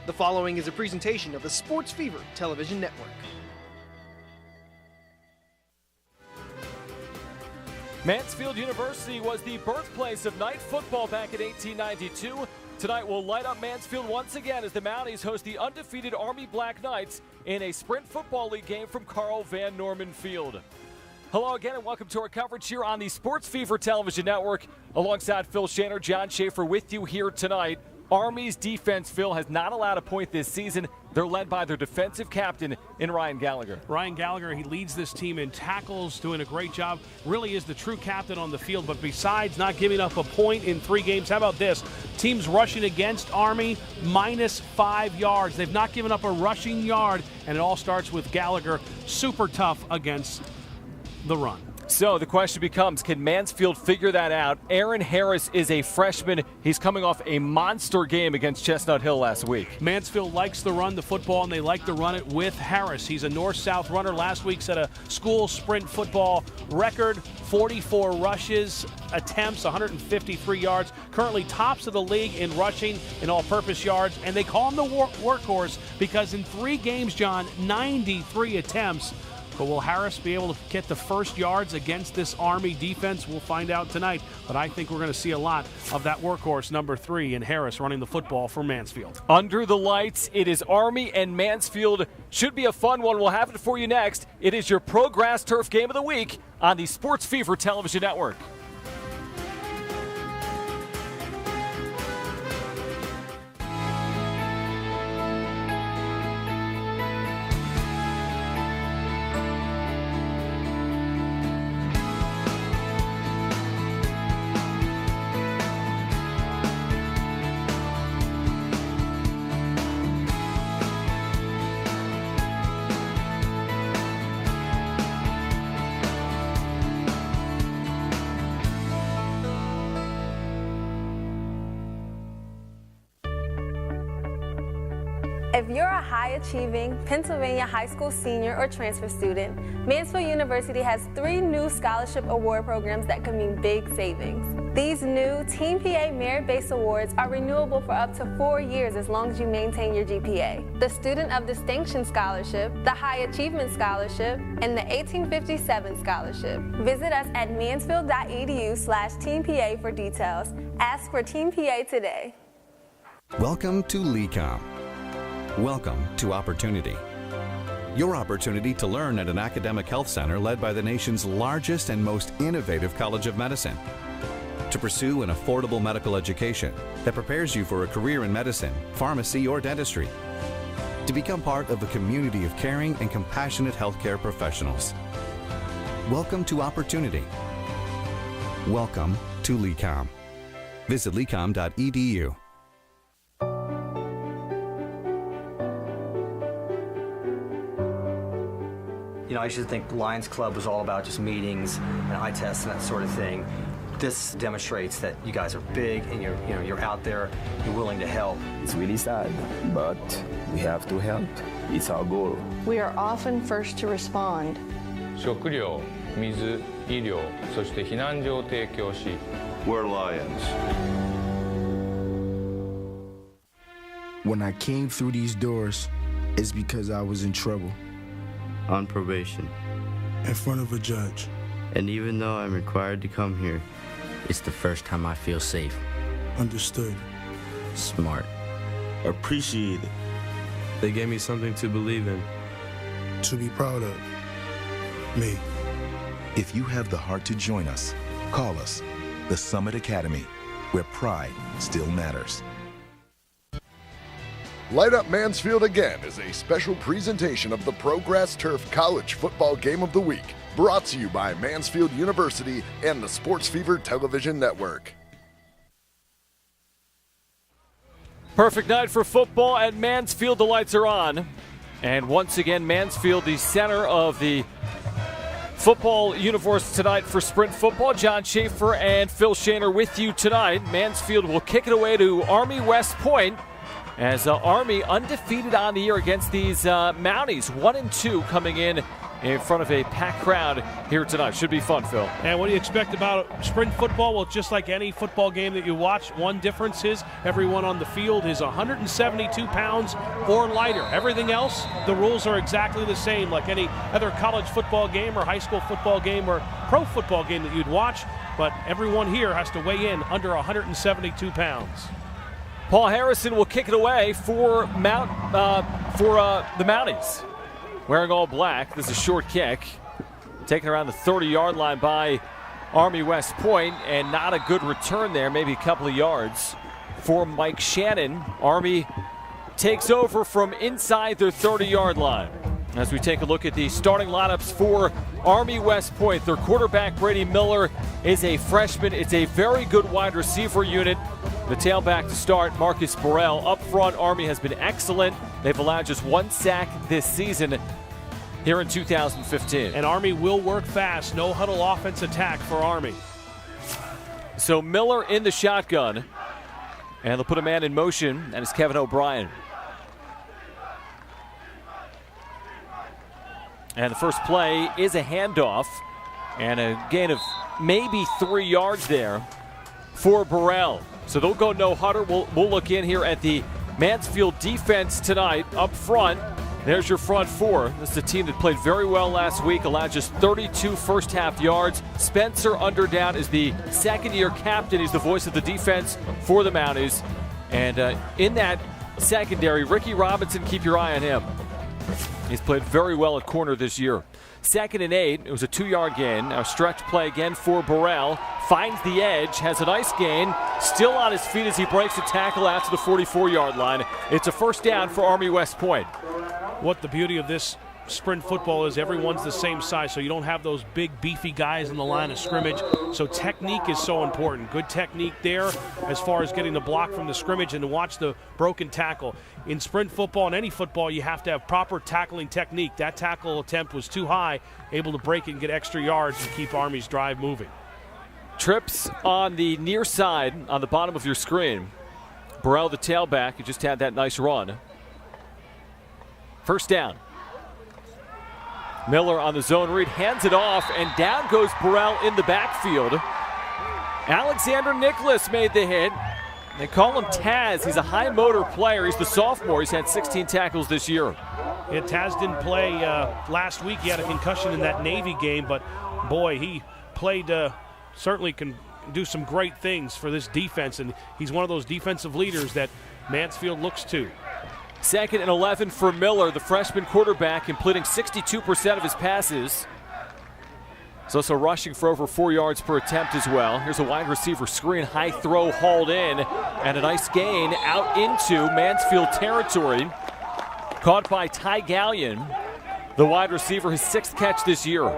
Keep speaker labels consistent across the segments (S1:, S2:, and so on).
S1: The following is a presentation of the Sports Fever Television Network.
S2: Mansfield University was the birthplace of night football back in 1892. Tonight will light up Mansfield once again as the Mounties host the undefeated Army Black Knights in a Sprint Football League game from Karl Van Norman Field. Hello again and welcome to our coverage here on the Sports Fever Television Network. Alongside Phil Shanner, John Schaefer with you here tonight. Army's defense, Phil, has not allowed a point this season. They're led by their defensive captain in Ryan Gallagher.
S3: Ryan Gallagher, he leads this team in tackles, doing a great job. Really is the true captain on the field. But besides not giving up a point in 3 games, how about this? Teams rushing against Army, -5 yards. They've not given up a rushing yard, and it all starts with Gallagher. Super tough against the run.
S2: So the question becomes, can Mansfield figure that out? Aaron Harris is a freshman. He's coming off a monster game against Chestnut Hill last week.
S3: Mansfield likes to run the football, and they like to run it with Harris. He's a north-south runner. Last week set a school sprint football record, 44 rushes, attempts, 153 yards. Currently tops of the league in rushing and all-purpose yards, and they call him the workhorse because in 3 games, John, 93 attempts. But will Harris be able to get the first yards against this Army defense? We'll find out tonight. But I think we're going to see a lot of that workhorse, number 3, in Harris running the football for Mansfield.
S2: Under the lights, it is Army and Mansfield. Should be a fun one. We'll have it for you next. It is your Pro Grass Turf Game of the Week on the Sports Fever Television Network.
S4: If you're a high-achieving Pennsylvania high school senior or transfer student, Mansfield University has 3 new scholarship award programs that can mean big savings. These new Team PA merit-based awards are renewable for up to 4 years as long as you maintain your GPA. The Student of Distinction Scholarship, the High Achievement Scholarship, and the 1857 Scholarship. Visit us at mansfield.edu/TeamPA for details. Ask for Team PA today.
S5: Welcome to LECOM. Welcome to Opportunity. Your opportunity to learn at an academic health center led by the nation's largest and most innovative College of Medicine. To pursue an affordable medical education that prepares you for a career in medicine, pharmacy, or dentistry. To become part of a community of caring and compassionate healthcare professionals. Welcome to Opportunity. Welcome to LECOM. Visit lecom.edu.
S6: You know, I used to think Lions Club was all about just meetings and eye tests and that sort of thing. This demonstrates that you guys are big and you're out there, you're willing to help.
S7: It's really sad, but we have to help. It's our goal.
S8: We are often first to respond.
S9: 食料、水、医療、そして避難所を提供し。
S10: We're Lions.
S11: When I came through these doors, it's because I was in trouble.
S12: On probation.
S11: In front of a judge.
S12: And even though I'm required to come here, it's the first time I feel safe.
S11: Understood.
S12: Smart.
S10: Appreciated.
S13: They gave me something to believe in.
S11: To be proud of. Me.
S14: If you have the heart to join us, call us, the Summit Academy, where pride still matters.
S15: Light Up Mansfield Again is a special presentation of the Pro Grass Turf College Football Game of the Week, brought to you by Mansfield University and the Sports Fever Television Network.
S2: Perfect night for football at Mansfield. The lights are on. And once again, Mansfield, the center of the football universe tonight for Sprint Football. John Schaefer and Phil Shanner with you tonight. Mansfield will kick it away to Army West Point. As Army undefeated on the year against these Mounties, 1-2 coming in in front of a packed crowd here tonight. Should be fun, Phil.
S3: And what do you expect about sprint football? Well, just like any football game that you watch, one difference is everyone on the field is 172 pounds or lighter. Everything else, the rules are exactly the same, like any other college football game or high school football game or pro football game that you'd watch, but everyone here has to weigh in under 172 pounds.
S2: Paul Harrison will kick it away for the Mounties. Wearing all black. This is a short kick. Taken around the 30-yard line by Army West Point, and not a good return there, maybe a couple of yards for Mike Shannon. Army takes over from inside their 30-yard line. As we take a look at the starting lineups for Army West Point, their quarterback Brady Miller is a freshman. It's a very good wide receiver unit. The tailback to start, Marcus Burrell. Up front, Army has been excellent. They've allowed just one sack this season here in 2015.
S3: And Army will work fast. No huddle offense attack for Army.
S2: So Miller in the shotgun. And they'll put a man in motion, and it's Kevin O'Brien. And the first play is a handoff. And a gain of maybe 3 yards there for Burrell. So they'll go no huddle. We'll look in here at the Mansfield defense tonight. Up front, there's your front four. This is a team that played very well last week, allowed just 32 first half yards. Spencer Underdown is the second-year captain. He's the voice of the defense for the Mounties. And in that secondary, Ricky Robinson, keep your eye on him. He's played very well at corner this year. 2nd and 8. It was a 2-yard gain. Now stretch play again for Burrell. Finds the edge, has a nice gain. Still on his feet as he breaks a tackle out to the 44-yard line. It's a first down for Army West Point.
S3: What the beauty of this sprint football is, everyone's the same size, so you don't have those big beefy guys in the line of scrimmage. So technique is so important. Good technique there as far as getting the block from the scrimmage and to watch the broken tackle. In sprint football and any football, you have to have proper tackling technique. That tackle attempt was too high, able to break it and get extra yards and keep Army's drive moving.
S2: Trips on the near side on the bottom of your screen. Burrell, the tailback, who just had that nice run. First down. Miller on the zone read, hands it off, and down goes Burrell in the backfield. Alexander Nicholas made the hit. They call him Taz. He's a high motor player. He's the sophomore. He's had 16 tackles this year.
S3: Yeah, Taz didn't play last week. He had a concussion in that Navy game, but boy, he played, certainly can do some great things for this defense, and he's one of those defensive leaders that Mansfield looks to.
S2: 2nd and 11 for Miller, the freshman quarterback, completing 62% of his passes. He's also rushing for over 4 yards per attempt as well. Here's a wide receiver screen, high throw hauled in, and a nice gain out into Mansfield territory. Caught by Ty Gallion, the wide receiver, his 6th catch this year.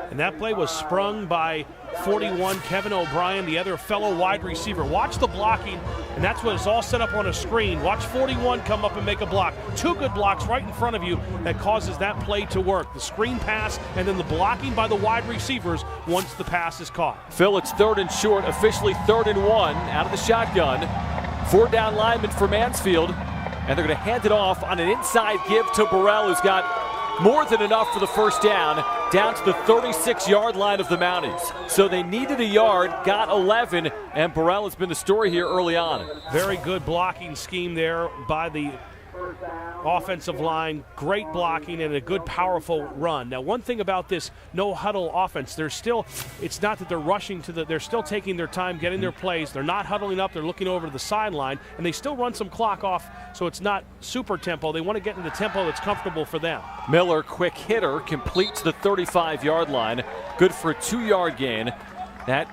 S3: And that play was sprung by 41, Kevin O'Brien, the other fellow wide receiver. Watch the blocking, and that's what it's all set up on a screen. Watch 41 come up and make a block. 2 good blocks right in front of you that causes that play to work. The screen pass and then the blocking by the wide receivers once the pass is caught.
S2: Phil, it's 3rd and short, officially 3rd and 1 out of the shotgun. 4 down linemen for Mansfield, and they're going to hand it off on an inside give to Burrell, who's got more than enough for the first down to the 36-yard line of the Mounties. So they needed a yard, got 11, and Burrell has been the story here early on.
S3: Very good blocking scheme there by the offensive line. Great blocking and a good, powerful run. Now, one thing about this no-huddle offense, it's not that they're rushing they're still taking their time getting their plays. They're not huddling up. They're looking over to the sideline, and they still run some clock off, so it's not super tempo. They want to get in the tempo that's comfortable for them.
S2: Miller, quick hitter, completes the 35-yard line. Good for a 2-yard gain. That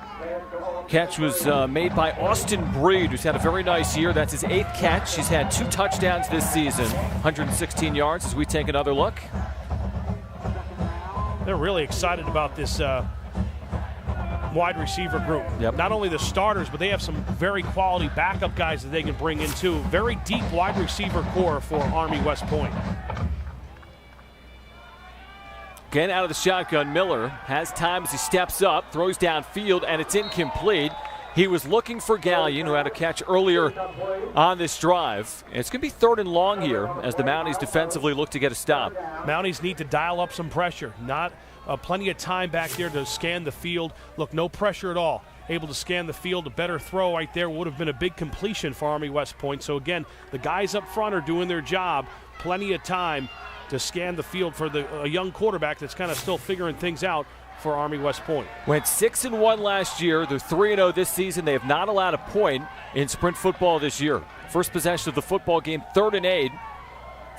S2: catch was made by Austin Breed, who's had a very nice year. That's his 8th catch. He's had 2 touchdowns this season, 116 yards as we take another look.
S3: They're really excited about this wide receiver group.
S2: Yep.
S3: Not only the starters, but they have some very quality backup guys that they can bring in too. Very deep wide receiver core for Army West Point.
S2: Again, out of the shotgun, Miller has time as he steps up, throws downfield, and it's incomplete. He was looking for Gallion, who had a catch earlier on this drive. And it's going to be 3rd and long here as the Mounties defensively look to get a stop.
S3: Mounties need to dial up some pressure. Not plenty of time back there to scan the field. Look, no pressure at all. Able to scan the field. A better throw right there would have been a big completion for Army West Point. So again, the guys up front are doing their job. Plenty of time to scan the field for a young quarterback that's kind of still figuring things out for Army West Point.
S2: Went 6-1 last year. They're 3-0 this season. They have not allowed a point in sprint football this year. First possession of the football game, 3rd and 8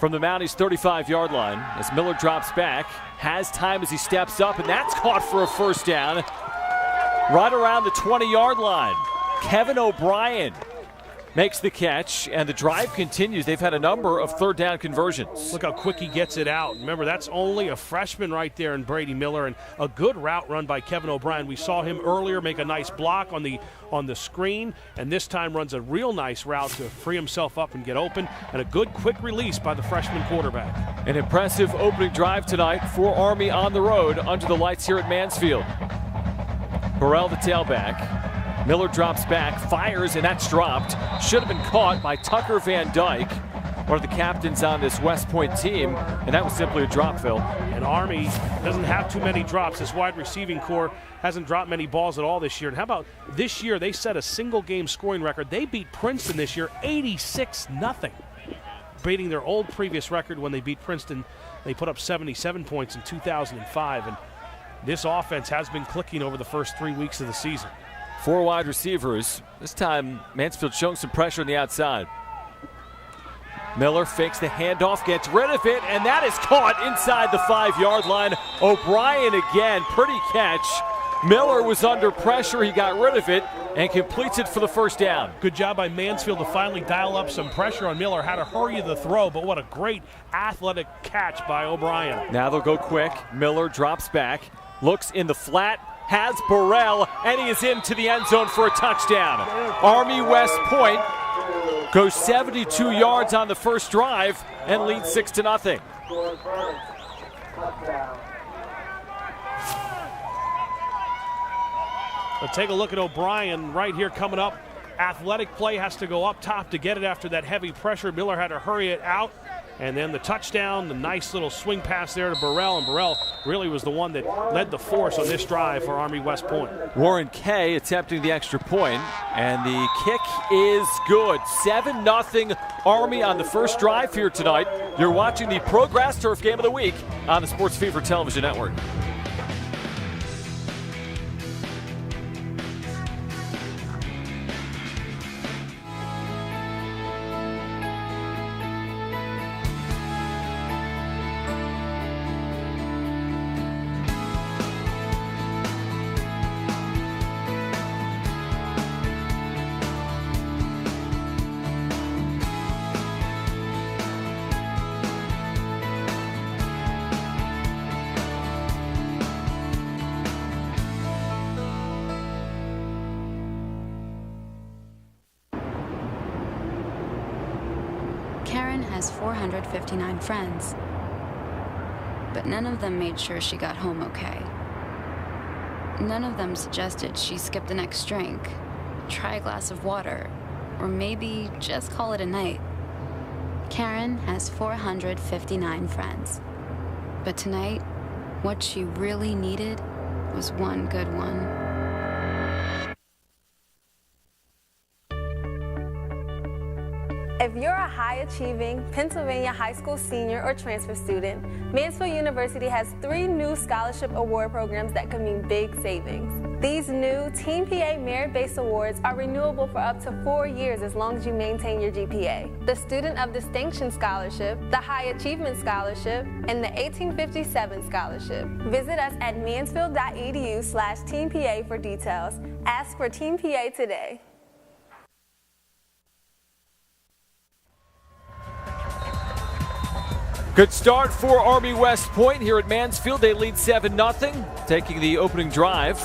S2: from the Mounties' 35-yard line as Miller drops back, has time as he steps up, and that's caught for a first down right around the 20-yard line. Kevin O'Brien makes the catch, and the drive continues. They've had a number of 3rd down conversions.
S3: Look how quick he gets it out. Remember, that's only a freshman right there in Brady Miller, and a good route run by Kevin O'Brien. We saw him earlier make a nice block on the screen, and this time runs a real nice route to free himself up and get open, and a good quick release by the freshman quarterback.
S2: An impressive opening drive tonight for Army on the road under the lights here at Mansfield. Burrell, the tailback. Miller drops back, fires, and that's dropped. Should have been caught by Tucker Van Dyke, one of the captains on this West Point team, and that was simply a drop, Phil.
S3: And Army doesn't have too many drops. This wide receiving core hasn't dropped many balls at all this year. And how about this year? They set a single-game scoring record. They beat Princeton this year 86-0, beating their old previous record when they beat Princeton. They put up 77 points in 2005, and this offense has been clicking over the first 3 weeks of the season.
S2: 4 wide receivers. This time, Mansfield showing some pressure on the outside. Miller fakes the handoff, gets rid of it, and that is caught inside the 5-yard line. O'Brien again, pretty catch. Miller was under pressure, he got rid of it, and completes it for the first down.
S3: Good job by Mansfield to finally dial up some pressure on Miller. Had to hurry the throw, but what a great athletic catch by O'Brien.
S2: Now they'll go quick. Miller drops back, looks in the flat, has Burrell, and he is into the end zone for a touchdown. Army West Point goes 72 yards on the first drive and leads 6-0.
S3: But take a look at O'Brien right here coming up. Athletic play, has to go up top to get it after that heavy pressure. Miller had to hurry it out. And then the touchdown, the nice little swing pass there to Burrell, and Burrell really was the one that led the force on this drive for Army West Point.
S2: Warren Kay attempting the extra point, and the kick is good. 7-0 Army on the first drive here tonight. You're watching the Pro Grass Turf Game of the Week on the Sports Fever Television Network.
S16: Karen has 459 friends, but none of them made sure she got home okay. None of them suggested she skip the next drink, try a glass of water, or maybe just call it a night. Karen has 459 friends, but tonight, what she really needed was one good one.
S4: If you're a high-achieving Pennsylvania high school senior or transfer student, Mansfield University has 3 new scholarship award programs that can mean big savings. These new Team PA merit-based awards are renewable for up to 4 years as long as you maintain your GPA. The Student of Distinction Scholarship, the High Achievement Scholarship, and the 1857 Scholarship. Visit us at mansfield.edu/TeamPA for details. Ask for Team PA today.
S2: Good start for Army West Point here at Mansfield. They lead 7-0, taking the opening drive.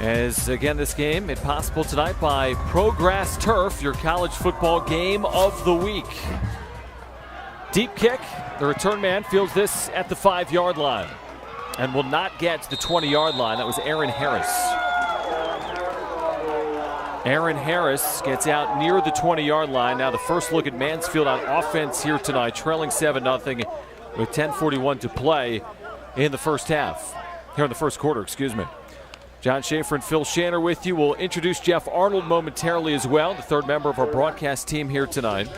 S2: As, again, this game made possible tonight by Pro Grass Turf, your college football game of the week. Deep kick. The return man fields this at the 5-yard line and will not get to the 20-yard line. That was Aaron Harris. Aaron Harris gets out near the 20-yard line. Now the first look at Mansfield on offense here tonight, trailing 7-0 with 10:41 to play in the first half. Here in the first quarter, excuse me. John Schaefer and Phil Shanner with you. We'll introduce Jeff Arnold momentarily as well, the third member of our broadcast team here tonight.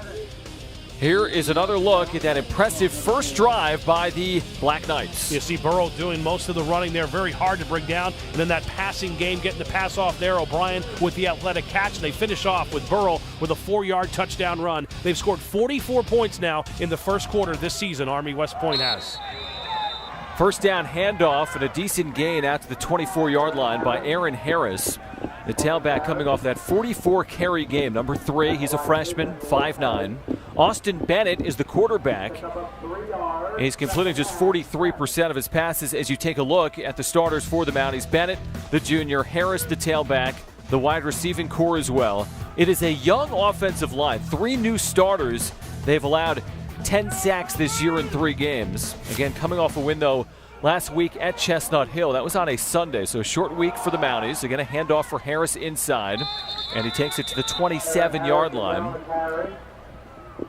S2: Here is another look at that impressive first drive by the Black Knights.
S3: You see Burrow doing most of the running there, very hard to bring down. And then that passing game, getting the pass off there. O'Brien with the athletic catch. And they finish off with Burrow with a 4-yard touchdown run. They've scored 44 points now in the first quarter this season, Army West Point has.
S2: First down handoff and a decent gain out to the 24-yard line by Aaron Harris. The tailback coming off that 44-carry game. Number 3, he's a freshman, 5'9". Austin Bennett is the quarterback. He's completing just 43% of his passes as you take a look at the starters for the Mounties. Bennett, the junior, Harris, the tailback, the wide receiving core as well. It is a young offensive line. 3 new starters. They've allowed 10 sacks this year in 3 games. Again, coming off a win, though, last week at Chestnut Hill. That was on a Sunday, so a short week for the Mounties. Again, a handoff for Harris inside, and he takes it to the 27-yard line.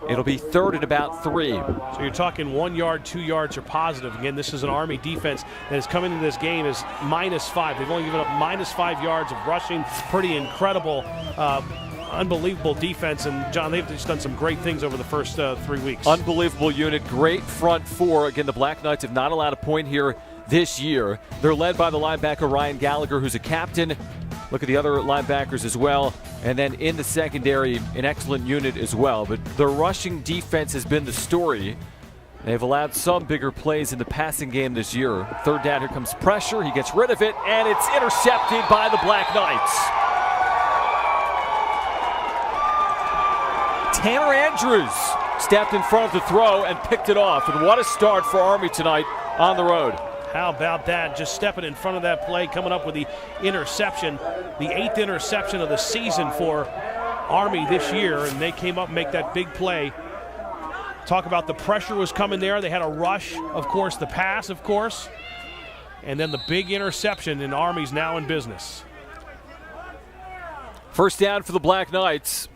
S2: It'll be third at about 3.
S3: So you're talking 1 yard, 2 yards are positive. Again, this is an Army defense that is coming into this game as -5. They've only given up -5 yards of rushing. Pretty incredible, unbelievable defense. And, John, they've just done some great things over the first 3 weeks.
S2: Unbelievable unit, great front four. Again, the Black Knights have not allowed a point here this year. They're led by the linebacker Ryan Gallagher, who's a captain. Look at the other linebackers as well. And then in the secondary, an excellent unit as well. But the rushing defense has been the story. They've allowed some bigger plays in the passing game this year. Third down, here comes pressure. He gets rid of it, and it's intercepted by the Black Knights. Tanner Andrews stepped in front of the throw and picked it off. And what a start for Army tonight on the road.
S3: How about that? Just stepping in front of that play, coming up with the interception, the 8th interception of the season for Army this year, and they came up and make that big play. Talk about the pressure was coming there. They had a rush, of course, the pass, of course, and then the big interception, and Army's now in business.
S2: First down for the Black Knights.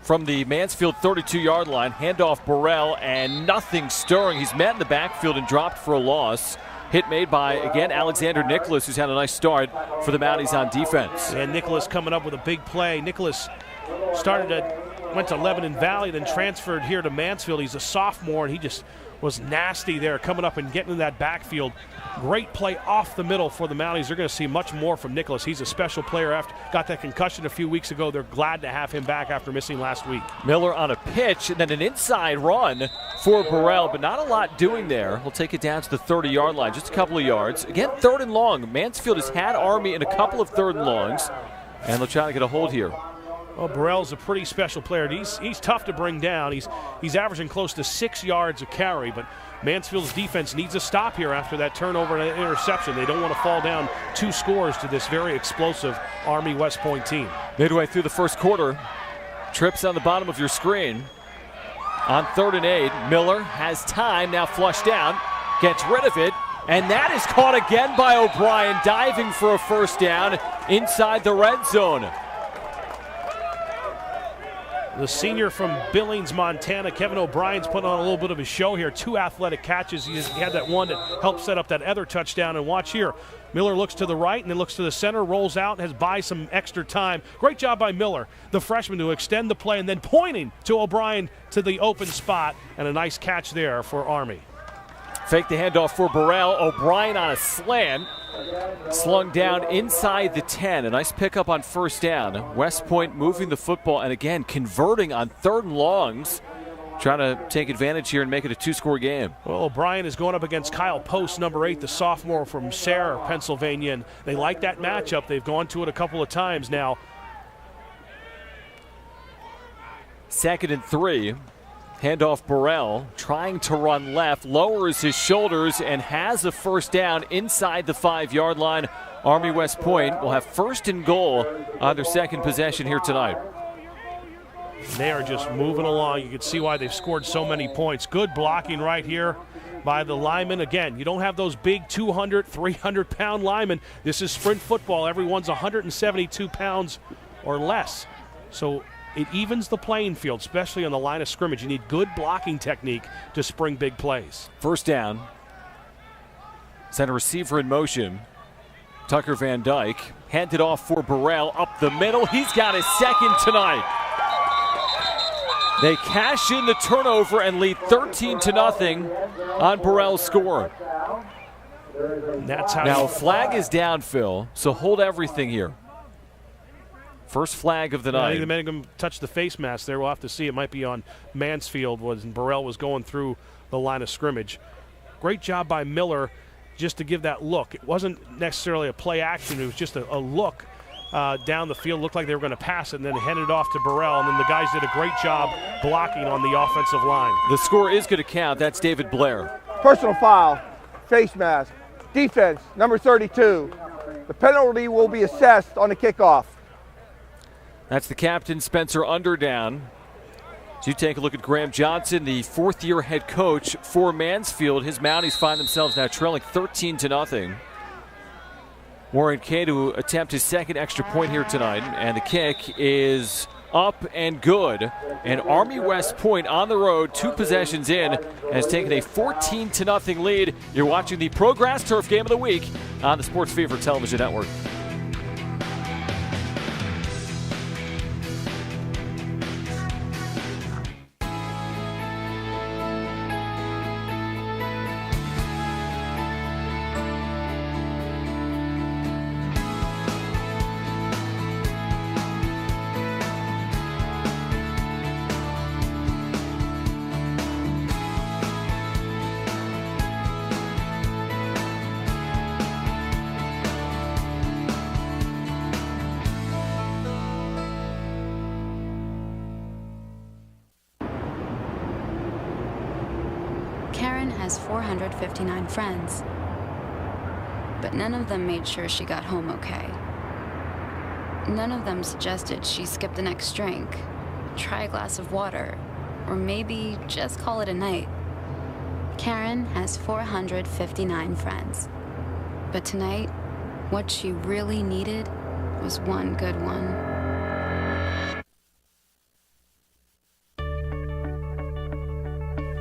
S2: From the Mansfield 32-yard line, handoff Burrell, and nothing stirring. He's met in the backfield and dropped for a loss. Hit made by, again, Alexander Nicholas, who's had a nice start for the Mounties on defense.
S3: And Nicholas coming up with a big play. Nicholas went to Lebanon Valley, then transferred here to Mansfield. He's a sophomore, and he just was nasty there, coming up and getting in that backfield. Great play off the middle for the Mounties. They're going to see much more from Nicholas. He's a special player. After got that concussion a few weeks ago, they're glad to have him back after missing last week.
S2: Miller on a pitch, and then an inside run for Burrell, but not a lot doing there. He'll take it down to the 30-yard line, just a couple of yards. Again, 3rd and long. Mansfield has had Army in a couple of 3rd and longs, and they'll try to get a hold here.
S3: Well, Burrell's a pretty special player. He's tough to bring down. He's averaging close to 6 yards a carry, but Mansfield's defense needs a stop here after that turnover and interception. They don't want to fall down 2 scores to this very explosive Army West Point team.
S2: Midway through the first quarter, trips on the bottom of your screen. On 3rd and 8, Miller has time, now flushed down, gets rid of it, and that is caught again by O'Brien, diving for a first down inside the red zone.
S3: The senior from Billings, Montana, Kevin O'Brien's putting on a little bit of a show here. 2 athletic catches. He had that one that helped set up that other touchdown. And watch here. Miller looks to the right and then looks to the center, rolls out, and has buys some extra time. Great job by Miller, the freshman, to extend the play and then pointing to O'Brien to the open spot. And a nice catch there for Army.
S2: Fake the handoff for Burrell. O'Brien on a slant. Slung down inside the 10. A nice pickup on first down. West Point moving the football and again converting on 3rd and longs. Trying to take advantage here and make it a 2-score game.
S3: Well, O'Brien is going up against Kyle Post, number 8, the sophomore from Sayre, Pennsylvania. And they like that matchup. They've gone to it a couple of times now.
S2: 2nd and 3. Handoff Burrell, trying to run left, lowers his shoulders and has a first down inside the 5-yard line. Army West Point will have 1st and goal on their 2nd possession here tonight.
S3: They are just moving along. You can see why they've scored so many points. Good blocking right here by the linemen. Again, you don't have those big 200, 300-pound linemen. This is sprint football. Everyone's 172 pounds or less. So it evens the playing field, especially on the line of scrimmage. You need good blocking technique to spring big plays.
S2: First down. Center receiver in motion. Tucker Van Dyke handed off for Burrell up the middle. He's got his second tonight. They cash in the turnover and lead 13-0 on Burrell's score.
S3: That's how
S2: now, flag is down, Phil, so hold everything here. First flag of the night.
S3: I think they made him touch the face mask there. We'll have to see. It might be on Mansfield when Burrell was going through the line of scrimmage. Great job by Miller just to give that look. It wasn't necessarily a play action. It was just a look down the field. Looked like they were going to pass it, and then handed it off to Burrell. And then the guys did a great job blocking on the offensive line.
S2: The score is going to count. That's David Blair.
S17: Personal foul, face mask, defense, number 32. The penalty will be assessed on the kickoff.
S2: That's the captain, Spencer Underdown. As you take a look at Graham Johnson, the fourth-year head coach for Mansfield. His Mounties find themselves now trailing 13-0. Warren K to attempt his second extra point here tonight, and the kick is up and good. And Army West Point on the road, 2 possessions in, has taken a 14-0 lead. You're watching the Pro Grass Turf Game of the Week on the Sports Fever Television Network.
S16: Karen has 459 friends, but none of them made sure she got home okay. None of them suggested she skip the next drink, try a glass of water, or maybe just call it a night. Karen has 459 friends, but tonight, what she really needed was one good one.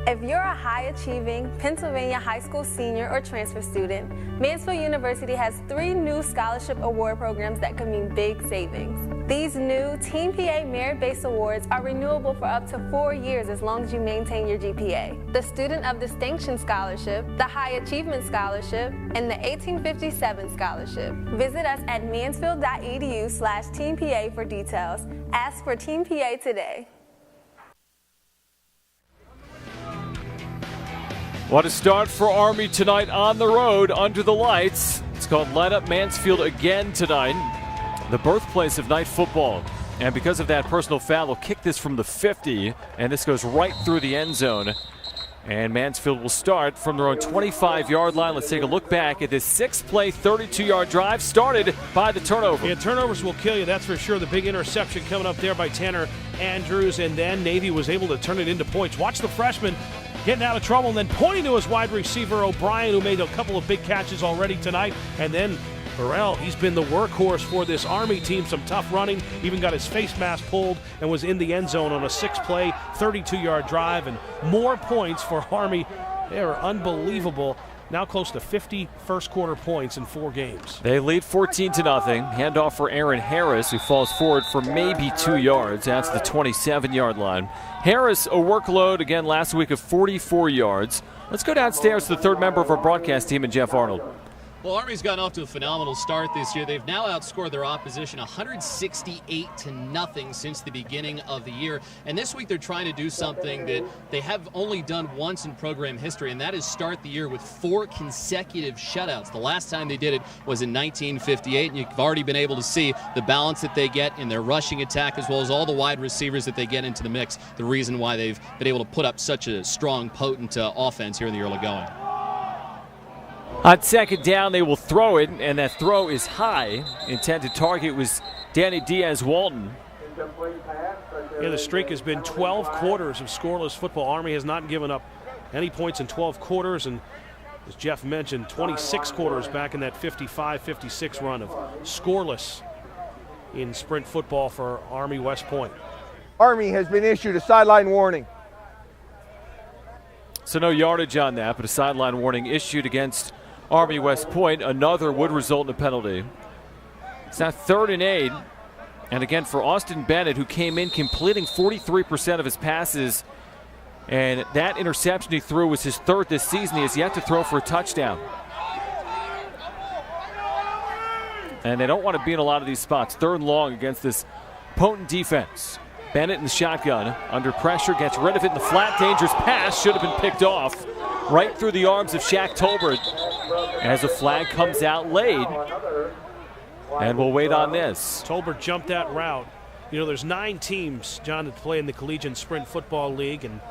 S4: If you're a high-achieving Pennsylvania high school senior or transfer student, Mansfield University has 3 new scholarship award programs that can mean big savings. These new Team PA merit-based awards are renewable for up to 4 years as long as you maintain your GPA. The Student of Distinction Scholarship, the High Achievement Scholarship, and the 1857 Scholarship. Visit us at mansfield.edu/TeamPA for details. Ask for Team PA today.
S2: What a start for Army tonight on the road under the lights. It's called Light Up Mansfield again tonight, the birthplace of night football. And because of that personal foul, will kick this from the 50, and this goes right through the end zone. And Mansfield will start from their own 25-yard line. Let's take a look back at this 6-play, 32-yard drive started by the turnover.
S3: Yeah, turnovers will kill you, that's for sure. The big interception coming up there by Tanner Andrews, and then Navy was able to turn it into points. Watch the freshman getting out of trouble and then pointing to his wide receiver, O'Brien, who made a couple of big catches already tonight. And then Burrell, he's been the workhorse for this Army team. Some tough running, even got his face mask pulled and was in the end zone on a 6-play, 32-yard drive. And more points for Army. They are unbelievable. Now close to 50 first-quarter points in 4 games.
S2: They lead 14-0. Handoff for Aaron Harris, who falls forward for maybe 2 yards. That's the 27-yard line. Harris, a workload again last week of 44 yards. Let's go downstairs to the third member of our broadcast team, and Jeff Arnold.
S18: Well, Army's gotten off to a phenomenal start this year. They've now outscored their opposition 168-0 since the beginning of the year. And this week they're trying to do something that they have only done once in program history, and that is start the year with 4 consecutive shutouts. The last time they did it was in 1958, and you've already been able to see the balance that they get in their rushing attack as well as all the wide receivers that they get into the mix, the reason why they've been able to put up such a strong, potent offense here in the early going.
S2: On second down, they will throw it, and that throw is high. Intended target was Danny Diaz-Walton.
S3: Yeah, the streak has been 12 quarters of scoreless football. Army has not given up any points in 12 quarters, and as Jeff mentioned, 26 quarters back in that 55-56 run of scoreless in sprint football for Army West Point.
S17: Army has been issued a sideline warning.
S2: So no yardage on that, but a sideline warning issued against Army West Point. Another would result in a penalty. It's now 3rd and 8. And again, for Austin Bennett, who came in completing 43% of his passes, and that interception he threw was his 3rd this season. He has yet to throw for a touchdown. And they don't want to be in a lot of these spots. 3rd and long against this potent defense. Bennett in the shotgun, under pressure, gets rid of it in the flat. Dangerous pass, should have been picked off right through the arms of Shaq Tolbert as a flag comes out late. And we'll wait on this.
S3: Tolbert jumped that route. You know, there's 9 teams, John, that play in the Collegiate Sprint Football League, and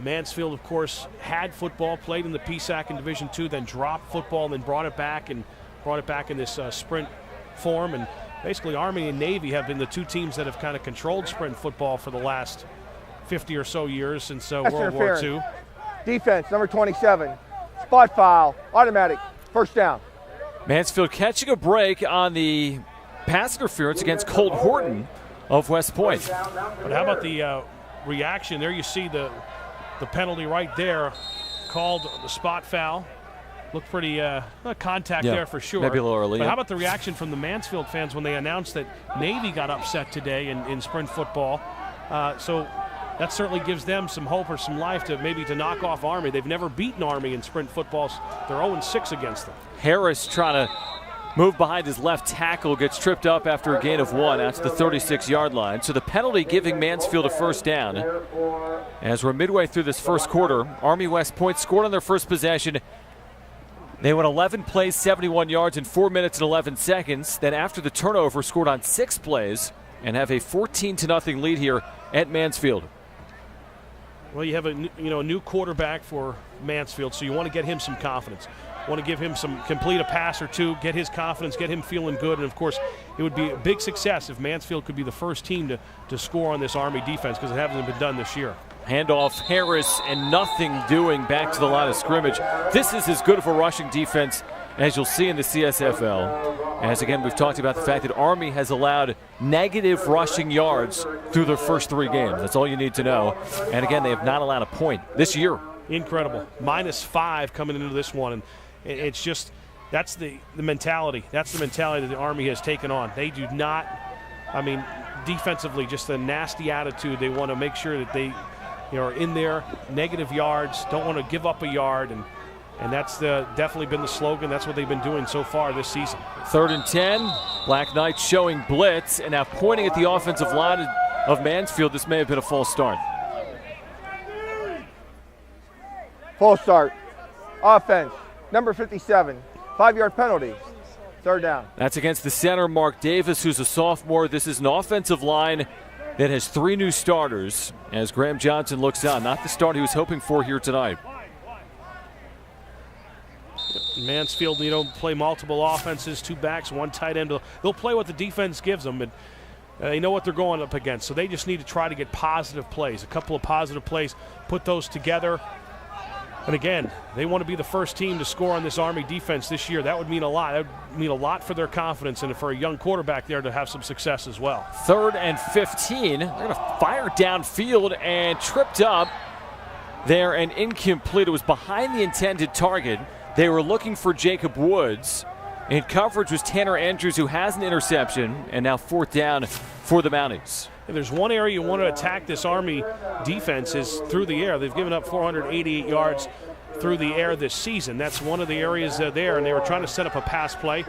S3: Mansfield, of course, had football, played in the PSAC in Division II, then dropped football, and then brought it back in this sprint form. And basically, Army and Navy have been the 2 teams that have kind of controlled sprint football for the last 50 or so years since World War II.
S17: Defense, number 27. Spot foul, automatic, first down.
S2: Mansfield catching a break on the pass interference against Colt Horton of West Point.
S3: But how about the reaction? There you see the penalty right there, called the spot foul. Looked pretty contact there for sure.
S2: Maybe a little early.
S3: But how about the reaction from the Mansfield fans when they announced that Navy got upset today in sprint football? So that certainly gives them some hope or some life to knock off Army. They've never beaten Army in sprint football. They're 0-6 against them.
S2: Harris trying to move behind his left tackle, gets tripped up after a gain of 1. That's the 36-yard line. So the penalty giving Mansfield a first down. As we're midway through this first quarter, Army West Point scored on their first possession. They went 11 plays, 71 yards in 4 minutes and 11 seconds. Then after the turnover, scored on 6 plays and have a 14-0 lead here at Mansfield.
S3: Well, you have a new quarterback for Mansfield, so you want to get him some confidence. Want to give him complete a pass or two, get his confidence, get him feeling good. And, of course, it would be a big success if Mansfield could be the first team to score on this Army defense, because it hasn't been done this year.
S2: Handoff, Harris, and nothing doing back to the line of scrimmage. This is as good of a rushing defense as you'll see in the CSFL. As, again, we've talked about the fact that Army has allowed negative rushing yards through their first 3 games. That's all you need to know. And, again, they have not allowed a point this year.
S3: Incredible. -5 coming into this one. And it's just, that's the mentality. That's the mentality that the Army has taken on. They do not, defensively, just a nasty attitude. They want to make sure that they are in there, negative yards, don't want to give up a yard, and that's definitely been the slogan. That's what they've been doing so far this season.
S2: 3rd and 10, Black Knights showing blitz, and now pointing at the offensive line of Mansfield. This may have been a false start.
S17: False start. Offense, number 57, 5-yard penalty. 3rd down.
S2: That's against the center, Mark Davis, who's a sophomore. This is an offensive line that has 3 new starters as Graham Johnson looks on. Not the start he was hoping for here tonight.
S3: Mansfield, play multiple offenses, 2 backs, 1 tight end. They'll play what the defense gives them, but they know what they're going up against. So they just need to try to get positive plays, a couple of positive plays, put those together. And again, they want to be the first team to score on this Army defense this year. That would mean a lot. That would mean a lot for their confidence and for a young quarterback there to have some success as well.
S2: 3rd and 15. They're going to fire downfield and tripped up there and incomplete. It was behind the intended target. They were looking for Jacob Woods. In coverage was Tanner Andrews, who has an interception, and now 4th down for the Mounties.
S3: If there's one area you want to attack this Army defense is through the air. They've given up 488 yards through the air this season. That's one of the areas there, and they were trying to set up a pass play.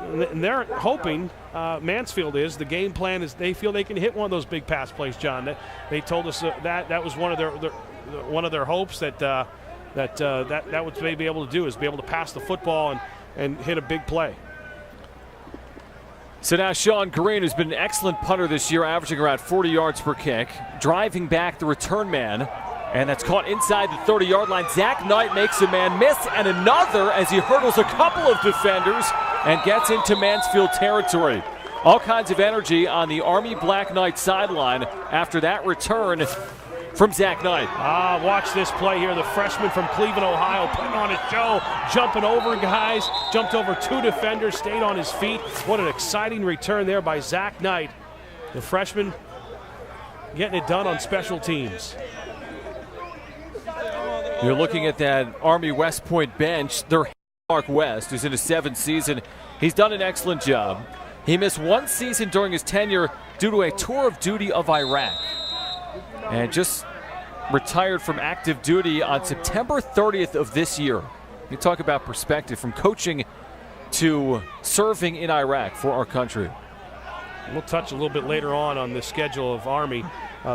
S3: And they're hoping, Mansfield is, the game plan is they feel they can hit one of those big pass plays, John. They told us that was one of their hopes that what they'd be able to do is be able to pass the football and hit a big play.
S2: So now Sean Green, who's been an excellent punter this year, averaging around 40 yards per kick, driving back the return man, and that's caught inside the 30-yard line. Zach Knight makes a man miss, and another as he hurdles a couple of defenders and gets into Mansfield territory. All kinds of energy on the Army Black Knight sideline after that return from Zach Knight.
S3: Watch this play here. The freshman from Cleveland, Ohio, putting on a show, jumping over guys, jumped over 2 defenders, stayed on his feet. What an exciting return there by Zach Knight. The freshman getting it done on special teams.
S2: You're looking at that Army West Point bench. They're Mark West, who's in his 7th season. He's done an excellent job. He missed 1 season during his tenure due to a tour of duty of Iraq, and just retired from active duty on September 30th of this year. You talk about perspective from coaching to serving in Iraq for our country.
S3: We'll touch a little bit later on the schedule of Army,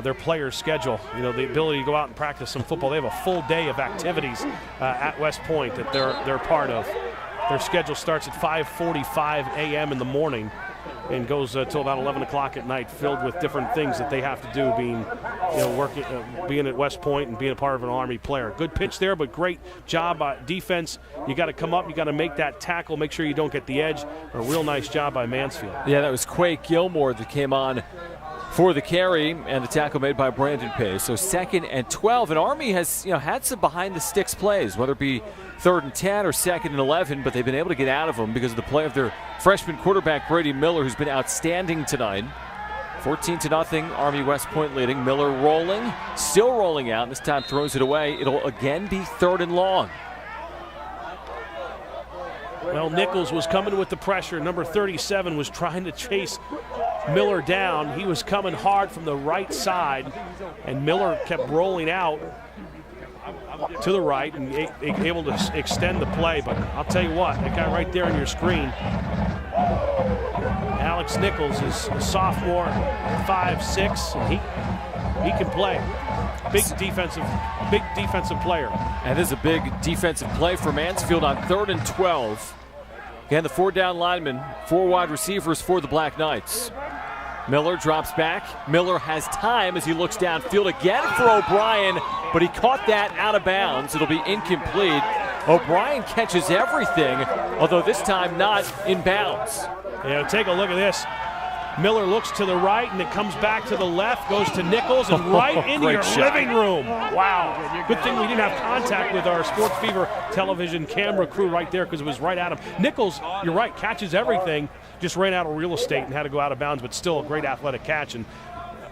S3: their players' schedule. You know, the ability to go out and practice some football. They have a full day of activities at West Point that they're part of. Their schedule starts at 5:45 a.m. in the morning and goes till about 11 o'clock at night, filled with different things that they have to do, being at West Point and being a part of an Army player. Good pitch there, but great job by defense. You got to come up, you got to make that tackle, make sure you don't get the edge. A real nice job by Mansfield.
S2: Yeah, that was Quake Gilmore that came on for the carry, and the tackle made by Brandon Pace. So 2nd and 12, and Army has had some behind-the-sticks plays, whether it be 3rd and 10 or 2nd and 11, but they've been able to get out of them because of the play of their freshman quarterback, Brady Miller, who's been outstanding tonight. 14-0, Army West Point leading. Miller rolling, still rolling out. This time throws it away. It'll again be 3rd and long.
S3: Well, Nichols was coming with the pressure. Number 37 was trying to chase Miller down. He was coming hard from the right side, and Miller kept rolling out to the right and able to extend the play. But I'll tell you what, that guy right there on your screen, Alex Nichols, is a sophomore, 5'6", and he can play. Big defensive player.
S2: And this is a big defensive play for Mansfield on 3rd and 12. Again, the 4-down linemen, 4 wide receivers for the Black Knights. Miller drops back. Miller has time as he looks downfield again for O'Brien, but he caught that out of bounds. It'll be incomplete. O'Brien catches everything, although this time not in bounds.
S3: Yeah, take a look at this. Miller looks to the right, and it comes back to the left, goes to Nichols, and right into your living room. Wow. Good thing we didn't have contact with our Sports Fever television camera crew right there, because it was right at him. Nichols, you're right, catches everything, just ran out of real estate and had to go out of bounds, but still a great athletic catch. And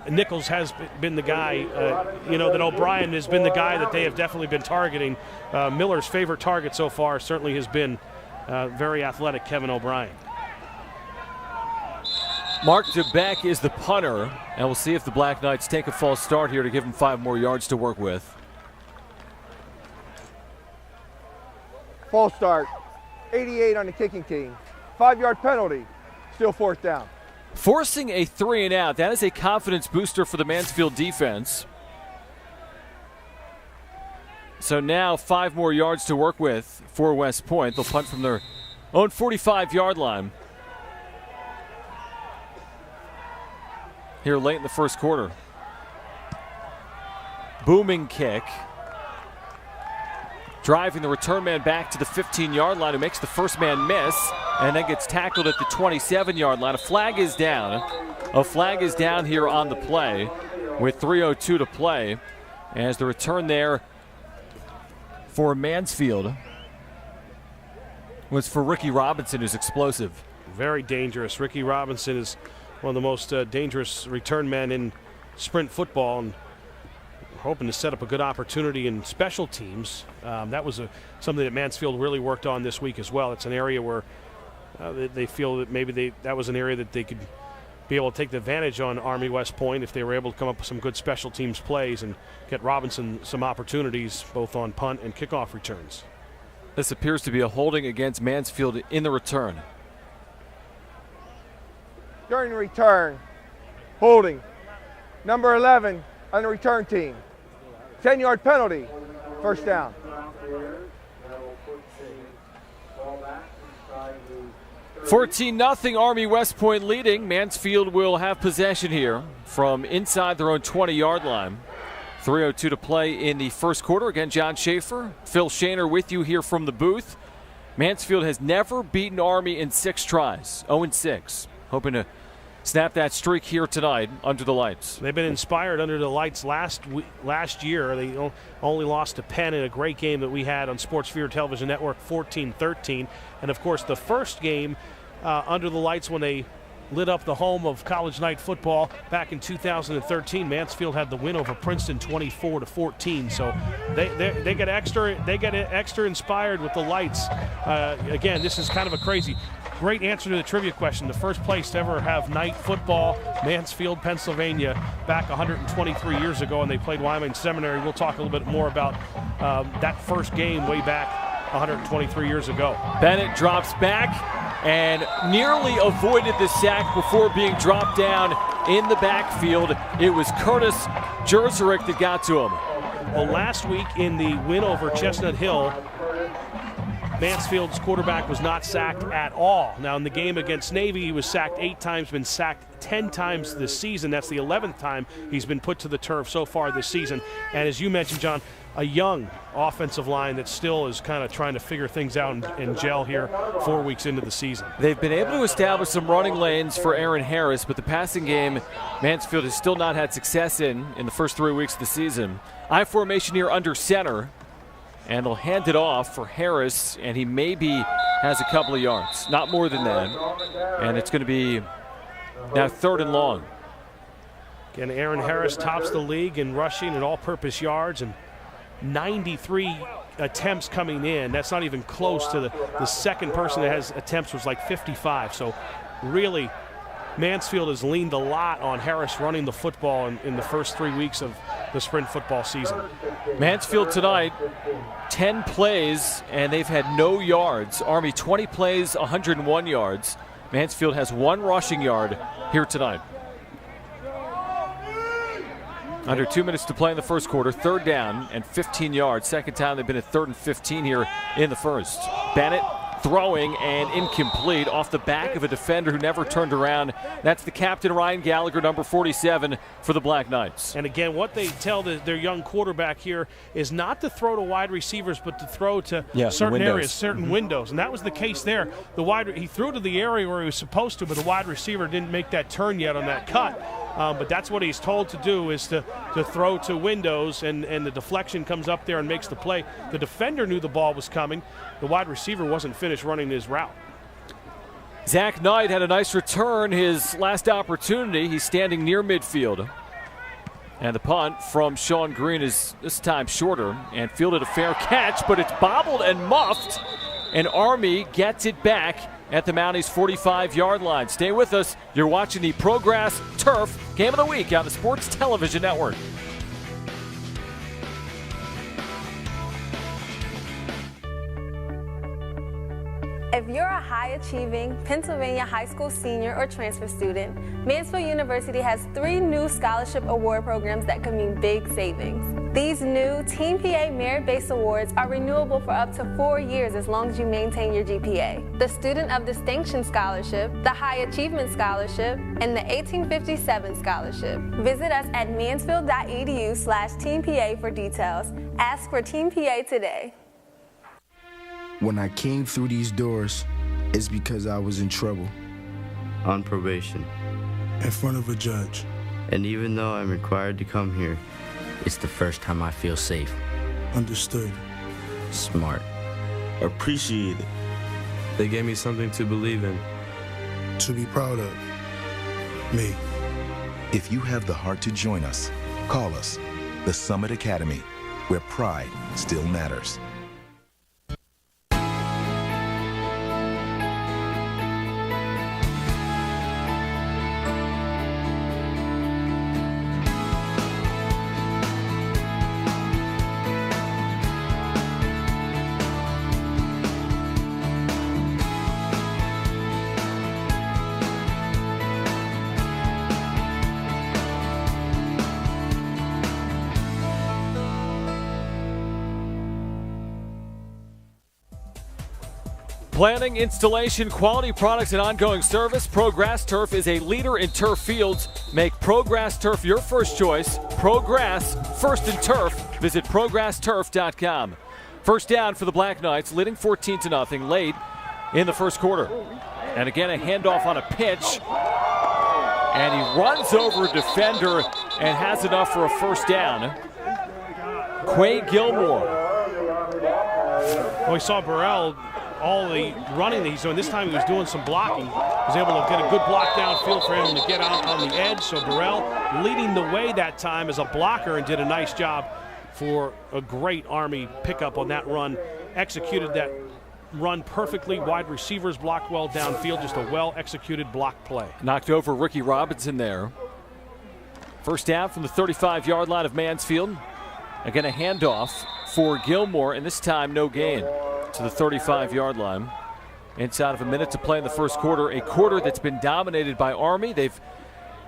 S3: Nichols has been the guy, that O'Brien has been the guy that they have definitely been targeting. Miller's favorite target so far certainly has been very athletic Kevin O'Brien.
S2: Mark DeBeck is the punter, and we'll see if the Black Knights take a false start here to give him 5 more yards to work with.
S17: False start, 88 on the kicking team. 5-yard penalty, still 4th down.
S2: Forcing a 3 and out, that is a confidence booster for the Mansfield defense. So now 5 more yards to work with for West Point. They'll punt from their own 45-yard line here late in the first quarter. Booming kick. Driving the return man back to the 15-yard line, who makes the first man miss and then gets tackled at the 27-yard line. A flag is down. A flag is down here on the play with 3:02 to play, as the return there for Mansfield was for Ricky Robinson, who's explosive.
S3: Very dangerous. Ricky Robinson is one of the most dangerous return men in sprint football, and hoping to set up a good opportunity in special teams. That was something that Mansfield really worked on this week as well. It's an area where they feel that maybe that was an area that they could be able to take the advantage on Army West Point if they were able to come up with some good special teams plays and get Robinson some opportunities both on punt and kickoff returns.
S2: This appears to be a holding against Mansfield in the return.
S17: During the return, holding, number 11 on the return team. 10-yard penalty, 1st down.
S2: 14-0 Army West Point leading. Mansfield will have possession here from inside their own 20-yard line. 3:02 to play in the first quarter. Again, John Schaefer, Phil Shaner with you here from the booth. Mansfield has never beaten Army in 6 tries, 0-6. Hoping to snap that streak here tonight under the lights.
S3: They've been inspired under the lights last year. They only lost to Penn in a great game that we had on Sports Fever Television Network, 14-13. And, of course, the first game under the lights when they lit up the home of college night football back in 2013. Mansfield had the win over Princeton 24-14. So they get extra inspired with the lights. Again, this is kind of a great answer to the trivia question. The first place to ever have night football, Mansfield, Pennsylvania, back 123 years ago, and they played Wyoming Seminary. We'll talk a little bit more about that first game way back 123 years ago.
S2: Bennett drops back and nearly avoided the sack before being dropped down in the backfield. It was Curtis Jerzerick that got to him.
S3: Well, last week in the win over Chestnut Hill, Mansfield's quarterback was not sacked at all. Now, in the game against Navy, he was sacked 8 times, been sacked 10 times this season. That's the 11th time he's been put to the turf so far this season. And as you mentioned, John, a young offensive line that still is kind of trying to figure things out and gel here 4 weeks into the season.
S2: They've been able to establish some running lanes for Aaron Harris, but the passing game Mansfield has still not had success in the first 3 weeks of the season. I formation here under center, and they'll hand it off for Harris, and he maybe has a couple of yards, not more than that. And it's going to be now 3rd and long.
S3: Again, Aaron Harris tops the league in rushing and all-purpose yards, and 93 attempts coming in. That's not even close to the second person that has attempts was like 55. So really, Mansfield has leaned a lot on Harris running the football in the first 3 weeks of the spring football season.
S2: Mansfield tonight, 10 plays, and they've had no yards. Army 20 plays, 101 yards. Mansfield has 1 rushing yard here tonight. Under 2 minutes to play in the first quarter, 3rd down and 15 yards. Second time they've been at 3rd and 15 here in the first. Bennett throwing and incomplete off the back of a defender who never turned around. That's the captain, Ryan Gallagher, number 47 for the Black Knights.
S3: And again, what they tell their young quarterback here is not to throw to wide receivers, but to throw to certain areas, certain windows. And that was the case there. He threw to the area where he was supposed to, but the wide receiver didn't make that turn yet on that cut. But that's what he's told to do, is to throw to windows, and the deflection comes up there and makes the play. The defender knew the ball was coming. The wide receiver wasn't finished running his route.
S2: Zach Knight had a nice return his last opportunity. He's standing near midfield. And the punt from Sean Green is this time shorter and fielded a fair catch, but it's bobbled and muffed, and Army gets it back at the Mounties' 45-yard line. Stay with us. You're watching the Progress Turf Game of the Week on the Sports Television Network.
S4: If you're a high-achieving Pennsylvania high school senior or transfer student, Mansfield University has 3 new scholarship award programs that can mean big savings. These new Team PA merit-based awards are renewable for up to 4 years as long as you maintain your GPA. The Student of Distinction Scholarship, the High Achievement Scholarship, and the 1857 Scholarship. Visit us at mansfield.edu/TeamPA for details. Ask for Team PA today.
S11: When I came through these doors, it's because I was in trouble.
S12: On probation.
S11: In front of a judge.
S12: And even though I'm required to come here, it's the first time I feel safe.
S11: Understood.
S12: Smart.
S10: Appreciated.
S13: They gave me something to believe in.
S11: To be proud of. Me.
S14: If you have the heart to join us, call us, the Summit Academy, where pride still matters.
S2: Planning, installation, quality products, and ongoing service, ProGrass Turf is a leader in turf fields. Make ProGrass Turf your first choice. ProGrass, first in turf. Visit ProGrassTurf.com. First down for the Black Knights, leading 14-0 late in the first quarter. And again, a handoff on a pitch. And he runs over a defender and has enough for a first down. Quay Gilmore.
S3: Well, we saw Burrell, all the running that he's doing. This time he was doing some blocking. He was able to get a good block downfield for him to get out on the edge. So Burrell leading the way that time as a blocker and did a nice job for a great Army pickup on that run. Executed that run perfectly. Wide receivers blocked well downfield. Just a well-executed block play.
S2: Knocked over Ricky Robinson there. First down from the 35-yard line of Mansfield. Again, a handoff for Gilmore, and this time no gain to the 35-yard line. Inside of a minute to play in the first quarter, a quarter that's been dominated by Army. They've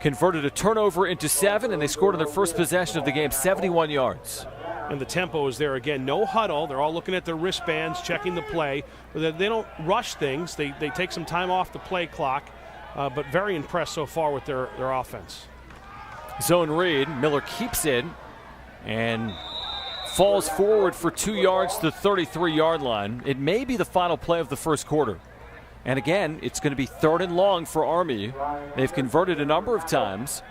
S2: converted a turnover into 7, and they scored on their first possession of the game, 71 yards.
S3: And the tempo is there again. No huddle. They're all looking at their wristbands, checking the play. They don't rush things. They take some time off the play clock, but very impressed so far with their offense.
S2: Zone read. Miller keeps it and falls forward for 2 yards to the 33-yard line. It may be the final play of the first quarter. And again, it's going to be 3rd and long for Army. They've converted a number of times.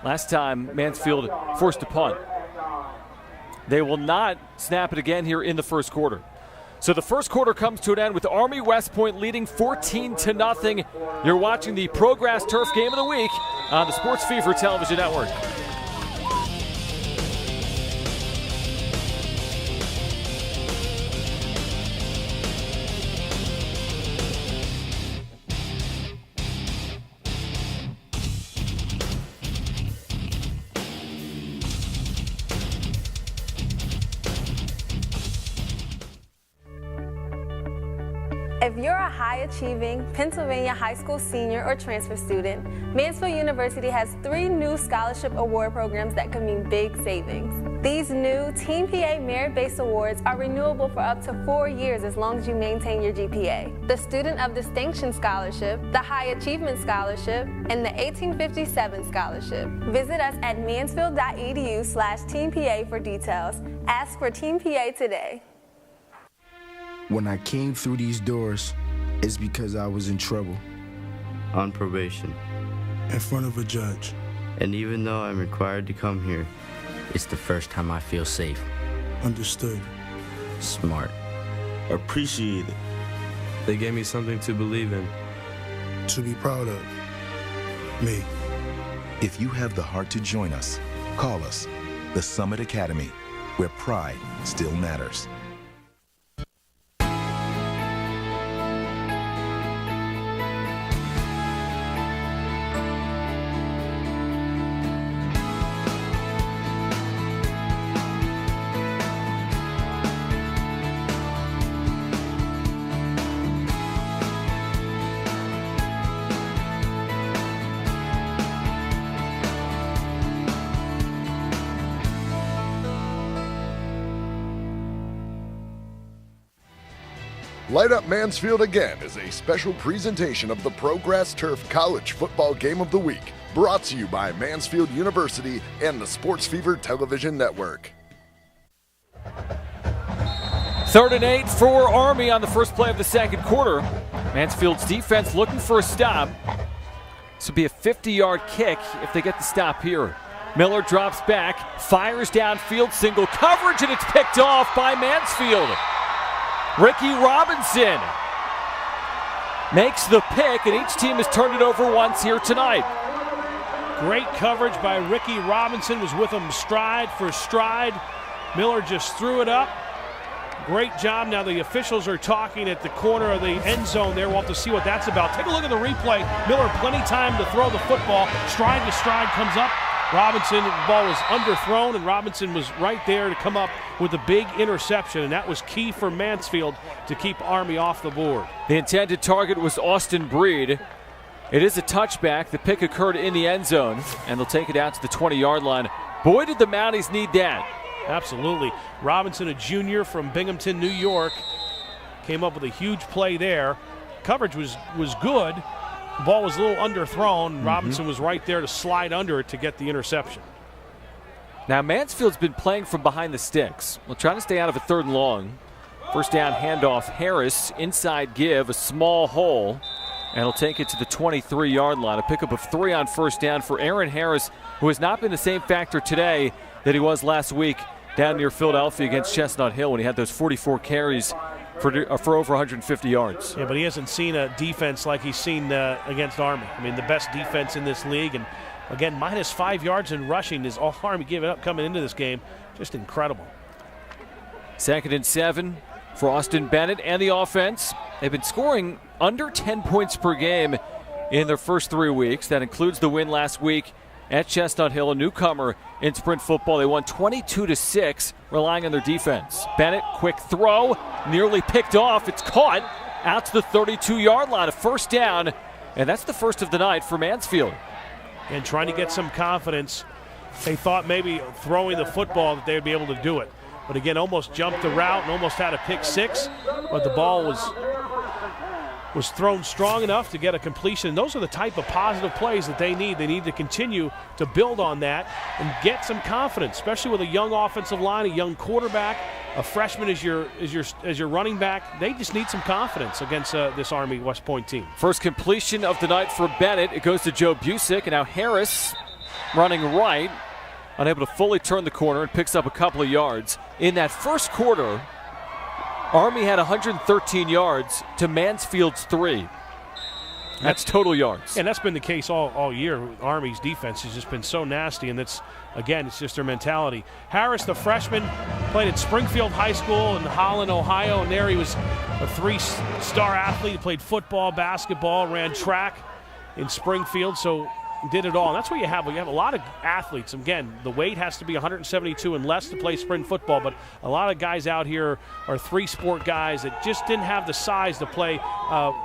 S2: Last time, Mansfield forced a punt. They will not snap it again here in the first quarter. So the first quarter comes to an end with Army West Point leading 14-0. You're watching the Progress Turf Game of the Week on the Sports Fever Television Network.
S4: If you're a high-achieving Pennsylvania high school senior or transfer student, Mansfield University has 3 new scholarship award programs that can mean big savings. These new Team PA merit-based awards are renewable for up to 4 years as long as you maintain your GPA. The Student of Distinction Scholarship, the High Achievement Scholarship, and the 1857 Scholarship. Visit us at mansfield.edu/TeamPA for details. Ask for Team PA today.
S11: When I came through these doors, it's because I was in trouble.
S12: On probation.
S11: In front of a judge.
S12: And even though I'm required to come here, it's the first time I feel safe.
S11: Understood.
S12: Smart.
S10: Appreciated.
S13: They gave me something to believe in.
S11: To be proud of. Me.
S14: If you have the heart to join us, call us, the Summit Academy, where pride still matters.
S15: Light Up Mansfield Again is a special presentation of the Progress Turf College Football Game of the Week, brought to you by Mansfield University and the Sports Fever Television Network.
S2: 3rd and 8 for Army on the first play of the second quarter. Mansfield's defense looking for a stop. This would be a 50-yard kick if they get the stop here. Miller drops back, fires downfield, single coverage, and it's picked off by Mansfield. Ricky Robinson makes the pick, and each team has turned it over once here tonight.
S3: Great coverage by Ricky Robinson, was with him stride for stride. Miller just threw it up. Great job. Now the officials are talking at the corner of the end zone there. We'll have to see what that's about. Take a look at the replay. Miller, plenty time to throw the football. Stride to stride comes up. Robinson, the ball was underthrown, and Robinson was right there to come up with a big interception, and that was key for Mansfield to keep Army off the board.
S2: The intended target was Austin Breed. It is a touchback. The pick occurred in the end zone, and they'll take it out to the 20-yard line. Boy, did the Mounties need that.
S3: Absolutely. Robinson, a junior from Binghamton, New York, came up with a huge play there. Coverage was good. The ball was a little underthrown. Robinson was right there to slide under it to get the interception.
S2: Now Mansfield's been playing from behind the sticks. We'll try to stay out of a 3rd and long. First down handoff, Harris, inside give, a small hole. and he'll take it to the 23-yard line. A pickup of 3 on first down for Aaron Harris, who has not been the same factor today that he was last week down near Philadelphia against Chestnut Hill when he had those 44 carries for over 150 yards.
S3: Yeah, but he hasn't seen a defense like he's seen against Army. I mean, the best defense in this league. And, again, minus 5 yards in rushing is all Army giving up coming into this game. Just incredible.
S2: 2nd and 7 for Austin Bennett and the offense. They've been scoring under 10 points per game in their first 3 weeks. That includes the win last week at Chestnut Hill, a newcomer in sprint football. They won 22-6, relying on their defense. Bennett, quick throw, nearly picked off. It's caught out to the 32-yard line, a first down, and that's the first of the night for Mansfield.
S3: And trying to get some confidence. They thought maybe throwing the football that they would be able to do it. But again, almost jumped the route and almost had a pick six, but the ball was thrown strong enough to get a completion. Those are the type of positive plays that they need. They need to continue to build on that and get some confidence, especially with a young offensive line, a young quarterback, a freshman as your running back. They just need some confidence against this Army West Point team.
S2: First completion of the night for Bennett. It goes to Joe Busick, and now Harris running right, unable to fully turn the corner, and picks up a couple of yards. In that first quarter, Army had 113 yards to Mansfield's 3. That's total yards.
S3: And that's been the case all year. Army's defense has just been so nasty, and it's just their mentality. Harris, the freshman, played at Springfield High School in Holland, Ohio, and there he was a 3-star athlete. He played football, basketball, ran track in Springfield, so did it all. And that's what you have. You have a lot of athletes. Again, the weight has to be 172 and less to play sprint football, but a lot of guys out here are 3-sport guys that just didn't have the size to play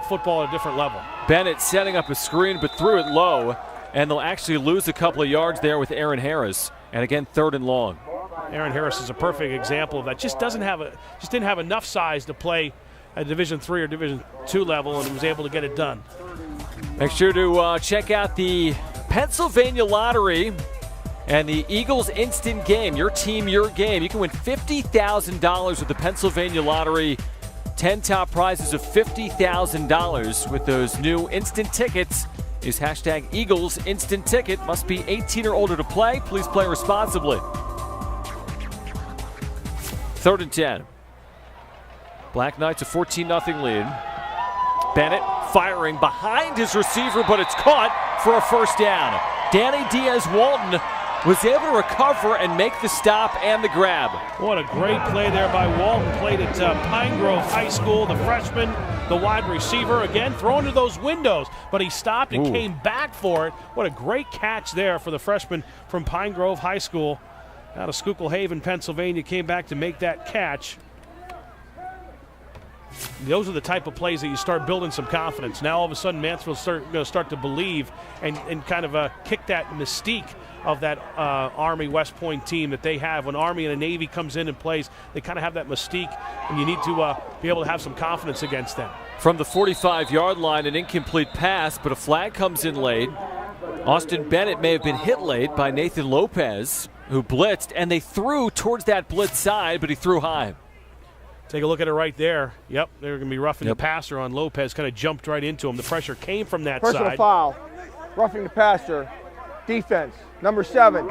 S3: football at a different level.
S2: Bennett setting up a screen but threw it low, and they'll actually lose a couple of yards there with Aaron Harris. And again, 3rd and long.
S3: Aaron Harris is a perfect example of that. Just didn't have enough size to play at Division III or Division II level, and he was able to get it done.
S2: Make sure to check out the Pennsylvania Lottery and the Eagles Instant Game. Your team, your game. You can win $50,000 with the Pennsylvania Lottery. 10 top prizes of $50,000 with those new instant tickets. Use hashtag Eagles Instant Ticket. Must be 18 or older to play. Please play responsibly. 3rd and 10. Black Knights a 14-0 lead. Bennett firing behind his receiver, but it's caught for a first down. Danny Diaz-Walton was able to recover and make the stop and the grab.
S3: What a great play there by Walton. Played at Pine Grove High School, the freshman, the wide receiver. Again, thrown to those windows, but he stopped and came back for it. What a great catch there for the freshman from Pine Grove High School out of Schuylkill Haven, Pennsylvania. Came back to make that catch. Those are the type of plays that you start building some confidence. Now all of a sudden Mansfield's going to start to believe and kind of kick that mystique of that Army West Point team that they have. When Army and the Navy comes in and plays, they kind of have that mystique, and you need to be able to have some confidence against them.
S2: From the 45-yard line, an incomplete pass, but a flag comes in late. Austin Bennett may have been hit late by Nathan Lopez, who blitzed, and they threw towards that blitz side, but he threw high.
S3: Take a look at it right there. Yep, they're going to be roughing the passer on Lopez. Kind of jumped right into him. The pressure came from that
S17: Personal
S3: side.
S17: Foul, roughing the passer, defense, number 7,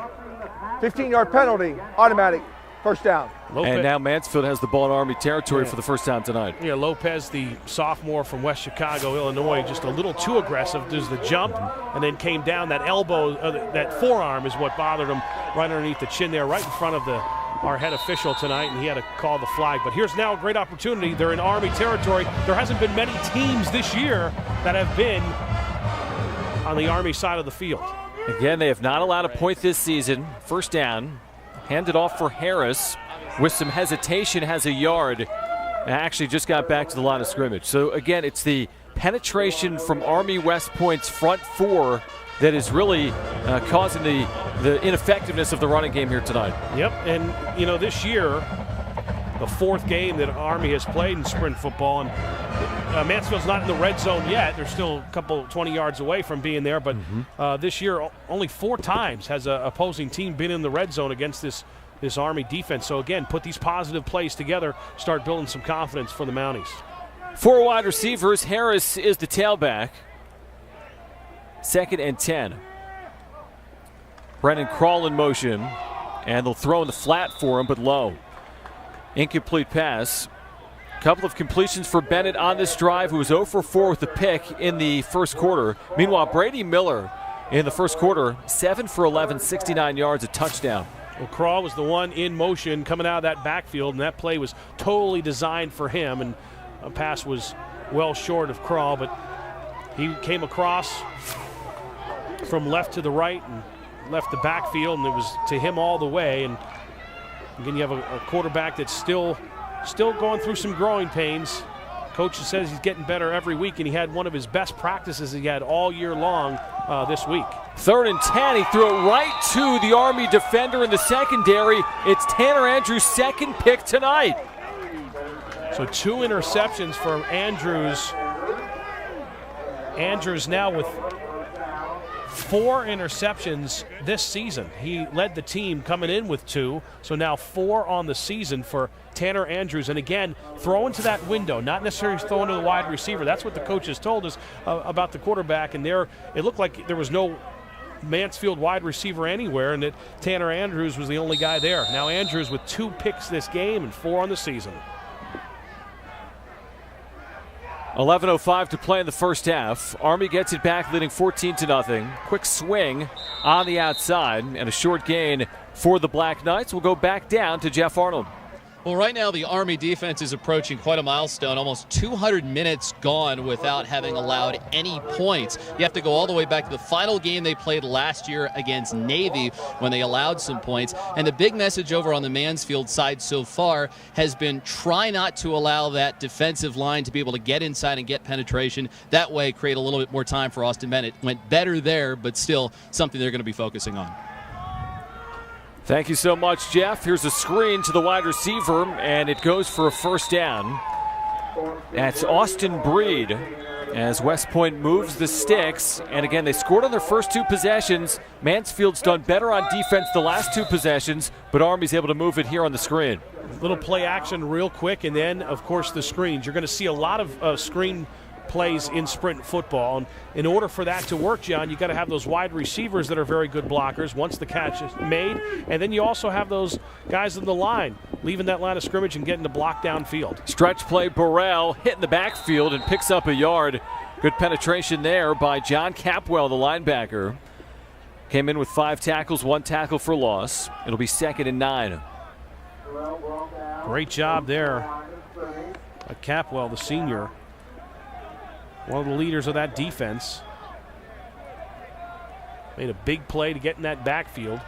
S17: 15-yard penalty, automatic, first down.
S3: Lopez.
S2: And now Mansfield has the ball in Army territory for the first time tonight.
S3: Yeah, Lopez, the sophomore from West Chicago, Illinois, just a little too aggressive. Does the jump and then came down. That elbow, that forearm is what bothered him right underneath the chin there, right in front of our head official tonight, and he had to call the flag. But here's now a great opportunity. They're in Army territory. There hasn't been many teams this year that have been on the Army side of the field.
S2: Again, they have not allowed a point this season. First down, handed off for Harris. With some hesitation, has a yard. And actually just got back to the line of scrimmage. So again, it's the penetration from Army West Point's front 4 that is really causing the ineffectiveness of the running game here tonight.
S3: Yep, and this year, the 4th game that Army has played in sprint football, and Mansfield's not in the red zone yet. They're still a couple 20 yards away from being there, but this year only 4 times has an opposing team been in the red zone against this Army defense. So again, put these positive plays together, start building some confidence for the Mounties.
S2: 4 wide receivers. Harris is the tailback. 2nd and 10. Brennan Karl in motion, and they'll throw in the flat for him, but low. Incomplete pass. Couple of completions for Bennett on this drive, who was 0 for 4 with the pick in the first quarter. Meanwhile, Brady Miller in the first quarter, 7 for 11, 69 yards, a touchdown.
S3: Well, Karl was the one in motion coming out of that backfield, and that play was totally designed for him, and a pass was well short of Karl, but he came across from left to the right and left the backfield, and it was to him all the way. And again, you have a quarterback that's still going through some growing pains. Coach says he's getting better every week, and he had one of his best practices he had all year long this week.
S2: 3rd and 10, he threw it right to the Army defender in the secondary. It's Tanner Andrews' second pick tonight.
S3: So 2 interceptions for Andrews. Andrews now with 4 interceptions this season. He led the team coming in with 2, so now 4 on the season for Tanner Andrews. And again, throwing to that window, not necessarily throwing to the wide receiver. That's what the coaches told us about the quarterback. And there, it looked like there was no Mansfield wide receiver anywhere, and that Tanner Andrews was the only guy there. Now Andrews with 2 picks this game and 4 on the season.
S2: 11:05 to play in the first half. Army gets it back, leading 14-0. Quick swing on the outside, and a short gain for the Black Knights. Will go back down to Jeff Arnold.
S18: Well, right now the Army defense is approaching quite a milestone, almost 200 minutes gone without having allowed any points. You have to go all the way back to the final game they played last year against Navy when they allowed some points. And the big message over on the Mansfield side so far has been try not to allow that defensive line to be able to get inside and get penetration. That way create a little bit more time for Austin Bennett. Went better there, but still something they're going to be focusing on.
S2: Thank you so much, Jeff. Here's a screen to the wide receiver, and it goes for a first down. That's Austin Breed as West Point moves the sticks. And again, they scored on their first 2 possessions. Mansfield's done better on defense the last 2 possessions, but Army's able to move it here on the screen.
S3: Little play action real quick, and then, of course, the screens. You're going to see a lot of screen plays in sprint football. And in order for that to work, John, you got to have those wide receivers that are very good blockers once the catch is made, and then you also have those guys in the line leaving that line of scrimmage and getting to block downfield.
S2: Stretch play, Burrell hitting the backfield and picks up a yard. Good penetration there by John Capwell, the linebacker. Came in with 5 tackles, 1 tackle for loss. It'll be 2nd and 9.
S3: Great job there. Capwell, the senior, one of the leaders of that defense. Made a big play to get in that backfield.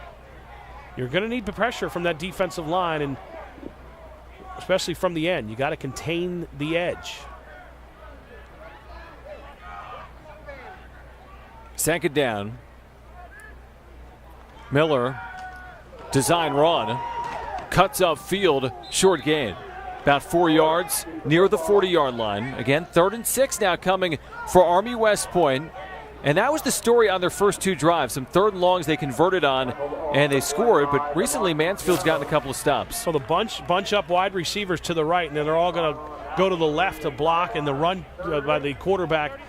S3: You're going to need the pressure from that defensive line, and especially from the end. You got to contain the edge.
S2: 2nd down. Miller, design run, cuts upfield, short gain. About 4 yards near the 40-yard line. Again, 3rd and 6 now coming for Army West Point. And that was the story on their first 2 drives. Some 3rd and longs they converted on, and they scored. But recently, Mansfield's gotten a couple of stops.
S3: So the bunch up wide receivers to the right, and then they're all going to go to the left to block, and the run by the quarterback,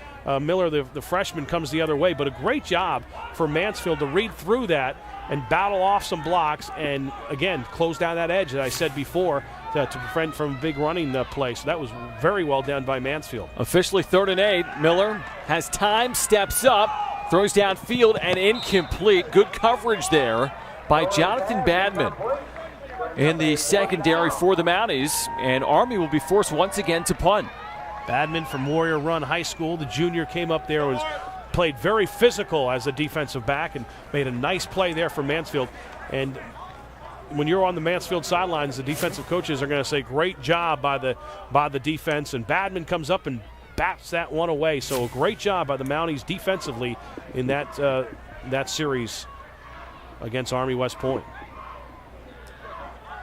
S3: Miller, the freshman, comes the other way. But a great job for Mansfield to read through that and battle off some blocks and, again, close down that edge that I said before to prevent from big running play. So that was very well done by Mansfield.
S2: Officially 3rd and 8. Miller has time, steps up, throws downfield, and incomplete. Good coverage there by Jonathan Badman in the secondary for the Mounties, and Army will be forced once again to punt.
S3: Badman from Warrior Run High School, the junior, came up there, played very physical as a defensive back and made a nice play there for Mansfield. And when you're on the Mansfield sidelines, the defensive coaches are going to say, great job by the defense, and Badman comes up and bats that one away. So a great job by the Mounties defensively in that series against Army West Point.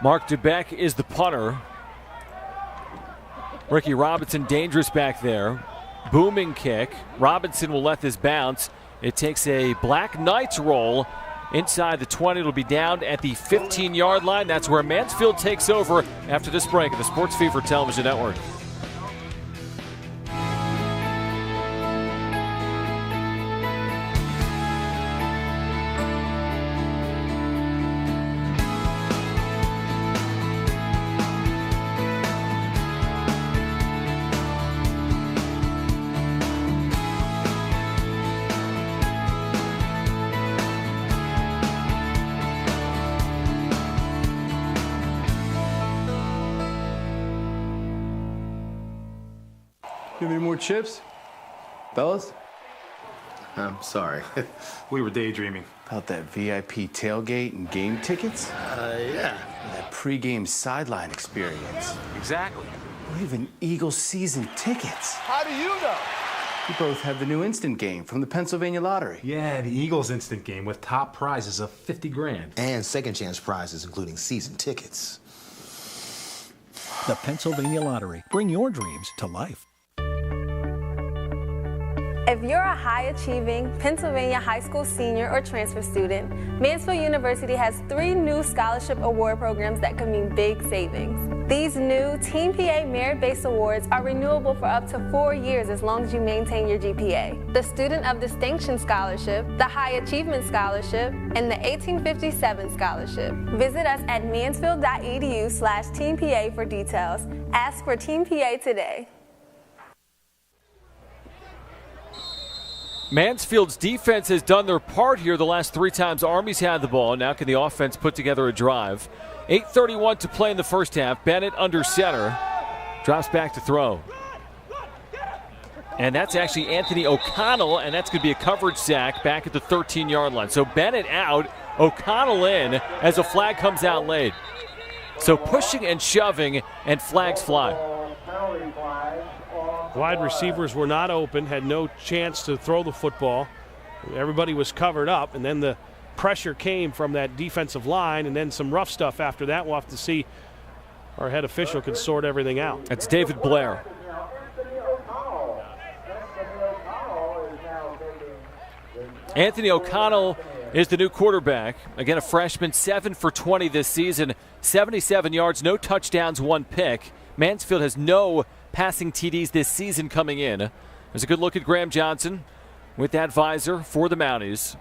S2: Mark DeBeck is the punter. Ricky Robinson dangerous back there. Booming kick. Robinson will let this bounce. It takes a Black Knights roll inside the 20. It'll be down at the 15-yard line. That's where Mansfield takes over after this break at the Sports Fever Television Network.
S13: Give me more chips? Fellas?
S19: I'm sorry. We were daydreaming.
S20: About that VIP tailgate and game tickets?
S19: Yeah.
S20: That pregame sideline experience.
S19: Exactly.
S20: Or even Eagles season tickets.
S17: How do you know?
S20: We both have the new instant game from the Pennsylvania Lottery.
S19: Yeah, the Eagles instant game with top prizes of 50 grand.
S21: And second chance prizes, including season tickets.
S22: The Pennsylvania Lottery. Bring your dreams to life.
S4: If you're a high-achieving Pennsylvania high school senior or transfer student, Mansfield University has 3 new scholarship award programs that can mean big savings. These new Team PA merit-based awards are renewable for up to 4 years as long as you maintain your GPA. The Student of Distinction Scholarship, the High Achievement Scholarship, and the 1857 Scholarship. Visit us at mansfield.edu/TeamPA for details. Ask for Team PA today.
S2: Mansfield's defense has done their part here the last 3 times Army's had the ball. Now can the offense put together a drive? 8:31 to play in the first half. Bennett under center. Drops back to throw. And that's actually Anthony O'Connell, and that's going to be a coverage sack back at the 13-yard line. So Bennett out, O'Connell in as a flag comes out late. So pushing and shoving, and flags fly.
S3: Wide receivers were not open, had no chance to throw the football. Everybody was covered up, and then the pressure came from that defensive line, and then some rough stuff after that. We'll have to see. Our head official can sort everything out.
S2: That's David Blair. Anthony O'Connell is the new quarterback. Again, a freshman, 7 for 20 this season, 77 yards, no touchdowns, 1 pick. Mansfield has no passing TDs this season coming in. There's a good look at Graham Johnson with that visor for the Mounties.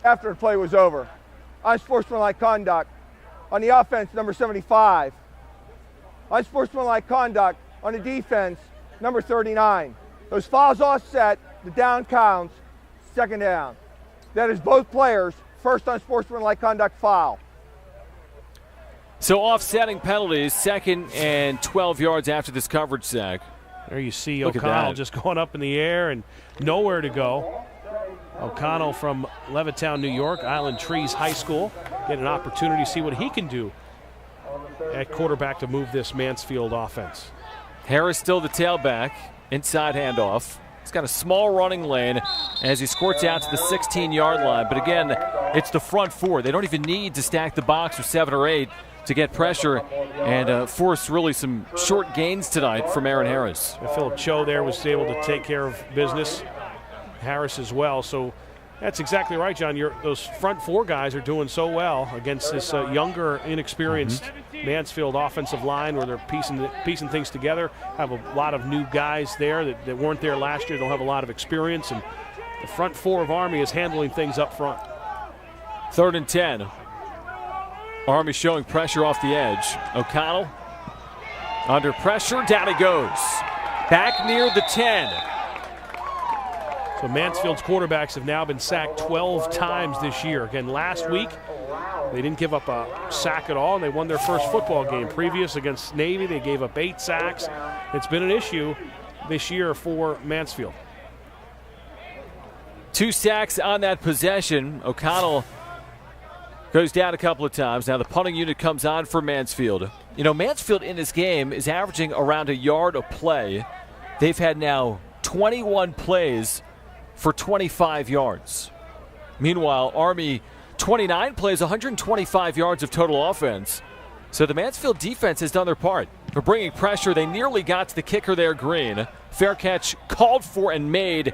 S17: After the play was over, unsportsmanlike conduct on the offense, number 75. Unsportsmanlike conduct on the defense, number 39. Those fouls offset, the down counts, second down. That is both players' first unsportsmanlike conduct foul.
S2: So offsetting penalties, 2nd and 12 yards after this coverage sack.
S3: There you see O'Connell just going up in the air and nowhere to go. O'Connell from Levittown, New York, Island Trees High School, get an opportunity to see what he can do at quarterback to move this Mansfield offense.
S2: Harris still the tailback, inside handoff. He's got a small running lane as he squirts out to the 16-yard line. But again, it's the front 4. They don't even need to stack the box with 7 or 8 to get pressure and force really some short gains tonight from Aaron Harris.
S3: And Philip Cho there was able to take care of business. Harris as well. So that's exactly right, John. Those front 4 guys are doing so well against this younger, inexperienced Mansfield offensive line where they're piecing things together. Have a lot of new guys there that weren't there last year. They'll have a lot of experience. And the front 4 of Army is handling things up front.
S2: 3rd and 10. Army showing pressure off the edge. O'Connell under pressure. Down he goes. Back near the 10.
S3: So Mansfield's quarterbacks have now been sacked 12 times this year. Again, last week, they didn't give up a sack at all, and they won their first football game. Previous against Navy, they gave up 8 sacks. It's been an issue this year for Mansfield.
S2: 2 sacks on that possession. O'Connell goes down a couple of times. Now the punting unit comes on for Mansfield. You know, Mansfield in this game is averaging around a yard a play. They've had now 21 plays for 25 yards. Meanwhile, Army 29 plays, 125 yards of total offense. So the Mansfield defense has done their part for bringing pressure. They nearly got to the kicker there, Green. Fair catch called for and made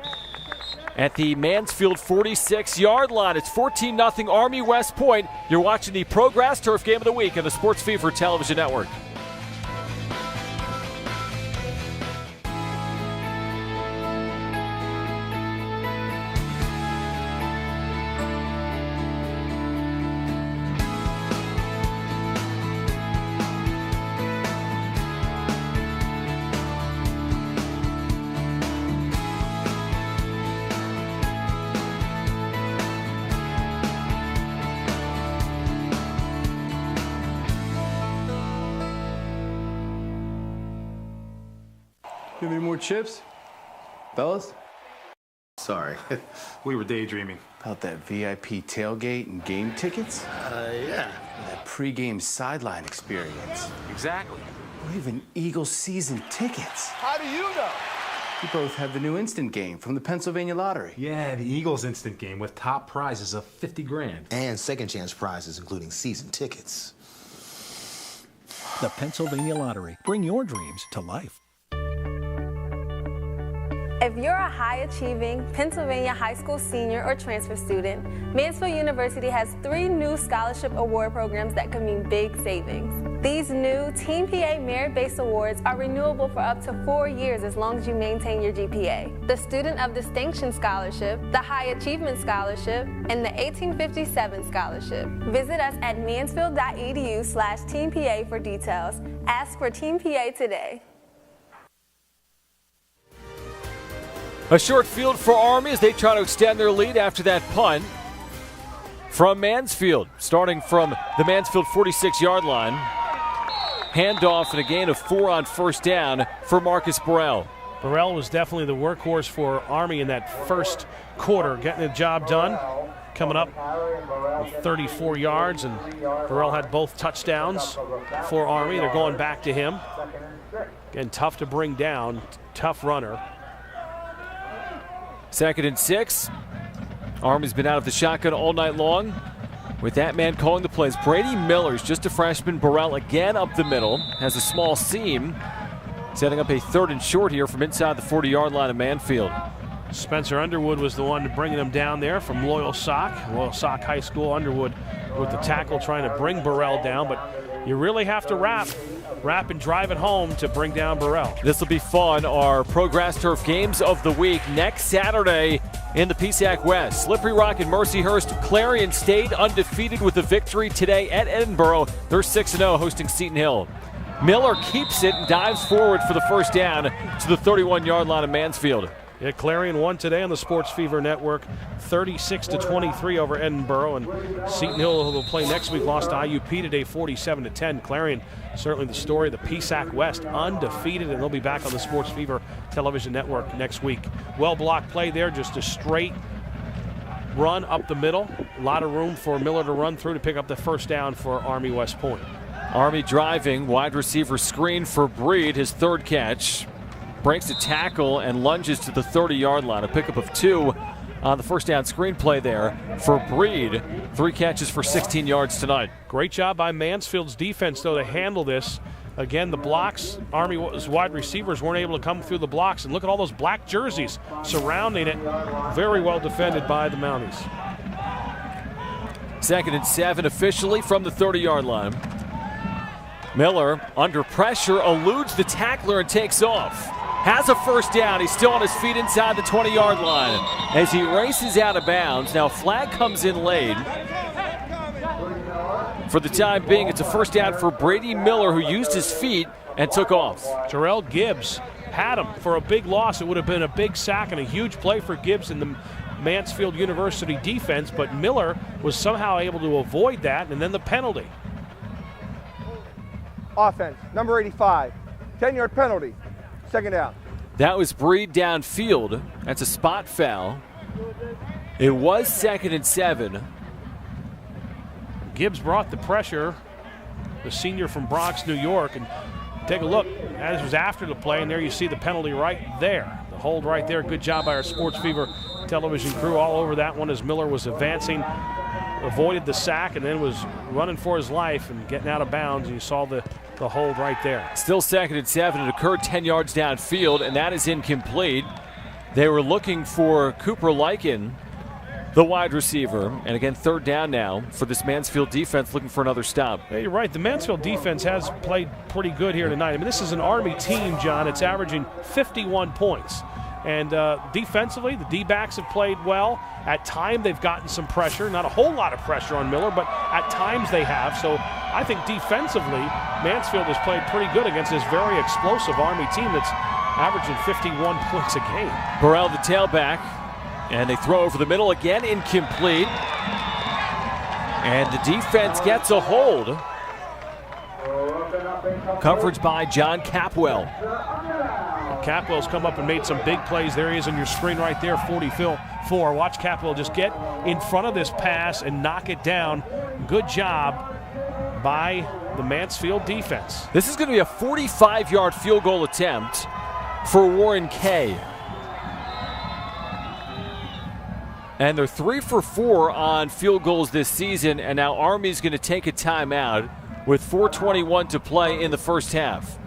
S2: at the Mansfield 46-yard line. It's 14-0 Army West Point. You're watching the Pro Grass Turf Game of the Week on the Sports Fever Television Network.
S20: have any more chips? Fellas?
S19: Sorry, we were daydreaming.
S20: About that VIP tailgate and game tickets?
S19: Yeah.
S20: That pregame sideline experience.
S19: Exactly.
S20: Or even Eagles season tickets.
S17: How do you know?
S20: You both have the new instant game from the Pennsylvania Lottery.
S19: Yeah, the Eagles instant game with top prizes of 50 grand.
S21: And second chance prizes, including season tickets.
S22: The Pennsylvania Lottery. Bring your dreams to life.
S4: If you're a high-achieving Pennsylvania high school senior or transfer student, Mansfield University has 3 new scholarship award programs that can mean big savings. These new Team PA merit-based awards are renewable for up to 4 years as long as you maintain your GPA. The Student of Distinction Scholarship, the High Achievement Scholarship, and the 1857 Scholarship. Visit us at mansfield.edu/TeamPA for details. Ask for Team PA today.
S2: A short field for Army as they try to extend their lead after that punt from Mansfield. Starting from the Mansfield 46-yard line. Handoff and a gain of 4 on first down for Marcus Burrell.
S3: Burrell was definitely the workhorse for Army in that first quarter, getting the job done. Coming up with 34 yards, and Burrell had both touchdowns for Army. They're going back to him. Again, tough to bring down, tough runner.
S2: 2nd and 6. Army's been out of the shotgun all night long with that man calling the plays. Brady Miller's just a freshman. Burrell again up the middle. Has a small seam. Setting up a 3rd and short here from inside the 40-yard line of Mansfield.
S3: Spencer Underwood was the one bringing them down there from Loyal Sock High School. Underwood with the tackle trying to bring Burrell down, but you really have to wrap and drive it home to bring down Burrell.
S2: This will be fun. Our Pro Grass Turf games of the week next Saturday in the PSAC West. Slippery Rock and Mercyhurst. Clarion stayed undefeated with a victory today at Edinboro. They're 6-0 hosting Seton Hill. Miller keeps it and dives forward for the first down to the 31-yard line of Mansfield.
S3: Yeah, Clarion won today on the Sports Fever Network, 36-23 over Edinboro, and Seton Hill, who will play next week, lost to IUP today, 47-10. Clarion, certainly the story of the PSAC West, undefeated, and they'll be back on the Sports Fever Television Network next week. Well-blocked play there, just a straight run up the middle. A lot of room for Miller to run through to pick up the first down for Army West Point.
S2: Army driving, wide receiver screen for Breed, his 3rd catch. Breaks a tackle and lunges to the 30-yard line. A pickup of 2 on the first down screenplay there for Breed. 3 catches for 16 yards tonight.
S3: Great job by Mansfield's defense, though, to handle this. Again, the blocks, Army's wide receivers weren't able to come through the blocks. And look at all those black jerseys surrounding it. Very well defended by the Mounties.
S2: 2nd and 7 officially from the 30-yard line. Miller, under pressure, eludes the tackler and takes off. Has a first down. He's still on his feet inside the 20-yard line as he races out of bounds. Now flag comes in late. For the time being, it's a first down for Brady Miller, who used his feet and took off.
S3: Terrell Gibbs had him for a big loss. It would have been a big sack and a huge play for Gibbs in the Mansfield University defense, but Miller was somehow able to avoid that, and then the penalty.
S17: Offense, number 85, 10-yard penalty. 2nd down.
S2: That was Breed downfield. That's a spot foul. It was 2nd and 7.
S3: Gibbs brought the pressure, the senior from Bronx, New York. And take a look. This was after the play, and there you see the penalty right there. The hold right there. Good job by our Sports Fever television crew all over that one as Miller was advancing, avoided the sack, and then was running for his life and getting out of bounds. And you saw the hold right there.
S2: Still 2nd and 7. It occurred 10 yards downfield, and that is incomplete. They were looking for Cooper Lykin, the wide receiver. And again, 3rd down now for this Mansfield defense looking for another stop.
S3: Yeah, you're right. The Mansfield defense has played pretty good here tonight. I mean, this is an Army team, John. It's averaging 51 points. And defensively, the D-backs have played well. At times, they've gotten some pressure. Not a whole lot of pressure on Miller, but at times they have. So I think defensively, Mansfield has played pretty good against this very explosive Army team that's averaging 51 points a game.
S2: Burrell, the tailback, and they throw over the middle again, incomplete. And the defense gets a hold. Coverage by John Capwell.
S3: Capwell's come up and made some big plays. There he is on your screen right there, 44. Watch Capwell just get in front of this pass and knock it down. Good job by the Mansfield defense.
S2: This is going to be a 45-yard field goal attempt for Warren K. And they're 3 for 4 on field goals this season, and now Army's going to take a timeout with 4:21 to play in the first half.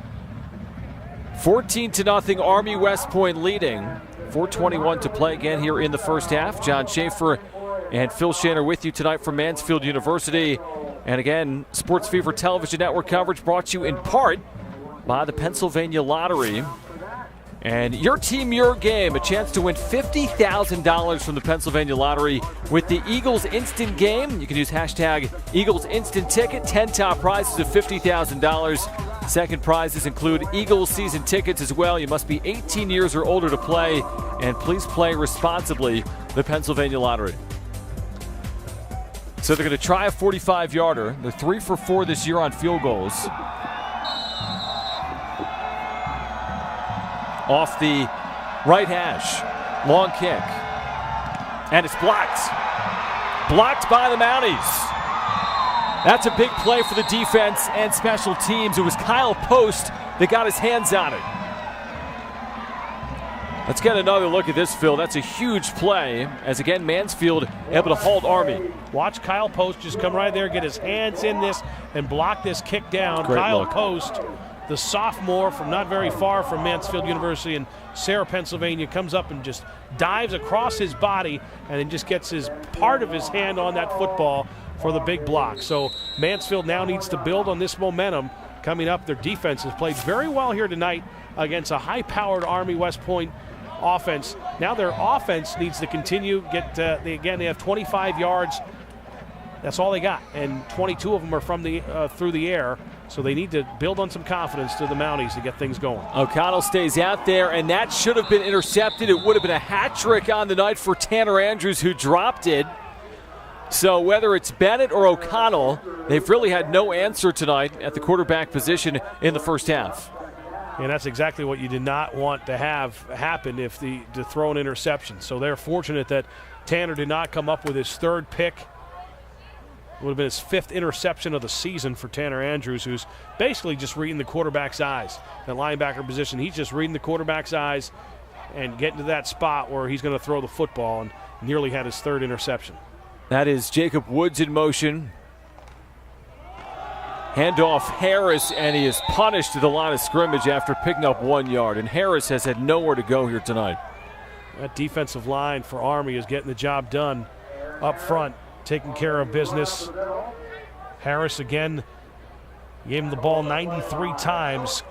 S2: 14-0 Army West Point leading. 4:21 to play again here in the first half. John Schaefer and Phil Shanner with you tonight from Mansfield University. And again, Sports Fever Television Network coverage brought to you in part by the Pennsylvania Lottery. And your team, your game, a chance to win $50,000 from the Pennsylvania Lottery with the Eagles Instant Game. You can use hashtag Eagles Instant Ticket. 10 top prizes of $50,000. Second prizes include Eagles season tickets as well. You must be 18 years or older to play. And please play responsibly, the Pennsylvania Lottery. So they're going to try a 45-yarder. They're 3 for 4 this year on field goals. Off the right hash. Long kick. And it's blocked. Blocked by the Mounties. That's a big play for the defense and special teams. It was Kyle Post that got his hands on it. Let's get another look at this, Phil. That's a huge play as, again, Mansfield able to halt Army.
S3: Watch Kyle Post just come right there, get his hands in this, and block this kick down.
S2: Great
S3: Kyle
S2: look.
S3: Post, the sophomore from not very far from Mansfield University in Sarah, Pennsylvania, comes up and just dives across his body and then just gets his part of his hand on that football for the big block. So Mansfield now needs to build on this momentum coming up. Their defense has played very well here tonight against a high-powered Army West Point offense. Now their offense needs to continue. They have 25 yards. That's all they got, and 22 of them are from the through the air. So they need to build on some confidence to the Mounties to get things going.
S2: O'Connell stays out there, and that should have been intercepted. It would have been a hat trick on the night for Tanner Andrews, who dropped it. So whether it's Bennett or O'Connell, they've really had no answer tonight at the quarterback position in the first half.
S3: And that's exactly what you did not want to have happen to throw an interception. So they're fortunate that Tanner did not come up with his third pick. It would have been his 5th interception of the season for Tanner Andrews, who's basically just reading the quarterback's eyes. That linebacker position, he's just reading the quarterback's eyes and getting to that spot where he's going to throw the football, and nearly had his 3rd interception.
S2: That is Jacob Woods in motion. Handoff Harris, and he is punished to the line of scrimmage after picking up 1 yard. And Harris has had nowhere to go here tonight.
S3: That defensive line for Army is getting the job done up front, taking care of business. Harris again gave him the ball 93 times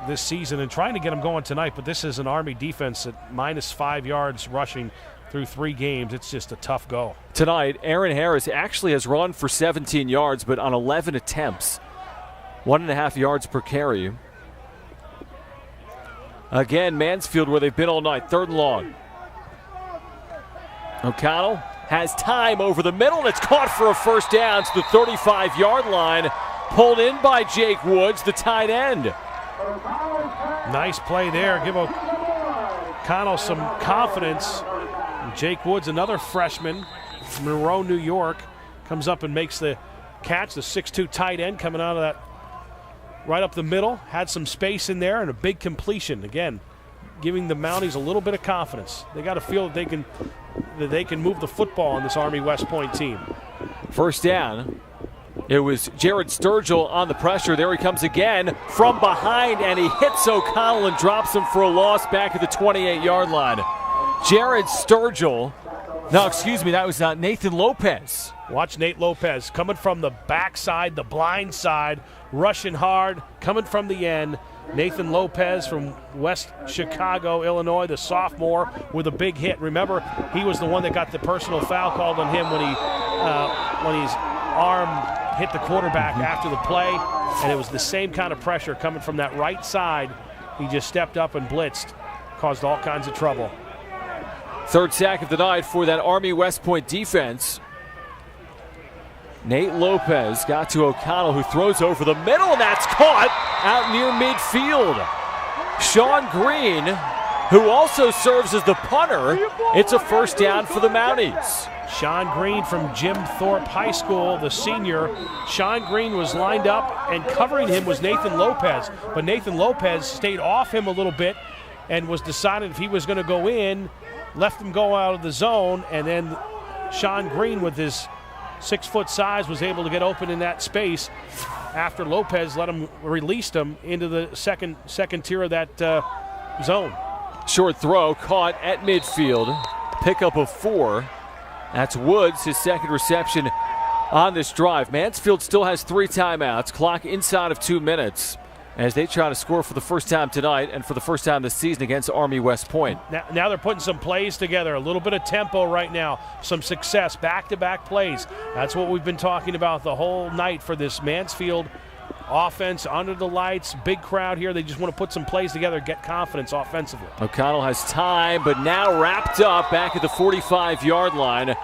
S3: this season and trying to get him going tonight, but this is an Army defense at -5 yards rushing through 3 games. It's just a tough go.
S2: Tonight, Aaron Harris actually has run for 17 yards, but on 11 attempts, 1.5 yards per carry. Again, Mansfield, where they've been all night, 3rd and long. O'Connell has time over the middle, and it's caught for a first down to the 35-yard line. Pulled in by Jake Woods, the tight end.
S3: Nice play there. Give O'Connell some confidence. And Jake Woods, another freshman from Monroe, New York, comes up and makes the catch. The 6'2 tight end coming out of that right up the middle. Had some space in there and a big completion. Again, giving the Mounties a little bit of confidence. They got to feel that they can move the football on this Army West Point team.
S2: First down. It was Jared Sturgill on the pressure. There he comes again from behind, and he hits O'Connell and drops him for a loss back at the 28-yard line. Jared Sturgill. No, excuse me, that was Nathan Lopez.
S3: Watch Nate Lopez coming from the backside, the blind side, rushing hard, coming from the end. Nathan Lopez from West Chicago, Illinois, the sophomore, with a big hit. Remember, he was the one that got the personal foul called on him when his arm hit the quarterback after the play, and it was the same kind of pressure coming from that right side. He just stepped up and blitzed, caused all kinds of trouble.
S2: 3rd sack of the night for that Army West Point defense. Nate Lopez got to O'Connell, who throws over the middle, and that's caught out near midfield. Sean Green, who also serves as the punter. It's a first down for the Mounties.
S3: Sean Green from Jim Thorpe High School, the senior. Sean Green was lined up, and covering him was Nathan Lopez. But Nathan Lopez stayed off him a little bit and was decided if he was going to go in, left him go out of the zone, and then Sean Green, with his 6-foot size, was able to get open in that space after Lopez released him into the second tier of that zone.
S2: Short throw caught at midfield. Pickup of 4. That's Woods, his second reception on this drive. Mansfield still has 3 timeouts, clock inside of 2 minutes, as they try to score for the first time tonight and for the first time this season against Army West Point.
S3: Now they're putting some plays together, a little bit of tempo right now, some success, back-to-back plays. That's what we've been talking about the whole night for this Mansfield offense, under the lights, big crowd here. They just want to put some plays together, get confidence offensively.
S2: O'Connell has time, but now wrapped up back at the 45-yard line.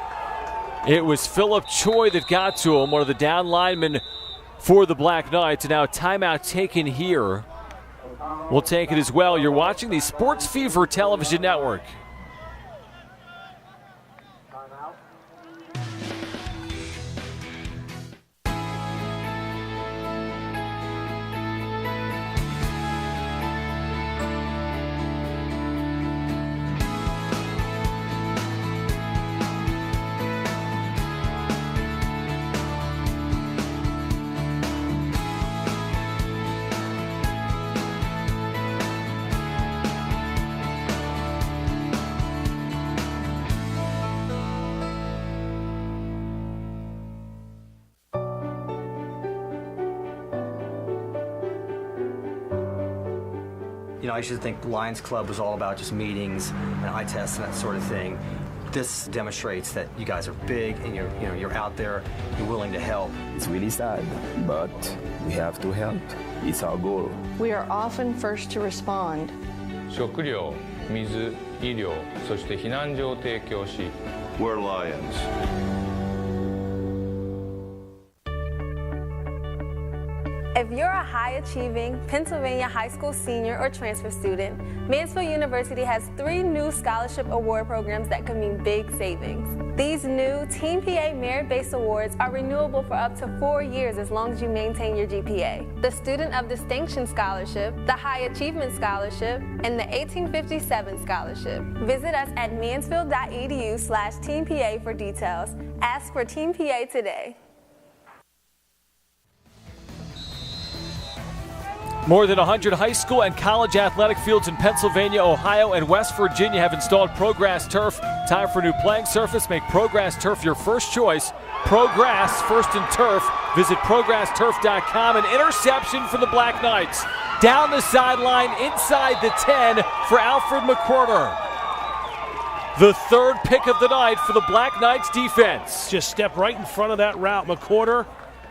S2: It was Philip Choi that got to him, one of the down linemen for the Black Knights. And now a timeout taken here. We'll take it as well. You're watching the Sports Fever Television Network.
S6: You know, I used to think Lions Club was all about just meetings and eye tests and that sort of thing. This demonstrates that you guys are big and you're out there, you're willing to help.
S7: It's really sad, but we have to help. It's our goal.
S8: We are often first to respond.
S9: 食料、水、医療、そして避難所を提供し、We're Lions.
S4: If you're a high-achieving Pennsylvania high school senior or transfer student, Mansfield University has 3 new scholarship award programs that can mean big savings. These new Team PA merit-based awards are renewable for up to 4 years as long as you maintain your GPA. The Student of Distinction Scholarship, the High Achievement Scholarship, and the 1857 Scholarship. Visit us at mansfield.edu/TeamPA for details. Ask for Team PA today.
S2: More than 100 high school and college athletic fields in Pennsylvania, Ohio, and West Virginia have installed ProGrass Turf. Time for a new playing surface. Make ProGrass Turf your first choice. ProGrass, first in turf. Visit ProGrassTurf.com. An interception for the Black Knights. Down the sideline, inside the 10 for Alfred McWhorter. The 3rd pick of the night for the Black Knights defense.
S3: Just step right in front of that route. McWhorter,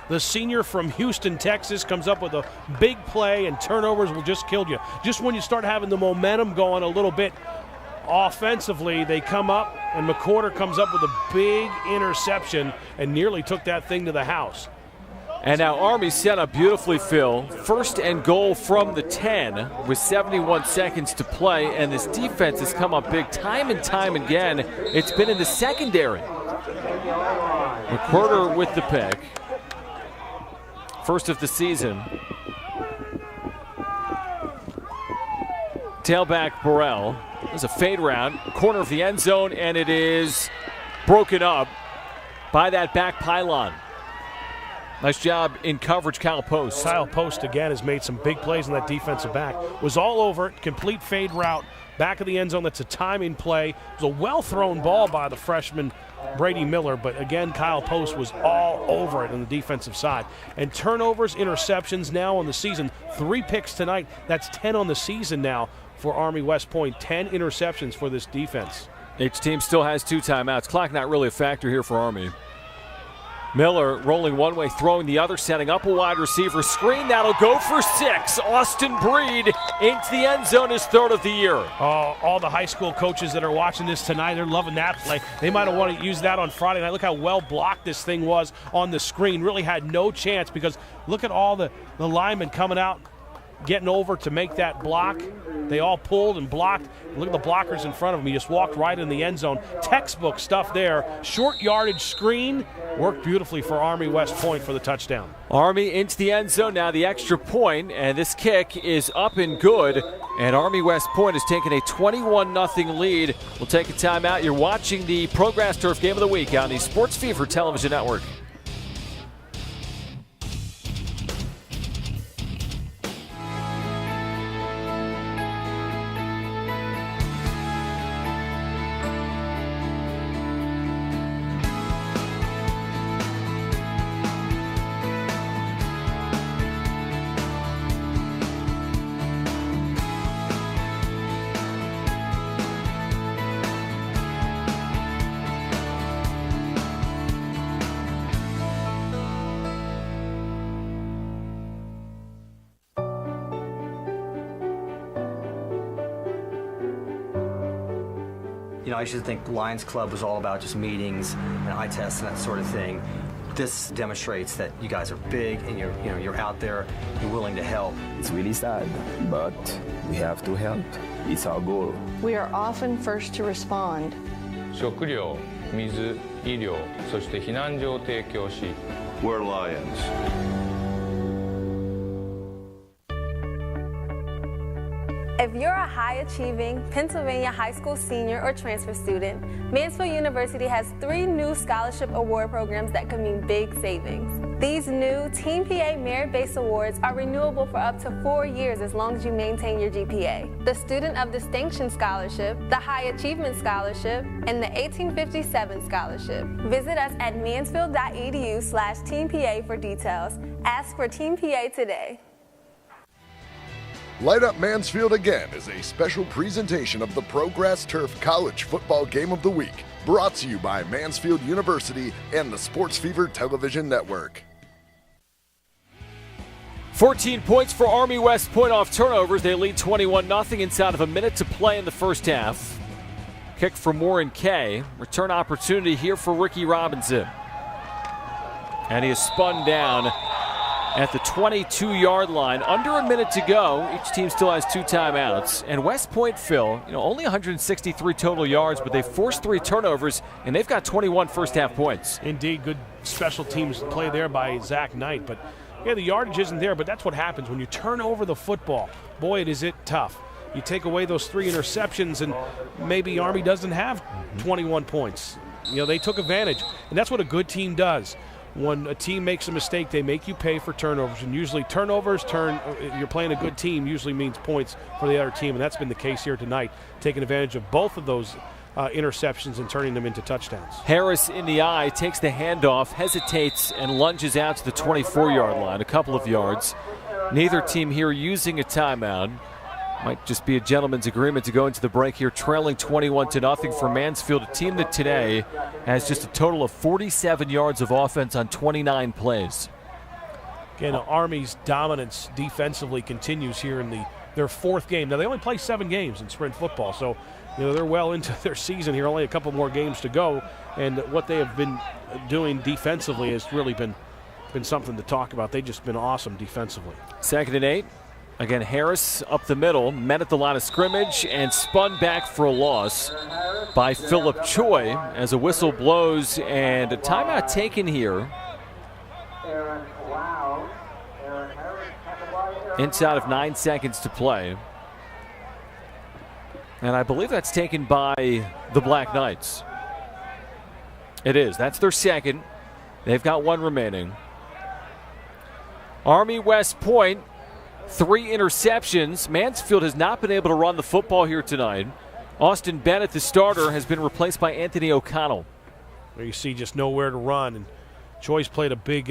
S3: the senior from Houston, Texas, comes up with a big play, and turnovers will just kill you. Just when you start having the momentum going a little bit offensively, they come up, and McWhorter comes up with a big interception and nearly took that thing to the house.
S2: And now Army set up beautifully, Phil. 1st and goal from the 10 with 71 seconds to play, and this defense has come up big time and time again. It's been in the secondary. McWhorter with the pick. First of the season. Tailback Burrell. There's a fade route, corner of the end zone, and it is broken up by that back pylon. Nice job in coverage, Kyle Post.
S3: Kyle Post, again, has made some big plays in that defensive back. Was all over it, complete fade route, back of the end zone. That's a timing play. It was a well-thrown ball by the freshman Brady Miller, but again, Kyle Post was all over it on the defensive side. And turnovers, interceptions now on the season. 3 picks tonight. That's 10 on the season now for Army West Point. 10 interceptions for this defense.
S2: Each team still has 2 timeouts. Clock not really a factor here for Army. Miller rolling one way, throwing the other, setting up a wide receiver screen. That'll go for 6. Austin Breed into the end zone, his 3rd of the year.
S3: All the high school coaches that are watching this tonight, they're loving that play. They might have wanted to use that on Friday night. Look how well blocked this thing was on the screen. Really had no chance because look at all the linemen coming out getting over to make that block. They all pulled and blocked. Look at the blockers in front of him. He just walked right in the end zone. Textbook stuff there. Short yardage screen. Worked beautifully for Army West Point for the touchdown.
S2: Army into the end zone now, the extra point, and this kick is up and good. And Army West Point has taken a 21-0 lead. We'll take a timeout. You're watching the Progress Turf Game of the Week on the Sports Fever Television Network.
S6: You know, I used to think Lions Club was all about just meetings and eye tests and that sort of thing. This demonstrates that you guys are big and you're out there, you're willing to help.
S7: It's really sad, but we have to help. It's our goal.
S8: We are often first to respond.
S9: 食料、水、医療、そして避難所を提供し、We're Lions.
S4: If you're a high-achieving Pennsylvania high school senior or transfer student, Mansfield University has 3 new scholarship award programs that can mean big savings. These new Team PA merit-based awards are renewable for up to 4 years as long as you maintain your GPA. The Student of Distinction Scholarship, the High Achievement Scholarship, and the 1857 Scholarship. Visit us at mansfield.edu/TeamPA for details. Ask for Team PA today.
S15: Light Up Mansfield Again is a special presentation of the Progress Turf College Football Game of the Week, brought to you by Mansfield University and the Sports Fever Television Network.
S2: 14 points for Army West Point off turnovers. They lead 21-0 inside of a minute to play in the first half. Kick from Warren Kay. Return opportunity here for Ricky Robinson. And he is spun down at the 22-yard line. Under a minute to go. Each team still has 2 timeouts. And West Point, Phil, only 163 total yards, but they forced 3 turnovers, and they've got 21 first-half points.
S3: Indeed, good special teams play there by Zach Knight. But, yeah, the yardage isn't there, but that's what happens when you turn over the football. Boy, is it tough. You take away those 3 interceptions, and maybe Army doesn't have 21 points. They took advantage, and that's what a good team does. When a team makes a mistake, they make you pay for turnovers, and usually turnovers you're playing a good team usually means points for the other team, and that's been the case here tonight, taking advantage of both of those interceptions and turning them into touchdowns.
S2: Harris in the eye, takes the handoff, hesitates, and lunges out to the 24-yard line, a couple of yards. Neither team here using a timeout. Might just be a gentleman's agreement to go into the break here, trailing 21-0 for Mansfield, a team that today has just a total of 47 yards of offense on 29 plays.
S3: Again, Army's dominance defensively continues here in their 4th game. Now, they only play 7 games in sprint football, so they're well into their season here, only a couple more games to go, and what they have been doing defensively has really been something to talk about. They've just been awesome defensively.
S2: 2nd and 8. Again, Harris up the middle, met at the line of scrimmage, and spun back for a loss by Philip Choi as a whistle blows, and a timeout taken here. Inside of 9 seconds to play. And I believe that's taken by the Black Knights. It is. That's their 2nd. They've got 1 remaining. Army West Point, 3 interceptions. Mansfield has not been able to run the football here tonight. Austin Bennett, the starter, has been replaced by Anthony O'Connell.
S3: There you see just nowhere to run. And Choi's played a big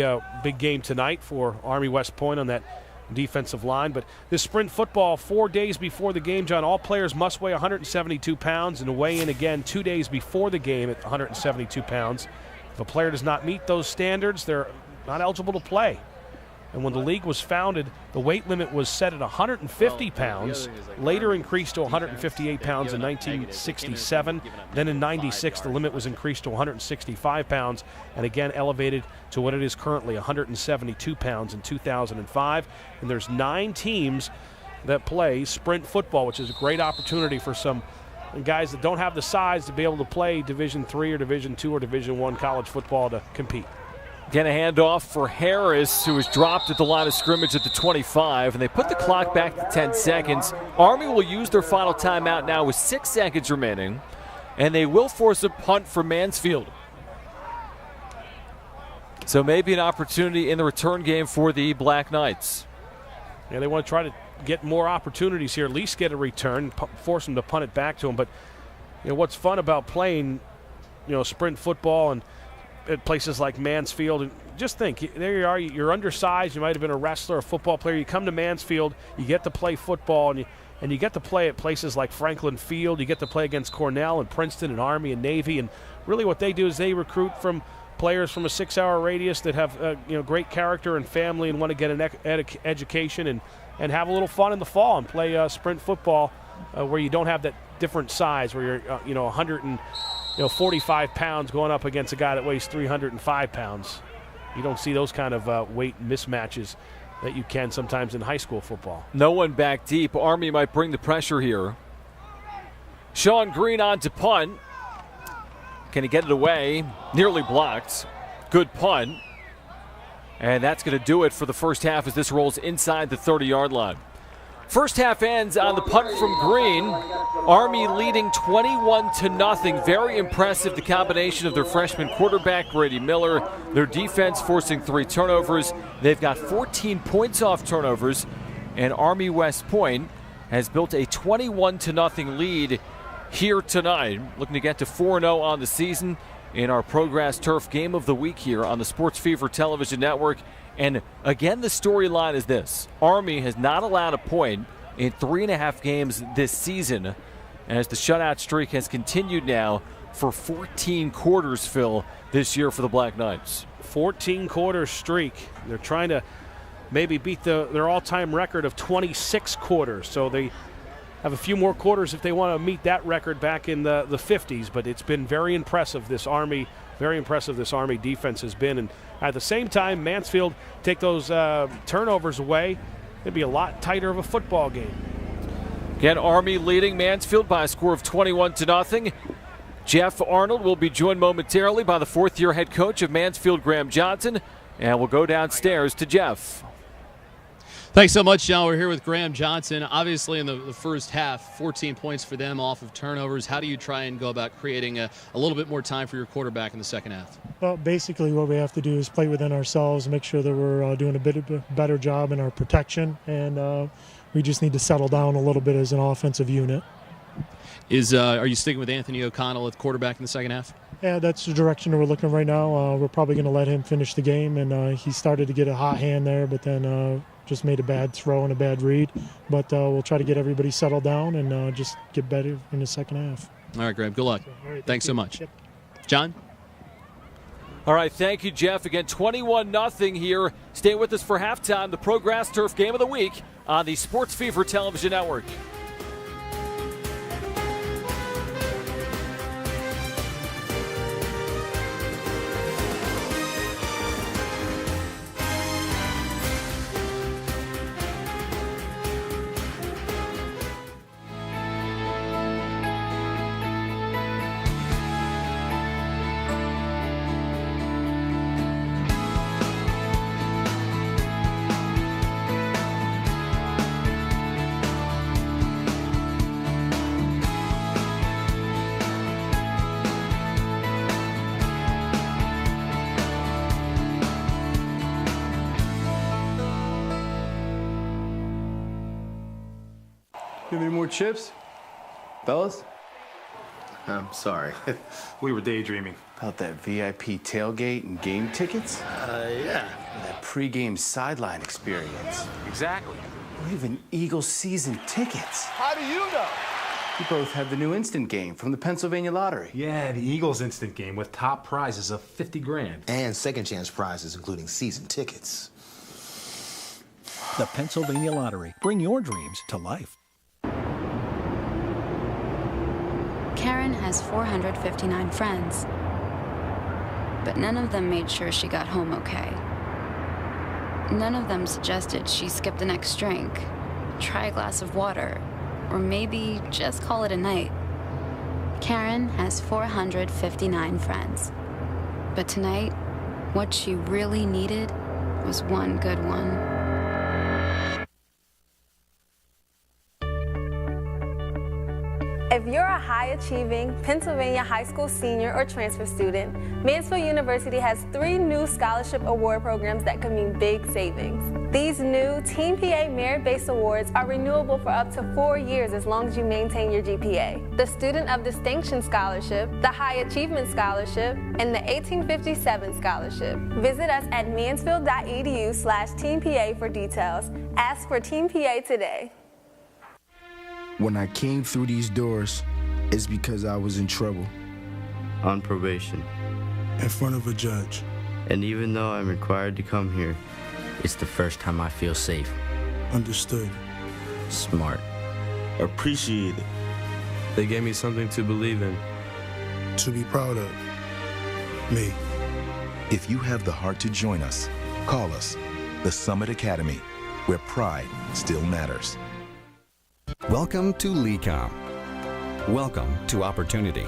S3: game tonight for Army West Point on that defensive line. But this sprint football, 4 days before the game, John, all players must weigh 172 pounds and weigh in again 2 days before the game at 172 pounds. If a player does not meet those standards, they're not eligible to play. And when the league was founded, the weight limit was set at 150 pounds, later increased to 158 pounds in 1967. Then in 96, the limit was increased to 165 pounds, and again elevated to what it is currently, 172 pounds in 2005. And there's 9 teams that play sprint football, which is a great opportunity for some guys that don't have the size to be able to play Division III or Division II or Division I college football to compete.
S2: Again, a handoff for Harris, who was dropped at the line of scrimmage at the 25, and they put the clock back to 10 seconds. Army will use their final timeout now with 6 seconds remaining, and they will force a punt for Mansfield. So maybe an opportunity in the return game for the Black Knights.
S3: Yeah, they want to try to get more opportunities here, at least get a return, force them to punt it back to them. But you know what's fun about playing, sprint football and at places like Mansfield, and just think, there you are, you're undersized, you might have been a wrestler, a football player, you come to Mansfield, you get to play football, and you get to play at places like Franklin Field, you get to play against Cornell and Princeton and Army and Navy, and really what they do is they recruit from players from a 6-hour radius that have great character and family and want to get an education and have a little fun in the fall and play sprint football where you don't have that different size, where you're 145 pounds going up against a guy that weighs 305 pounds. You don't see those kind of weight mismatches that you can sometimes in high school football.
S2: No one back deep. Army might bring the pressure here. Sean Green on to punt. Can he get it away? Nearly blocked. Good punt. And that's going to do it for the first half as this rolls inside the 30-yard line. First half ends on the punt from Green. Army leading 21-0. Very impressive, the combination of their freshman quarterback, Grady Miller, their defense forcing 3 turnovers. They've got 14 points off turnovers, and Army West Point has built a 21-0 lead here tonight. Looking to get to 4-0 on the season in our Progress Turf Game of the Week here on the Sports Fever Television Network. And again, the storyline is this. Army has not allowed a point in 3.5 games this season, as the shutout streak has continued now for 14 quarters, Phil, this year for the Black Knights.
S3: 14-quarter streak. They're trying to maybe beat their all-time record of 26 quarters. So they have a few more quarters if they want to meet that record back in the 50s. But it's been very impressive, this Army defense has been. And at the same time, Mansfield take those turnovers away. It'd be a lot tighter of a football game.
S2: Again, Army leading Mansfield by a score of 21-0. Jeff Arnold will be joined momentarily by the 4th-year head coach of Mansfield, Graham Johnson. And we'll go downstairs to Jeff.
S18: Thanks so much, John. We're here with Graham Johnson. Obviously, in the first half, 14 points for them off of turnovers. How do you try and go about creating a little bit more time for your quarterback in the second half?
S1: Well, basically what we have to do is play within ourselves, make sure that we're doing a bit of a better job in our protection, and we just need to settle down a little bit as an offensive unit.
S18: Are you sticking with Anthony O'Connell at quarterback in the second half?
S1: Yeah, that's the direction that we're looking right now. We're probably going to let him finish the game, and he started to get a hot hand there, but then just made a bad throw and a bad read. But we'll try to get everybody settled down and just get better in the second half.
S18: All right, Graham, good luck.
S1: All right,
S18: Thanks so much. Yep. John?
S2: All right, thank you, Jeff. Again, 21-0 here. Stay with us for halftime, the Progress Turf Game of the Week on the Sports Fever Television Network.
S13: You have any more chips? Fellas?
S20: I'm sorry.
S19: We were daydreaming.
S20: About that VIP tailgate and game tickets?
S21: Yeah.
S20: That pregame sideline experience.
S19: Exactly.
S20: Or even Eagles season tickets.
S17: How do you know?
S20: You both have the new instant game from the Pennsylvania Lottery.
S19: Yeah, the Eagles instant game with top prizes of $50,000.
S21: And second chance prizes, including season tickets.
S22: The Pennsylvania Lottery. Bring your dreams to life.
S5: Karen has 459 friends, but none of them made sure she got home okay. None of them suggested she skip the next drink, try a glass of water, or maybe just call it a night. Karen has 459 friends, but tonight, what she really needed was one good one.
S4: If you're a high-achieving Pennsylvania high school senior or transfer student, Mansfield University has 3 new scholarship award programs that can mean big savings. These new Team PA merit-based awards are renewable for up to 4 years as long as you maintain your GPA. The Student of Distinction Scholarship, the High Achievement Scholarship, and the 1857 Scholarship. Visit us at mansfield.edu/TeamPA for details. Ask for Team PA today.
S11: When I came through these doors, it's because I was in trouble.
S12: On probation.
S11: In front of a judge.
S12: And even though I'm required to come here, it's the first time I feel safe.
S11: Understood.
S12: Smart.
S10: Appreciated.
S16: They gave me something to believe in.
S11: To be proud of. Me.
S14: If you have the heart to join us, call us, the Summit Academy, where pride still matters.
S23: Welcome to LECOM. Welcome to Opportunity.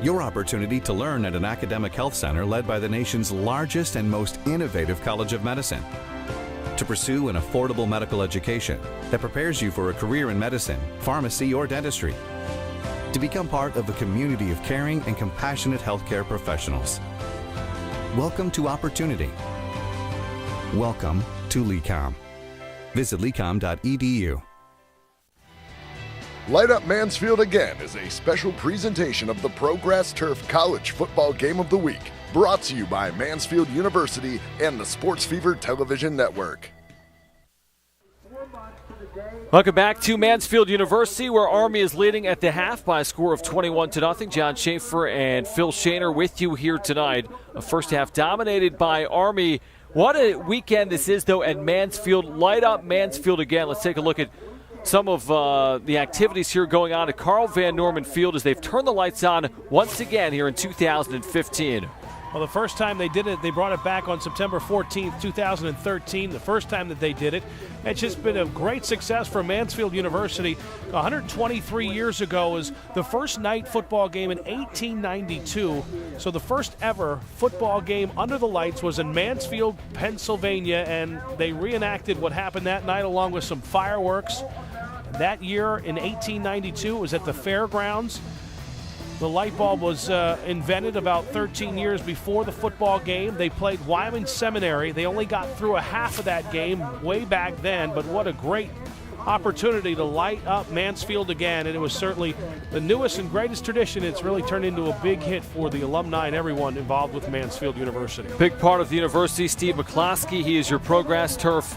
S23: Your opportunity to learn at an academic health center led by the nation's largest and most innovative College of Medicine. To pursue an affordable medical education that prepares you for a career in medicine, pharmacy, or dentistry. To become part of a community of caring and compassionate healthcare professionals. Welcome to Opportunity. Welcome to LECOM. Visit lecom.edu.
S15: Light Up Mansfield Again is a special presentation of the Progress Turf College Football Game of the Week, brought to you by Mansfield University and the Sports Fever Television Network.
S2: Welcome back to Mansfield University, where Army is leading at the half by a score of 21-0. John Schaefer and Phil Shaner with you here tonight. A first half dominated by Army. What a weekend this is, though, at Mansfield. Light Up Mansfield again. Let's take a look at some of the activities here going on at Karl Van Norman Field as they've turned the lights on once again here in 2015.
S3: Well, the first time they did it, they brought it back on September 14th, 2013, the first time that they did it. It's just been a great success for Mansfield University. 123 years ago was the first night football game in 1892. So the first ever football game under the lights was in Mansfield, Pennsylvania, and they reenacted what happened that night along with some fireworks. That year in 1892, it was at the fairgrounds. The light bulb was invented about 13 years before the football game. They played Wyoming Seminary. They only got through a half of that game way back then, but what a great opportunity to light up Mansfield again, and it was certainly the newest and greatest tradition. It's really turned into a big hit for the alumni and everyone involved with Mansfield University.
S2: Big part of the university, Steve McCloskey. He is your Progress Turf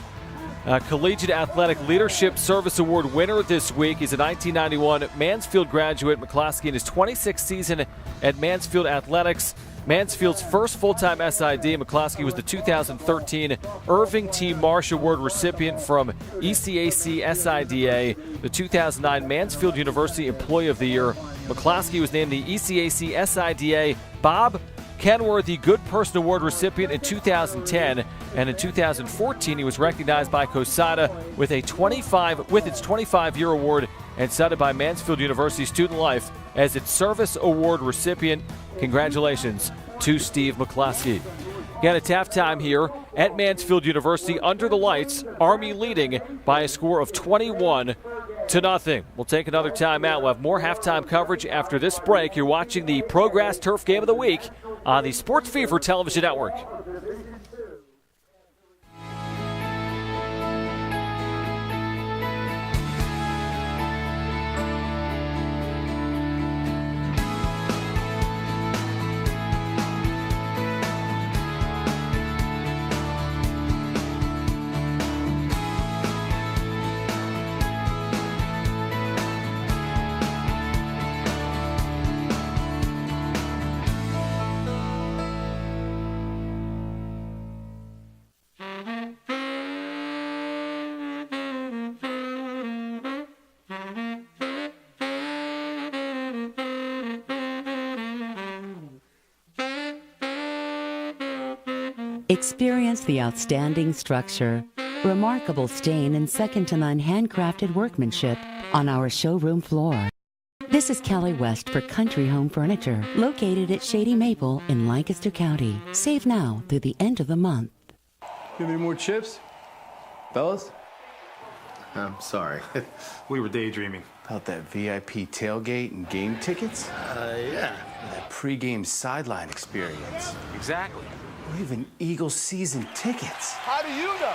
S2: Collegiate Athletic Leadership Service Award winner this week. He's a 1991 Mansfield graduate. McCloskey in his 26th season at Mansfield Athletics. Mansfield's first full-time SID. McCloskey was the 2013 Irving T. Marsh Award recipient from ECAC SIDA, the 2009 Mansfield University Employee of the Year. McCloskey was named the ECAC SIDA Bob Kenworthy Good Person Award recipient in 2010, and in 2014 he was recognized by COSADA with its 25-year award and cited by Mansfield University Student Life as its Service Award recipient. Congratulations to Steve McCloskey. Again, it's halftime here at Mansfield University under the lights. Army leading by a score of 21-0. We'll take another timeout. We'll have more halftime coverage after this break. You're watching the Progress Turf Game of the Week on the Sports Fever Television Network.
S6: Experience the outstanding structure, remarkable stain, and second-to-none handcrafted workmanship on our showroom floor. This is Kelly West for Country Home Furniture, located at Shady Maple in Lancaster County. Save now through the end of the month.
S13: You have any more chips?
S20: Fellas? I'm sorry.
S19: We were daydreaming.
S20: About that VIP tailgate and game tickets?
S21: Yeah.
S20: That pre-game sideline experience.
S19: Exactly.
S20: Or even Eagles season tickets.
S17: How do you know?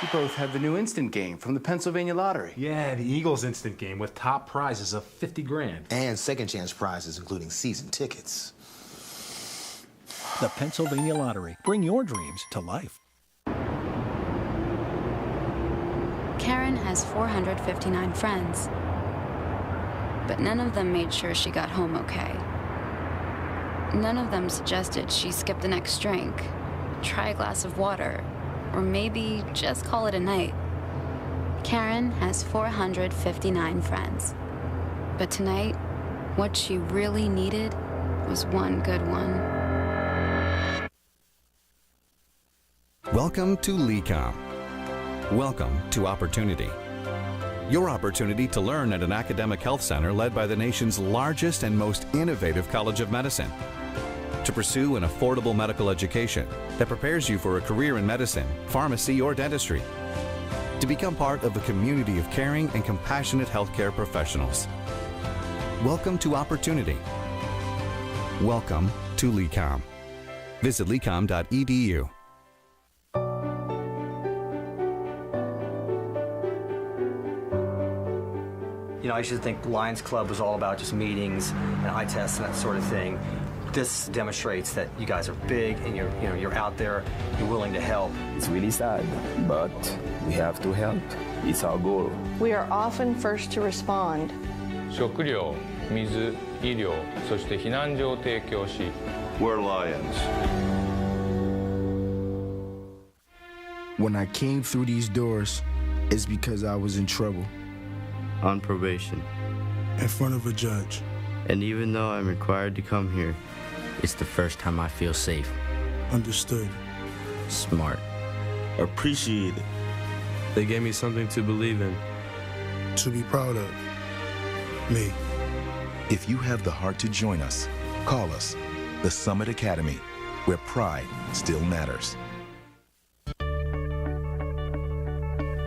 S20: You both have the new instant game from the Pennsylvania Lottery.
S19: Yeah, the Eagles instant game with top prizes of 50 grand.
S21: And second chance prizes, including season tickets.
S22: The Pennsylvania Lottery. Bring your dreams to life.
S5: Karen has 459 friends, but none of them made sure she got home okay. None of them suggested she skip the next drink, try a glass of water, or maybe just call it a night. Karen has 459 friends, but tonight, what she really needed was one good one.
S23: Welcome to LECOM. Welcome to Opportunity. Your opportunity to learn at an academic health center led by the nation's largest and most innovative College of Medicine. To pursue an affordable medical education that prepares you for a career in medicine, pharmacy, or dentistry. To become part of a community of caring and compassionate healthcare professionals. Welcome to Opportunity. Welcome to LECOM. Visit lecom.edu.
S7: You know, I used to think Lions Club was all about just meetings and eye tests and that sort of thing. This demonstrates that you guys are big and you're out there, you're willing to help.
S8: It's really sad, but we have to help. It's our goal.
S24: We are often first to respond.
S9: 食料、水、医療、そして避難所を提供し、
S8: We're Lions.
S11: When I came through these doors, it's because I was in trouble.
S12: On probation.
S11: In front of a judge.
S12: And even though I'm required to come here, it's the first time I feel safe.
S11: Understood.
S12: Smart.
S10: Appreciated.
S16: They gave me something to believe in.
S11: To be proud of. Me.
S14: If you have the heart to join us, call us, the Summit Academy, where pride still matters.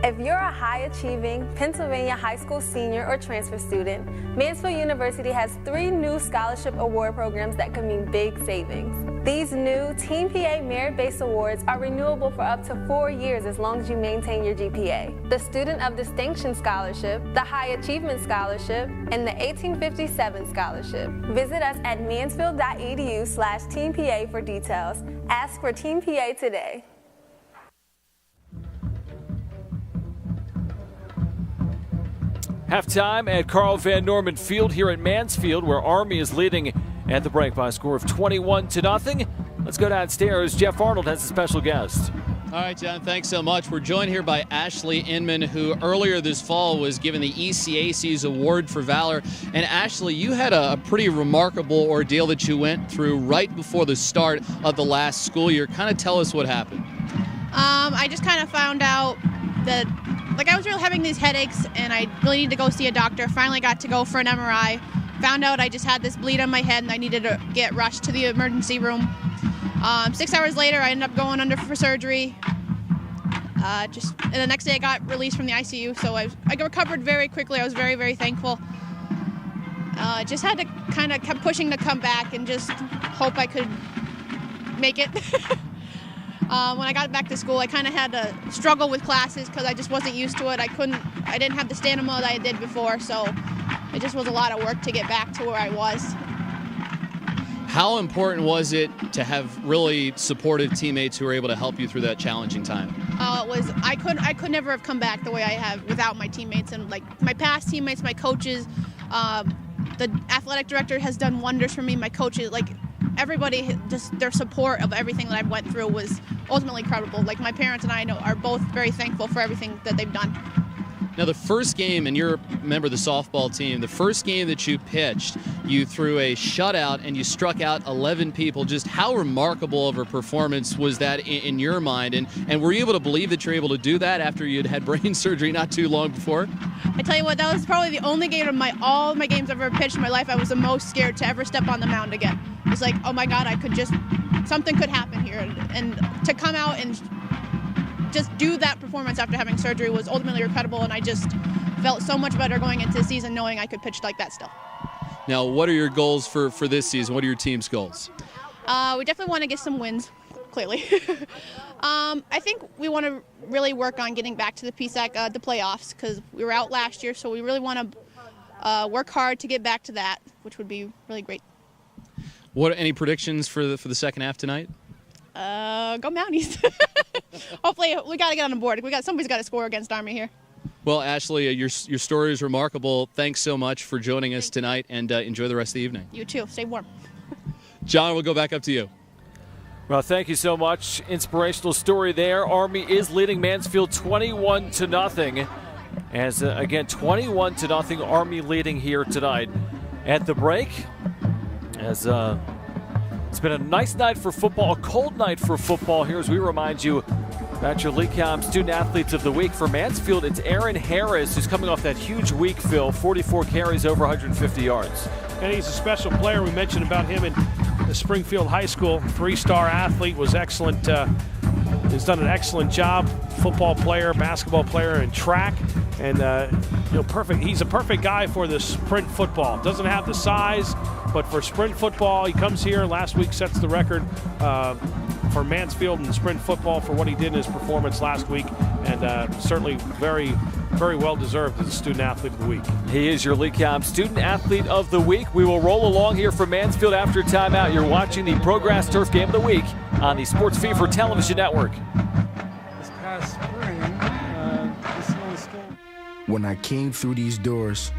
S4: If you're a high-achieving Pennsylvania high school senior or transfer student, Mansfield University has 3 new scholarship award programs that can mean big savings. These new Team PA merit-based awards are renewable for up to 4 years as long as you maintain your GPA. The Student of Distinction Scholarship, the High Achievement Scholarship, and the 1857 Scholarship. Visit us at mansfield.edu/TeamPA for details. Ask for Team PA today.
S2: Halftime at Karl Van Norman Field here at Mansfield, where Army is leading at the break by a score of 21-0. Let's go downstairs. Jeff Arnold has a special guest.
S18: All right, John, thanks so much. We're joined here by Ashley Inman, who earlier this fall was given the ECAC's Award for Valor. And Ashley, you had a pretty remarkable ordeal that you went through right before the start of the last school year. Kind of tell us what happened.
S25: I just kind of found out that I was really having these headaches and I really needed to go see a doctor. Finally got to go for an MRI. Found out I just had this bleed on my head and I needed to get rushed to the emergency room. 6 hours later, I ended up going under for surgery. And the next day I got released from the ICU, so I recovered very quickly. I was very, very thankful. Just had to kind of kept pushing to come back and just hope I could make it. When I got back to school, I kind of had to struggle with classes because I just wasn't used to it. I didn't have the stamina that I did before, so it just was a lot of work to get back to where I was.
S18: How important was it to have really supportive teammates who were able to help you through that challenging time?
S25: It was. I could never have come back the way I have without my teammates and like my past teammates, my coaches. The athletic director has done wonders for me. My coaches, like everybody, just their support of everything that I went through was ultimately incredible. Like my parents and I are both very thankful for everything that they've done.
S18: Now, the first game, and you're a member of the softball team, the first game that you pitched, you threw a shutout and you struck out 11 people. Just how remarkable of a performance was that in your mind? And were you able to believe that you're able to do that after you'd had brain surgery not too long before?
S25: I tell you what, that was probably the only game of all my games I've ever pitched in my life I was the most scared to ever step on the mound again. It was like, oh my God, something could happen here. And to come out and just do that performance after having surgery was ultimately incredible, and I just felt so much better going into the season knowing I could pitch like that still.
S18: Now, what are your goals for this season? What are your team's goals?
S25: We definitely want to get some wins, clearly. I think we want to really work on getting back to the PSAC, the playoffs, because we were out last year, so we really want to work hard to get back to that, which would be really great.
S18: Any predictions for the second half tonight?
S25: Go Mounties. Hopefully, we got to get on the board. Somebody's got to score against Army here.
S18: Well, Ashley, your story is remarkable. Thanks so much for joining us tonight, and enjoy the rest of the evening.
S25: You too. Stay warm.
S18: John, we'll go back up to you.
S2: Well, thank you so much. Inspirational story there. Army is leading Mansfield 21-0. As again, 21-0. Army leading here tonight. At the break, as it's been a nice night for football, a cold night for football here as we remind you about your LECOM Student Athletes of the Week. For Mansfield, it's Aaron Harris, who's coming off that huge week, Phil, 44 carries, over 150 yards.
S1: And he's a special player. We mentioned about him in the Springfield High School. 3-star athlete, was excellent. Has done an excellent job. Football player, basketball player, and track. And perfect. He's a perfect guy for the sprint football. Doesn't have the size, but for sprint football, he comes here. Last week sets the record for Mansfield in sprint football for what he did in his performance last week, and certainly very, very well deserved as a Student Athlete of the Week.
S2: He is your LECOM Student Athlete of the Week. We will roll along here from Mansfield after timeout. You're watching the Pro Grass Turf Game of the Week on the Sports Fever Television Network.
S3: This past spring, this little school.
S11: When I came through these doors,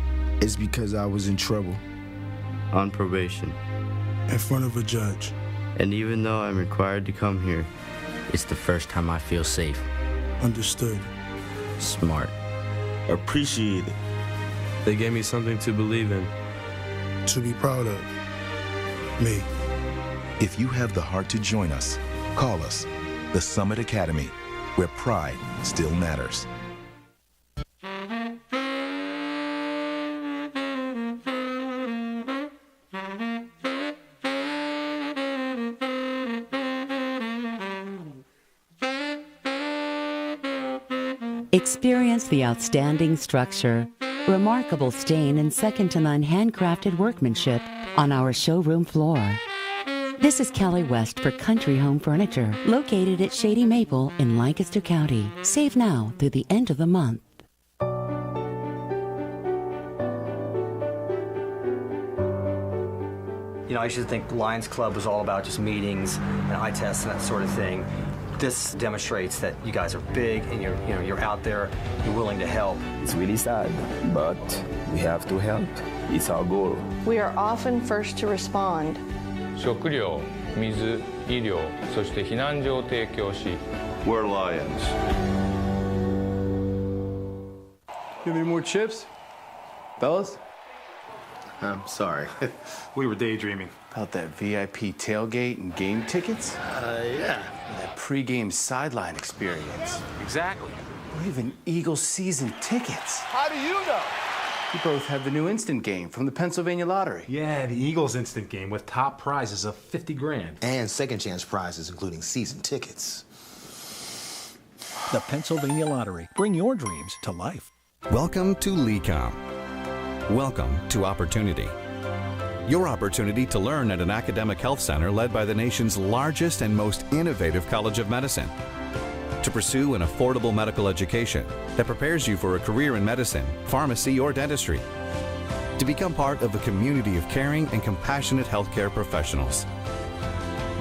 S11: it's because I was in trouble.
S12: On probation.
S11: In front of a judge.
S12: And even though I'm required to come here, it's the first time I feel safe.
S11: Understood.
S12: Smart.
S10: Appreciated.
S16: They gave me something to believe in.
S11: To be proud of. Me.
S14: If you have the heart to join us, call us, the Summit Academy, where pride still matters.
S6: Experience the outstanding structure, remarkable stain, and second-to-none handcrafted workmanship on our showroom floor. This is Kelly West for Country Home Furniture, located at Shady Maple in Lancaster County. Save now through the end of the month.
S7: I used to think Lions Club was all about just meetings and eye tests and that sort of thing. This demonstrates that you guys are big and you're out there, you're willing to help.
S8: It's really sad, but we have to help. It's our goal.
S24: We are often first to respond.
S9: 食料、水、医療、そして避難所を提供し
S13: We're Lions.
S20: You have any more chips? Fellas?
S21: I'm sorry.
S19: We were daydreaming.
S20: About that VIP tailgate and game tickets?
S21: Yeah.
S20: That pre-game sideline experience.
S19: Exactly.
S20: Or even Eagles season tickets.
S17: How do you know?
S20: We both have the new instant game from the Pennsylvania Lottery.
S19: Yeah, the Eagles instant game with top prizes of 50 grand.
S21: And second chance prizes, including season tickets.
S22: The Pennsylvania Lottery. Bring your dreams to life.
S23: Welcome to LECOM. Welcome to Opportunity. Your opportunity to learn at an academic health center led by the nation's largest and most innovative College of Medicine. To pursue an affordable medical education that prepares you for a career in medicine, pharmacy, or dentistry. To become part of a community of caring and compassionate healthcare professionals.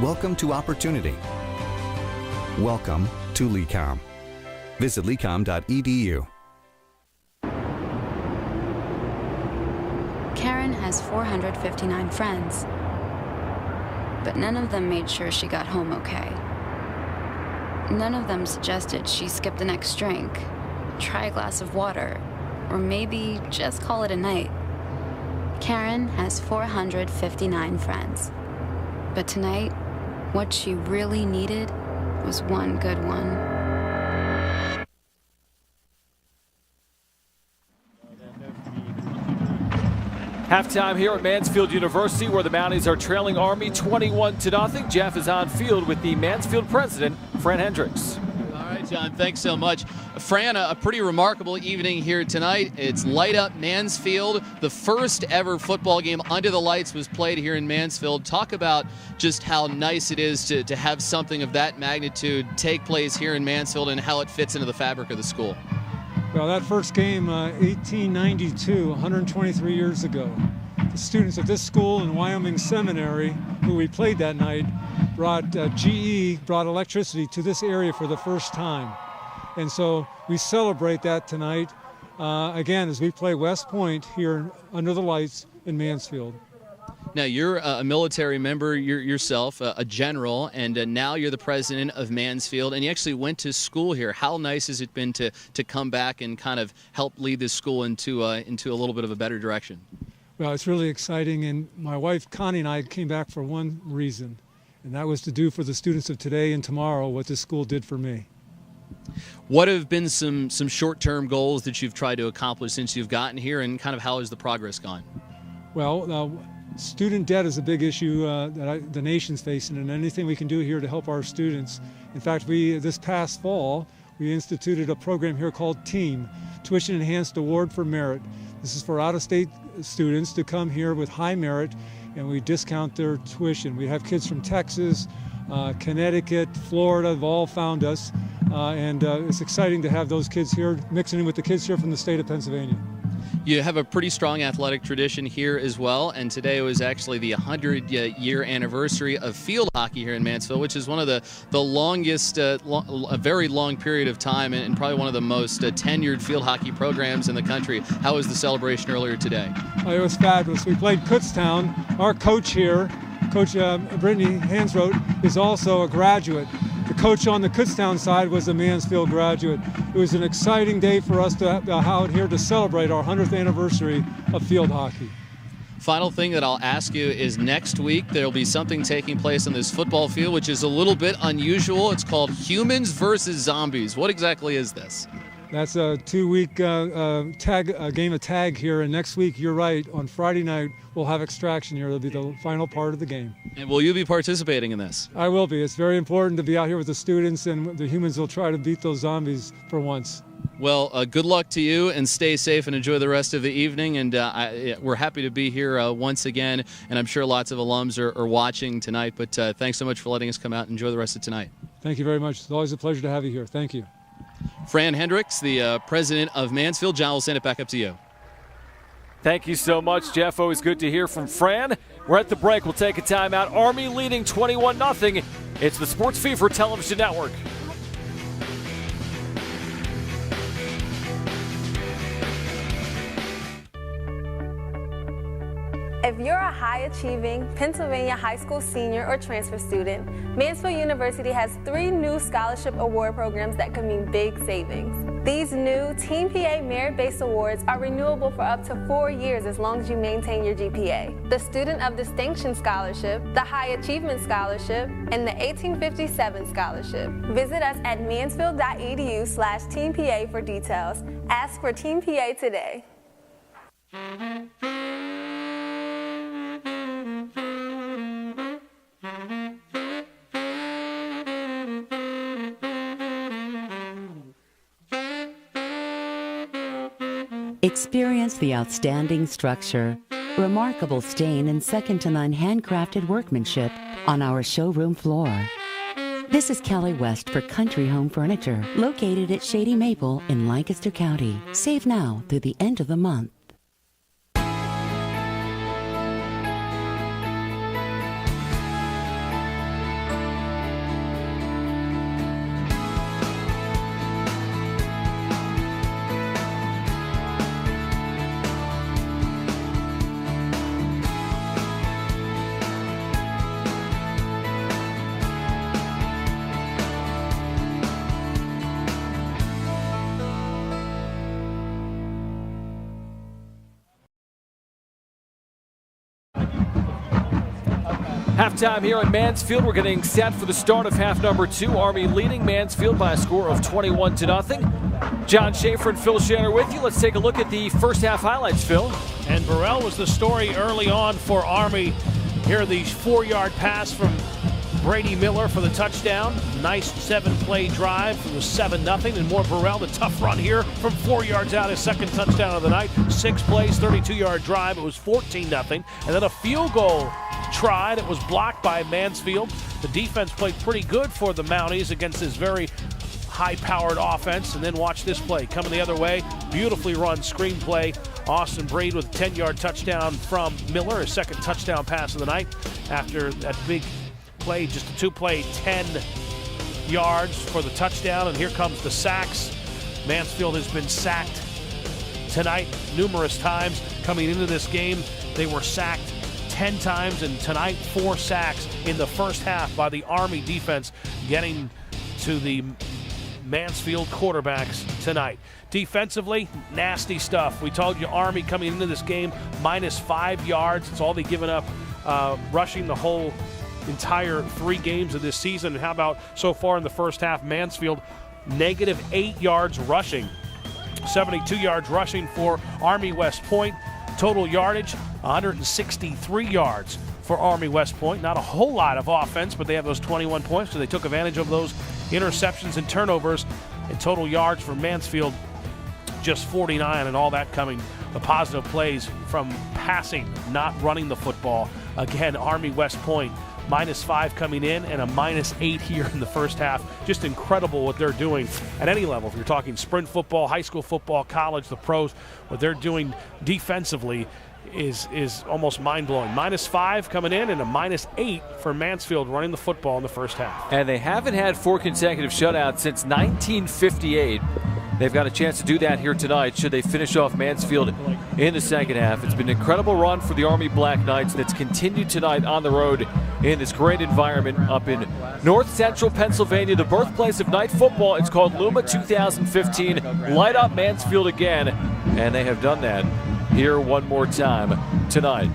S23: Welcome to Opportunity. Welcome to LECOM. Visit lecom.edu.
S5: Karen has 459 friends, but none of them made sure she got home okay. None of them suggested she skip the next drink, try a glass of water, or maybe just call it a night. Karen has 459 friends. But tonight, what she really needed was one good one.
S2: Halftime here at Mansfield University, where the Mounties are trailing Army 21-0. Jeff is on field with the Mansfield president, Fran Hendricks.
S4: All right, John, thanks so much. Fran, a pretty remarkable evening here tonight. It's Light Up Mansfield. The first ever football game under the lights was played here in Mansfield. Talk about just how nice it is to have something of that magnitude take place here in Mansfield and how it fits into the fabric of the school.
S3: Well, that first game, 1892, 123 years ago, the students at this school in Wyoming Seminary, who we played that night, brought electricity to this area for the first time. And so we celebrate that tonight, again, as we play West Point here under the lights in Mansfield.
S4: Now, you're a military member yourself, a general, and now you're the president of Mansfield, and you actually went to school here. How nice has it been to come back and kind of help lead this school into a little bit of a better direction?
S3: Well, it's really exciting, and my wife Connie and I came back for one reason, and that was to do for the students of today and tomorrow what this school did for me.
S4: What have been some short-term goals that you've tried to accomplish since you've gotten here, and kind of how has the progress gone?
S3: Well, student debt is a big issue that the nation's facing, and anything we can do here to help our students. In fact, this past fall, we instituted a program here called TEAM, Tuition Enhanced Award for Merit. This is for out-of-state students to come here with high merit, and we discount their tuition. We have kids from Texas, Connecticut, Florida, have all found us, and it's exciting to have those kids here, mixing in with the kids here from the state of Pennsylvania.
S4: You have a pretty strong athletic tradition here as well, and today was actually the 100-year anniversary of field hockey here in Mansfield, which is one of the longest, a very long period of time, and probably one of the most tenured field hockey programs in the country. How was the celebration earlier today?
S3: It was fabulous. We played Kutztown. Our coach here, Coach Brittany Hansroth, is also a graduate. The coach on the Kutztown side was a Mansfield graduate. It was an exciting day for us to have out here to celebrate our 100th anniversary of field hockey.
S4: Final thing that I'll ask you is next week there'll be something taking place on this football field, which is a little bit unusual. It's called Humans versus Zombies. What exactly is this?
S3: That's a 2-week game of tag here, and next week, you're right, on Friday night, we'll have extraction here. It'll be the final part of the game.
S4: And will you be participating in this?
S3: I will be. It's very important to be out here with the students, and the humans will try to beat those zombies for once.
S4: Well, good luck to you, and stay safe and enjoy the rest of the evening. And we're happy to be here once again, and I'm sure lots of alums are watching tonight. But thanks so much for letting us come out and enjoy the rest of tonight.
S3: Thank you very much. It's always a pleasure to have you here. Thank you.
S4: Fran Hendricks, the president of Mansfield. John, will send it back up to you.
S2: Thank you so much, Jeff. Always good to hear from Fran. We're at the break. We'll take a timeout. Army leading 21-0. It's the Sports Fever Television Network.
S13: If you're a high-achieving Pennsylvania high school senior or transfer student, Mansfield University has 3 new scholarship award programs that could mean big savings. These new Team PA merit-based awards are renewable for up to 4 years as long as you maintain your GPA. The Student of Distinction Scholarship, the High Achievement Scholarship, and the 1857 Scholarship. Visit us at mansfield.edu/TeamPA for details. Ask for Team PA today.
S6: Experience the outstanding structure, remarkable stain, and second-to-none handcrafted workmanship on our showroom floor. This is Kelly West for Country Home Furniture, located at Shady Maple in Lancaster County. Save now through the end of the month.
S2: Halftime here at Mansfield. We're getting set for the start of half number 2. Army leading Mansfield by a score of 21-0. John Schaefer and Phil Shanner with you. Let's take a look at the first half highlights, Phil.
S1: And Burrell was the story early on for Army. Here, the 4-yard pass from Brady Miller for the touchdown. Nice 7-play drive from the 7-0. And more Burrell, the tough run here from 4 yards out, his second touchdown of the night. 6 plays, 32-yard drive. It was 14-0. And then a field goal try that was blocked by Mansfield. The defense played pretty good for the Mounties against this very high-powered offense. And then watch this play coming the other way. Beautifully run screen play. Austin Breed with a 10-yard touchdown from Miller, his second touchdown pass of the night. After that big play, just a 2-play, 10 yards for the touchdown. And here comes the sacks. Mansfield has been sacked tonight numerous times. Coming into this game, they were sacked 10 times, and tonight 4 sacks in the first half by the Army defense, getting to the Mansfield quarterbacks tonight. Defensively, nasty stuff. We told you Army coming into this game minus 5 yards. It's all they've given up rushing the whole entire 3 games of this season. And how about so far in the first half, Mansfield negative 8 yards rushing. 72 yards rushing for Army West Point. Total yardage, 163 yards for Army West Point. Not a whole lot of offense, but they have those 21 points, so they took advantage of those interceptions and turnovers. And total yards for Mansfield, just 49, and all that coming, the positive plays from passing, not running the football. Again, Army West Point, -5 coming in and a -8 here in the first half. Just incredible what they're doing at any level. If you're talking sprint football, high school football, college, the pros, what they're doing defensively is almost mind-blowing. -5 coming in and a -8 for Mansfield running the football in the first half.
S2: And they haven't had 4 consecutive shutouts since 1958. They've got a chance to do that here tonight should they finish off Mansfield in the second half. It's been an incredible run for the Army Black Knights that's continued tonight on the road in this great environment up in north central Pennsylvania, the birthplace of night football. It's called LUMA 2015. Light up Mansfield again, and they have done that here one more time tonight.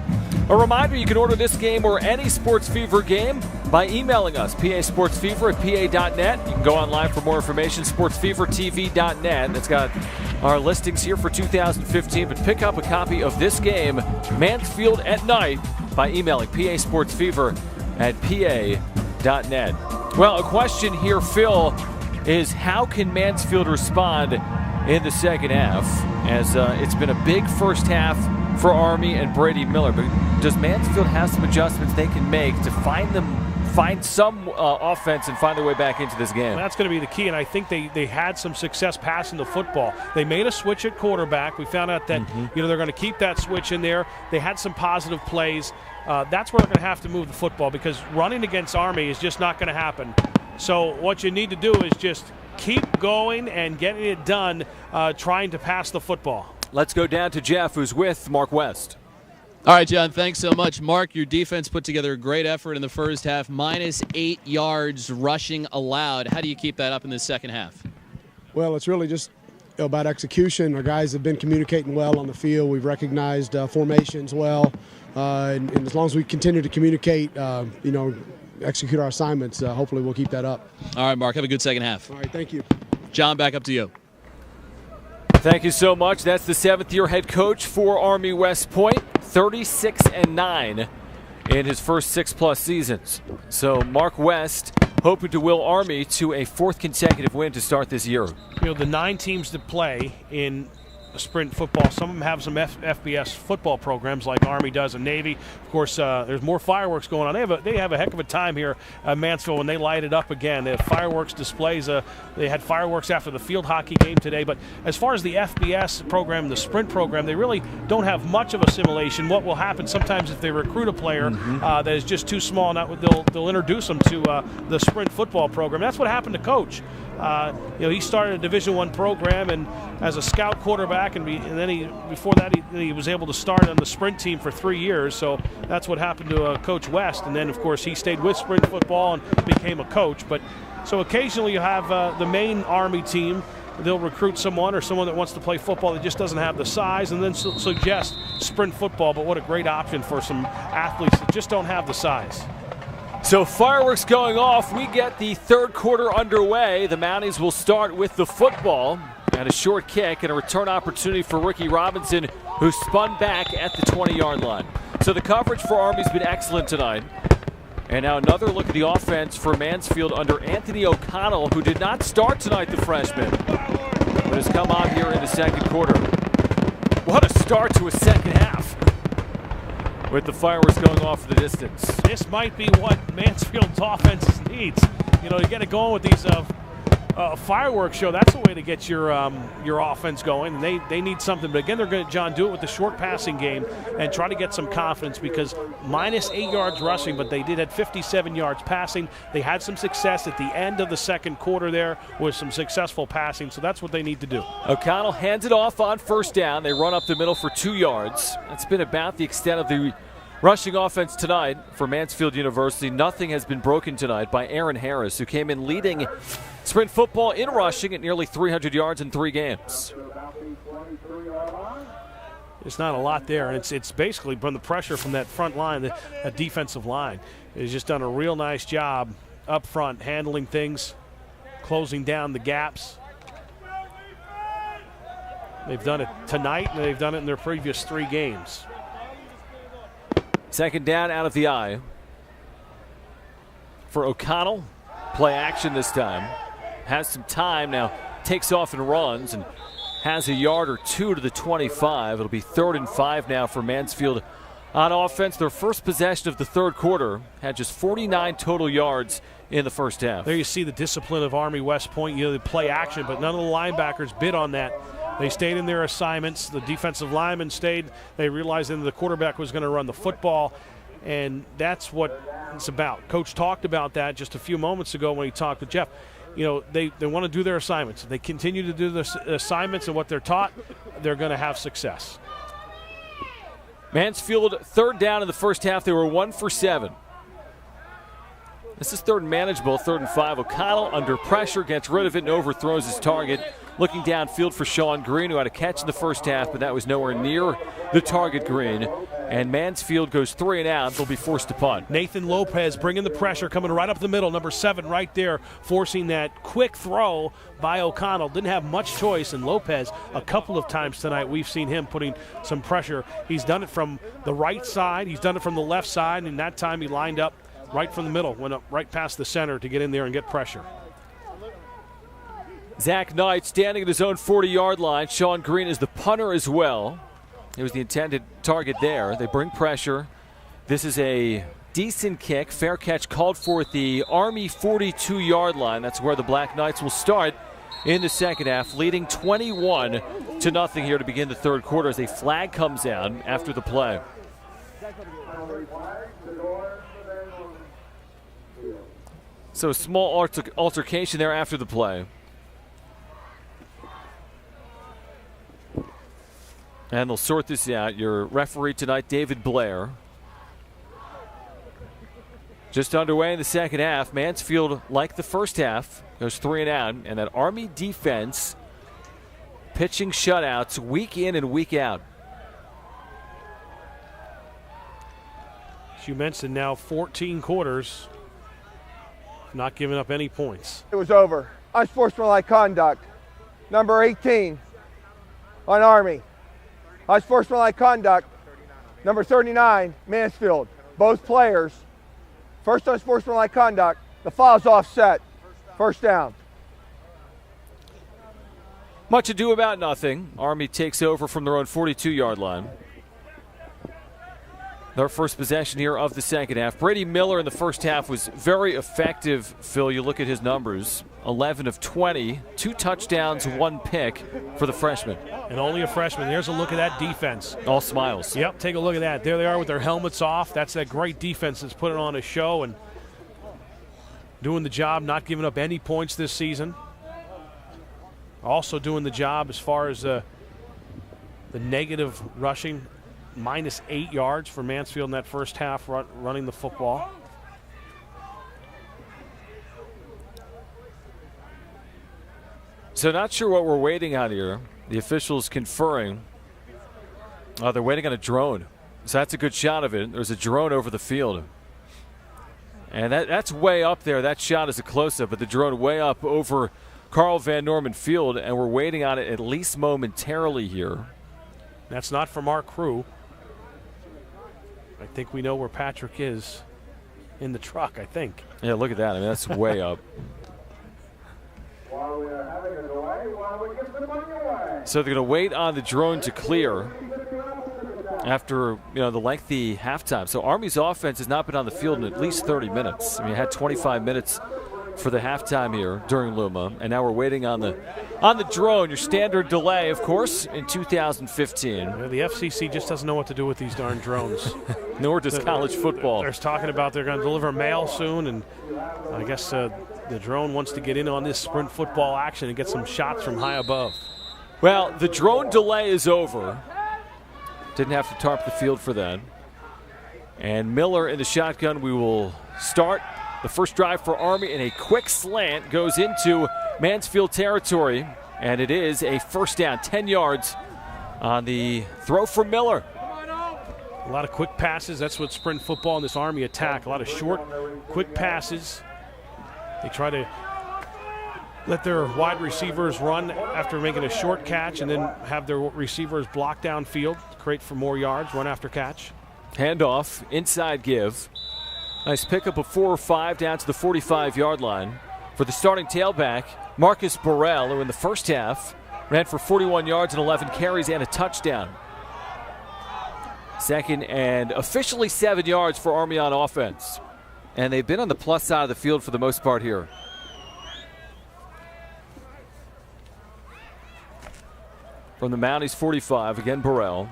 S2: A reminder, you can order this game or any Sports Fever game by emailing us, pasportsfever@pa.net. You can go online for more information, sportsfevertv.net. That's got our listings here for 2015, but pick up a copy of this game, Mansfield at Night, by emailing pasportsfever@pa.net. Well, a question here, Phil, is how can Mansfield respond in the second half, as it's been a big first half for Army and Brady Miller, but does Mansfield have some adjustments they can make to find some offense and find their way back into this game?
S1: Well, that's going to be the key, and I think they had some success passing the football. They made a switch at quarterback. We found out that they're going to keep that switch in there. They had some positive plays. That's where they're going to have to move the football, because running against Army is just not going to happen. So what you need to do is just keep going and getting it done, trying to pass the football.
S2: Let's go down to Jeff, who's with Mark West.
S4: All right, John, thanks so much. Mark, your defense put together a great effort in the first half, -8 yards rushing allowed. How do you keep that up in the second half?
S12: Well, it's really just about execution. Our guys have been communicating well on the field. We've recognized formations well, and as long as we continue to communicate, execute our assignments, hopefully we'll keep that up.
S4: All right, Mark, have a good second half.
S12: All right, thank you.
S4: John, back up to you.
S2: Thank you so much. That's the 7th-year head coach for Army West Point, 36-9 in his first 6+ seasons. So Mark West hoping to will Army to a 4th consecutive win to start this year.
S1: The 9 teams that play in sprint football, some of them have some FBS football programs like Army does and Navy. Of course, there's more fireworks going on. They have a heck of a time here at Mansfield when they light it up again. They have fireworks displays. They had fireworks after the field hockey game today. But as far as the FBS program, the sprint program, they really don't have much of a simulation. What will happen sometimes if they recruit a player that is just too small, they'll introduce them to the sprint football program. That's what happened to Coach. He started a Division I program and as a scout quarterback, and then before that he was able to start on the sprint team for 3 years. So that's what happened to Coach West. And then of course he stayed with sprint football and became a coach. But so occasionally you have the main Army team. They'll recruit someone that wants to play football that just doesn't have the size, and then suggest sprint football. But what a great option for some athletes that just don't have the size.
S2: So fireworks going off. We get the third quarter underway. The Mounties will start with the football and a short kick and a return opportunity for Ricky Robinson, who spun back at the 20-yard line. So the coverage for Army's been excellent tonight. And now another look at the offense for Mansfield under Anthony O'Connell, who did not start tonight, the freshman, but has come on here in the second quarter. What a start to a second half, with the fireworks going off in the distance.
S1: This might be what Mansfield's offense needs. You know, to get it going with these fireworks show. That's the way to get your offense going. And they need something. But again, they're going to, John, do it with the short passing game and try to get some confidence, because minus 8 yards rushing, but they did have 57 yards passing. They had some success at the end of the second quarter there with some successful passing. So that's what they need to do.
S2: O'Connell hands it off on first down. They run up the middle for 2 yards. That's been about the extent of the rushing offense tonight for Mansfield University. Nothing has been broken tonight by Aaron Harris, who came in leading sprint football in rushing at nearly 300 yards in 3 games.
S1: It's not a lot there, and it's basically from the pressure from that front line, the defensive line. Has just done a real nice job up front, handling things, closing down the gaps. They've done it tonight, and they've done it in their previous 3 games.
S2: Second down out of the eye for O'Connell. Play action this time. Has some time now, takes off and runs, and has a yard or 2 to the 25. It'll be 3rd and 5 now for Mansfield on offense. Their first possession of the third quarter had just 49 total yards in the first half.
S1: There you see the discipline of Army West Point. You know, they play action, but none of the linebackers bid on that. They stayed in their assignments. The defensive linemen stayed. They realized that the quarterback was going to run the football, and that's what it's about. Coach talked about that just a few moments ago when he talked with Jeff. You know, they want to do their assignments. If they continue to do the assignments and what they're taught, they're going to have success.
S2: Mansfield, third down in the first half. They were 1 for 7. This is 3rd and manageable, 3rd and 5. O'Connell under pressure, gets rid of it and overthrows his target. Looking downfield for Sean Green, who had a catch in the first half, but that was nowhere near the target, Green. And Mansfield goes 3 and out. They'll be forced to punt.
S1: Nathan Lopez bringing the pressure, coming right up the middle. Number 7 right there, forcing that quick throw by O'Connell. Didn't have much choice, and Lopez, a couple of times tonight, we've seen him putting some pressure. He's done it from the right side. He's done it from the left side, and that time he lined up right from the middle, went up right past the center to get in there and get pressure.
S2: Zach Knight standing at his own 40-yard line. Sean Green is the punter as well. It was the intended target there. They bring pressure. This is a decent kick. Fair catch called for at the Army 42-yard line. That's where the Black Knights will start in the second half, leading 21-0 here to begin the third quarter as a flag comes out after the play. So a small altercation there after the play. And they'll sort this out. Your referee tonight, David Blair. Just underway in the second half. Mansfield, like the first half, goes 3 and out. And that Army defense pitching shutouts week in and week out.
S1: As you mentioned, now 14 quarters, not giving up any points.
S17: It was over. Unsportsmanlike conduct. Number 18 on Army. Unsportsmanlike conduct. Number 39, Mansfield. Both players. First unsportsmanlike conduct. The foul's offset. First down.
S2: Much ado about nothing. Army takes over from their own 42-yard line. Their first possession here of the second half. Brady Miller in the first half was very effective, Phil. You look at his numbers. 11 of 20, 2 touchdowns, 1 pick for the freshman.
S1: And only a freshman. There's a look at that defense.
S2: All smiles.
S1: Yep, take a look at that. There they are with their helmets off. That's that great defense that's putting on a show and doing the job, not giving up any points this season. Also doing the job as far as the negative rushing. Minus 8 yards for Mansfield in that first half running the football.
S2: So not sure what we're waiting on here. The officials conferring. They're waiting on a drone. So that's a good shot of it. There's a drone over the field. And that's way up there. That shot is a close-up, but the drone way up over Karl Van Norman Field, and we're waiting on it at least momentarily here.
S1: That's not from our crew. I think we know where Patrick is in the truck, I think.
S2: Yeah, look at that. I mean, that's way up. So they're going to wait on the drone to clear after the lengthy halftime. So Army's offense has not been on the field in at least 30 minutes. I mean, it had 25 minutes for the halftime here during LUMA, and now we're waiting on the drone. Your standard delay, of course, in 2015.
S1: Yeah, the FCC just doesn't know what to do with these darn drones.
S2: Nor does college football.
S1: They're talking about they're going to deliver mail soon, and I guess the drone wants to get in on this sprint football action and get some shots from high above.
S2: Well, the drone delay is over. Didn't have to tarp the field for that. And Miller in the shotgun. We will start the first drive for Army, and a quick slant goes into Mansfield territory, and it is a first down, 10 yards on the throw from Miller.
S1: A lot of quick passes. That's what sprint football in this Army attack. A lot of short, quick passes. They try to let their wide receivers run after making a short catch and then have their receivers block downfield, create for more yards, run after catch.
S2: Handoff, inside give. Nice pickup of 4 or 5 down to the 45-yard line for the starting tailback, Marcus Burrell, who in the first half ran for 41 yards and 11 carries and a touchdown. Second and officially 7 yards for Army on offense. And they've been on the plus side of the field for the most part here. From the Mounties 45, again Burrell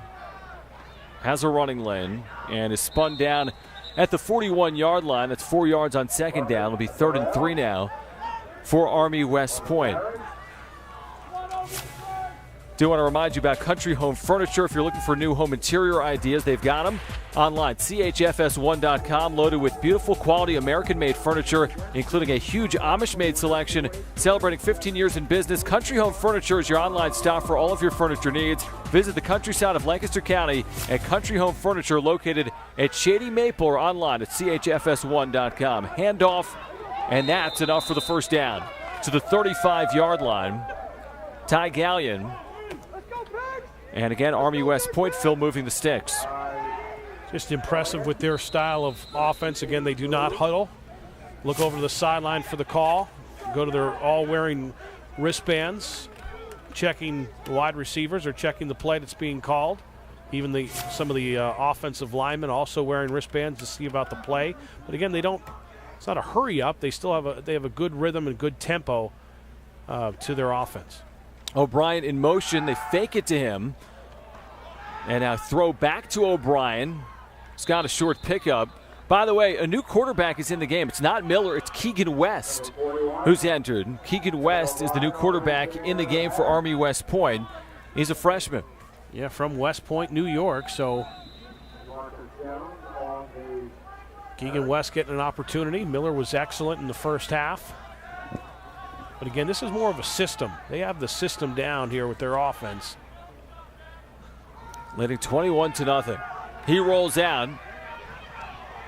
S2: has a running lane and is spun down at the 41-yard line. That's 4 yards on second down. It'll be 3rd and 3 now for Army West Point. Do want to remind you about Country Home Furniture. If you're looking for new home interior ideas, they've got them online. CHFS1.com, loaded with beautiful quality American-made furniture, including a huge Amish-made selection. Celebrating 15 years in business, Country Home Furniture is your online stop for all of your furniture needs. Visit the countryside of Lancaster County at Country Home Furniture, located at Shady Maple, or online at CHFS1.com. Handoff, and that's enough for the first down. To the 35-yard line, Ty Gallion. And again, Army West Point, Phil moving the sticks.
S1: Just impressive with their style of offense. Again, they do not huddle. Look over to the sideline for the call. Go to their all wearing wristbands, checking the wide receivers or checking the play that's being called. Even some of the offensive linemen also wearing wristbands to see about the play. But again, it's not a hurry up. They still have a good rhythm and good tempo to their offense.
S2: O'Brien in motion. They fake it to him. And now throw back to O'Brien. He's got a short pickup. By the way, a new quarterback is in the game. It's not Miller, it's Keegan West who's entered. Keegan West is the new quarterback in the game for Army West Point. He's a freshman.
S1: Yeah, from West Point, New York. So Keegan West getting an opportunity. Miller was excellent in the first half. But again, this is more of a system. They have the system down here with their offense.
S2: Leading 21-0. He rolls out.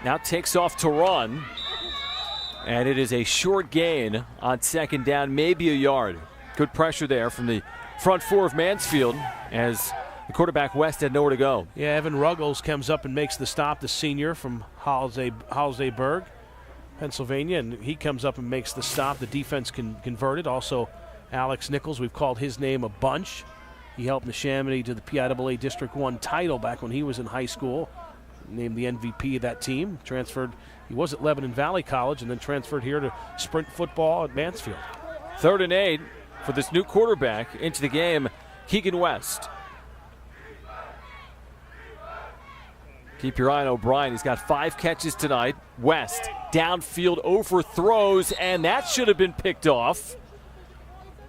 S2: Now takes off to run. And it is a short gain on second down, maybe a yard. Good pressure there from the front four of Mansfield as the quarterback West had nowhere to go.
S1: Yeah, Evan Ruggles comes up and makes the stop, the senior from Halseyburg, Pennsylvania, and he comes up and makes the stop. The defense converted. Also, Alex Nichols, we've called his name a bunch. He helped Neshaminy to the PIAA District 1 title back when he was in high school. Named the MVP of that team. Transferred, he was at Lebanon Valley College and then transferred here to sprint football at Mansfield.
S2: 3rd and 8 for this new quarterback into the game, Keegan West. Keep your eye on O'Brien. He's got 5 catches tonight. West downfield overthrows, and that should have been picked off.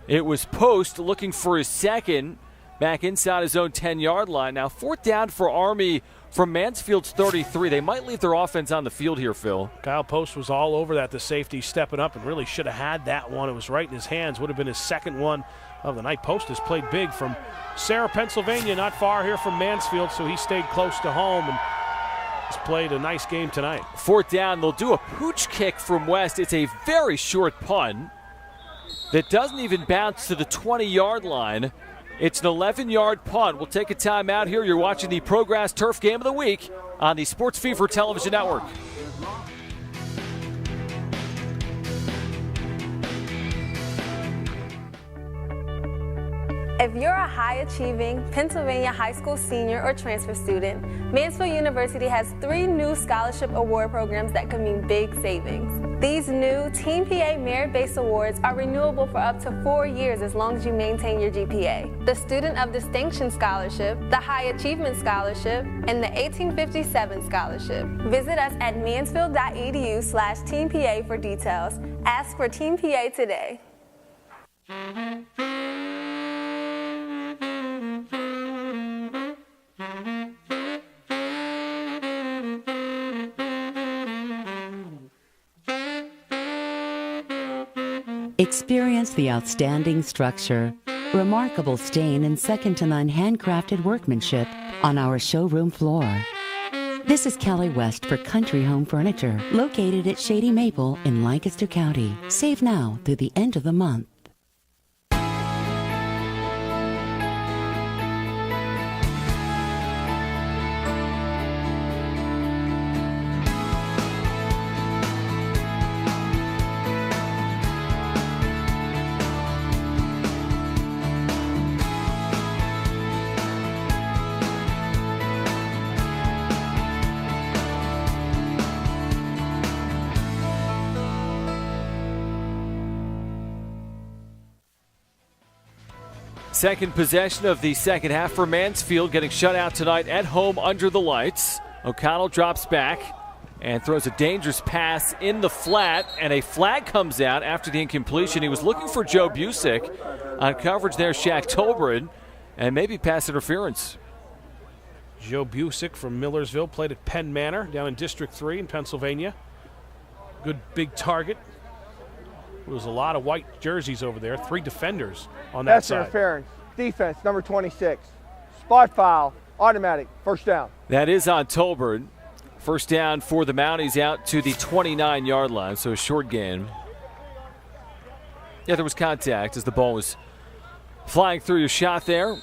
S2: It was Post looking for his second. Back inside his own 10-yard line. Now 4th down for Army from Mansfield's 33. They might leave their offense on the field here, Phil.
S1: Kyle Post was all over that, the safety stepping up, and really should have had that one. It was right in his hands. Would have been his second one of the night. Post has played big from Sarah, Pennsylvania, not far here from Mansfield, so he stayed close to home. And has played a nice game tonight.
S2: 4th down, they'll do a pooch kick from West. It's a very short punt that doesn't even bounce to the 20-yard line. It's an 11-yard punt. We'll take a timeout here. You're watching the Progress Turf Game of the Week on the Sports Fever Television Network.
S13: If you're a high-achieving Pennsylvania high school senior or transfer student, Mansfield University has 3 new scholarship award programs that can mean big savings. These new Team PA merit-based awards are renewable for up to 4 years as long as you maintain your GPA. The Student of Distinction Scholarship, the High Achievement Scholarship, and the 1857 Scholarship. Visit us at mansfield.edu/TeamPA for details. Ask for Team PA today.
S6: Experience the outstanding structure, remarkable stain, and second-to-none handcrafted workmanship on our showroom floor. This is Kelly West for Country Home Furniture, located at Shady Maple in Lancaster County. Save now through the end of the month.
S2: Second possession of the second half for Mansfield, getting shut out tonight at home under the lights. O'Connell drops back and throws a dangerous pass in the flat, and a flag comes out after the incompletion. He was looking for Joe Busick on coverage there, Shaq Tolbert, and maybe pass interference.
S1: Joe Busick from Millersville played at Penn Manor down in District 3 in Pennsylvania. Good big target. There was a lot of white jerseys over there, 3 defenders on that side.
S17: Interference. Defense, number 26. Spot foul, automatic, first down.
S2: That is on Tolbert. First down for the Mounties out to the 29-yard line, so a short gain. Yeah, there was contact as the ball was flying through your shot there.